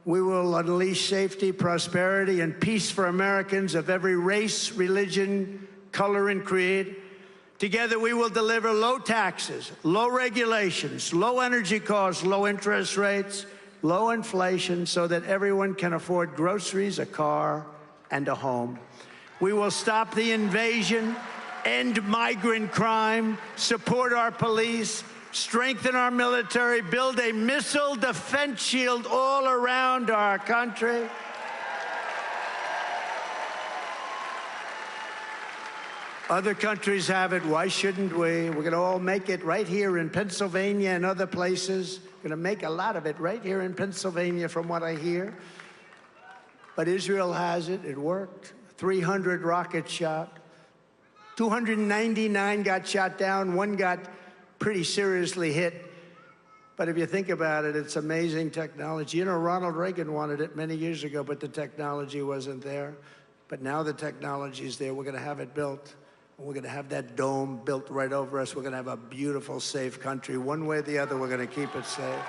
We will unleash safety, prosperity, and peace for Americans of every race, religion, color, and creed. Together, we will deliver low taxes, low regulations, low energy costs, low interest rates, low inflation, so that everyone can afford groceries, a car, and a home. We will stop the invasion, end migrant crime, support our police, strengthen our military, build a missile defense shield all around our country. Other countries have it. Why shouldn't we? We're going to all make it right here in Pennsylvania and other places. We're going to make a lot of it right here in Pennsylvania, from what I hear. But Israel has it. It worked. 300 rockets shot. 299 got shot down. One got pretty seriously hit. But if you think about it, it's amazing technology. You know, Ronald Reagan wanted it many years ago, but the technology wasn't there. But now the technology is there. We're going to have it built. We're going to have that dome built right over us. We're going to have a beautiful, safe country. One way or the other, we're going to keep it safe.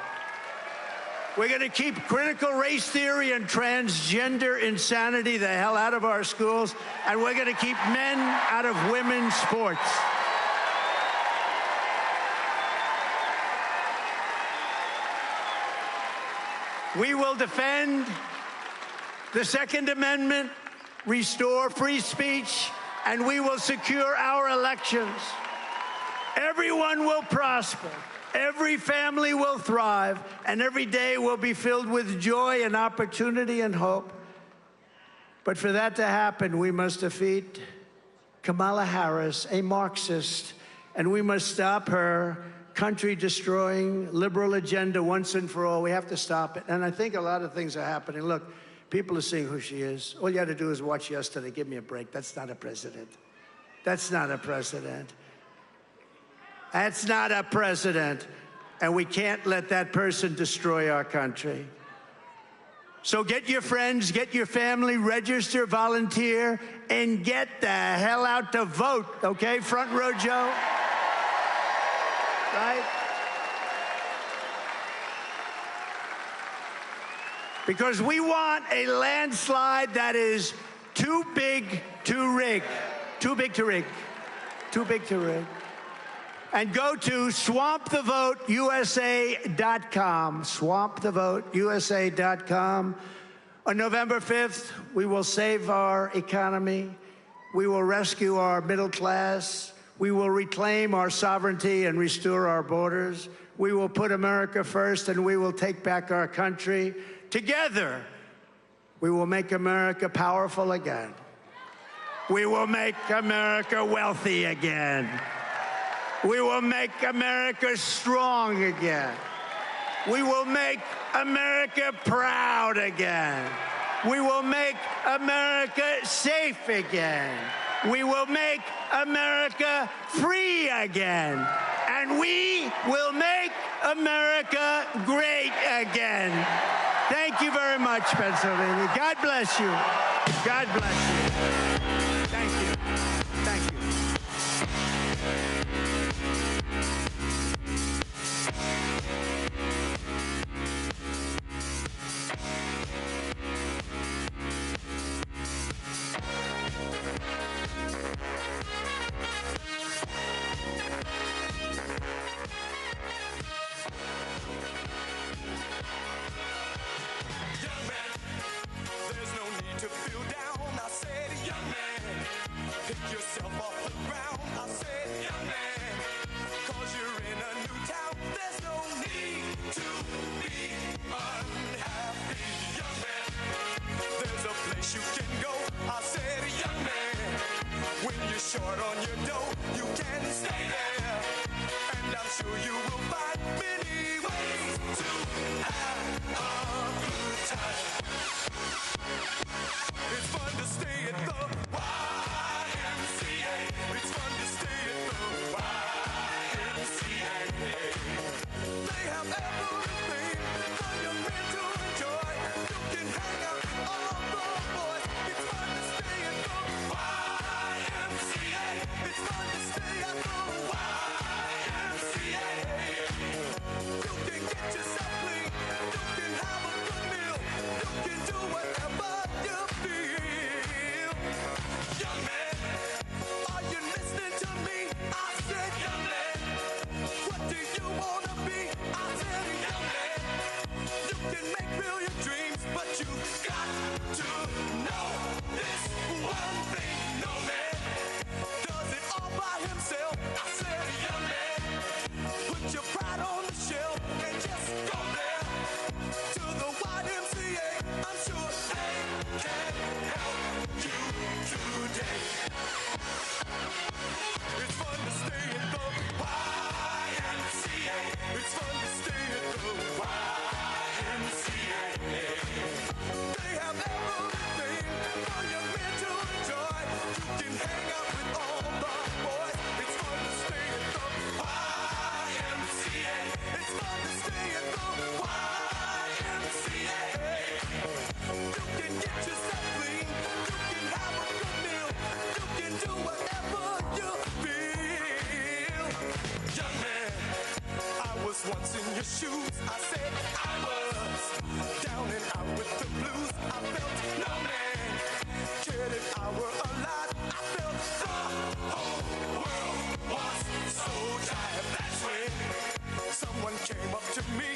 We're going to keep critical race theory and transgender insanity the hell out of our schools. And we're going to keep men out of women's sports. We will defend the Second Amendment, restore free speech, and we will secure our elections. Everyone will prosper. Every family will thrive, and every day will be filled with joy and opportunity and hope. But for that to happen, we must defeat Kamala Harris, a Marxist, and we must stop her country-destroying liberal agenda once and for all. We have to stop it. And I think a lot of things are happening. Look, people are seeing who she is. All you had to do is watch yesterday. Give me a break. That's not a president. That's not a president. That's not a president. And we can't let that person destroy our country. So get your friends, get your family, register, volunteer, and get the hell out to vote, okay? Front row Joe. Right? Because we want a landslide that is too big to rig. Too big to rig. Too big to rig. And go to swampthevoteusa.com. Swampthevoteusa.com. On November 5th, we will save our economy. We will rescue our middle class. We will reclaim our sovereignty and restore our borders. We will put America first, and we will take back our country. Together, we will make America powerful again. We will make America wealthy again. We will make America strong again. We will make America proud again. We will make America safe again. We will make America free again. And we will make America great again. Thank you very much, Pennsylvania. God bless you. God bless you. Thank you. Thank you. Yourself off the ground, I said, young man, 'cause you're in a new town. There's no need to be unhappy, young man. There's a place you can go, I said, young man. When you're short on your dough, you can stay there, and I'm sure you will find many ways to have a good time. It's fun to stay at the YMCA. It's fun to stay at the YMCA. They have everything for your men to enjoy. You can hang out with all the boys. It's fun to stay at the YMCA. It's fun to stay at the YMCA. You can get yourself clean. You can have a good meal. You can do whatever you feel. Young man, are you listening to me? I said, young man, what do you want to be? I said, young man, you can make real your dreams, but you got to know this one thing. No man does it all by himself. I said, young man, put your pride on the shelf and just go there to the YMCA. I'm sure they can help you today. It's fun to stay at the YMCA. It's fun to stay at the YMCA. They have everything for your men to enjoy. You can hang out with all the boys. It's fun to stay at the YMCA. It's fun to stay at the YMCA. You can get yourself clean. You can have a good meal. You can do whatever you feel. Young man, I was once in your shoes. I said I was down and out with the blues. I felt no man cared if I were alive. I felt the whole world was so tired. That's when someone came up to me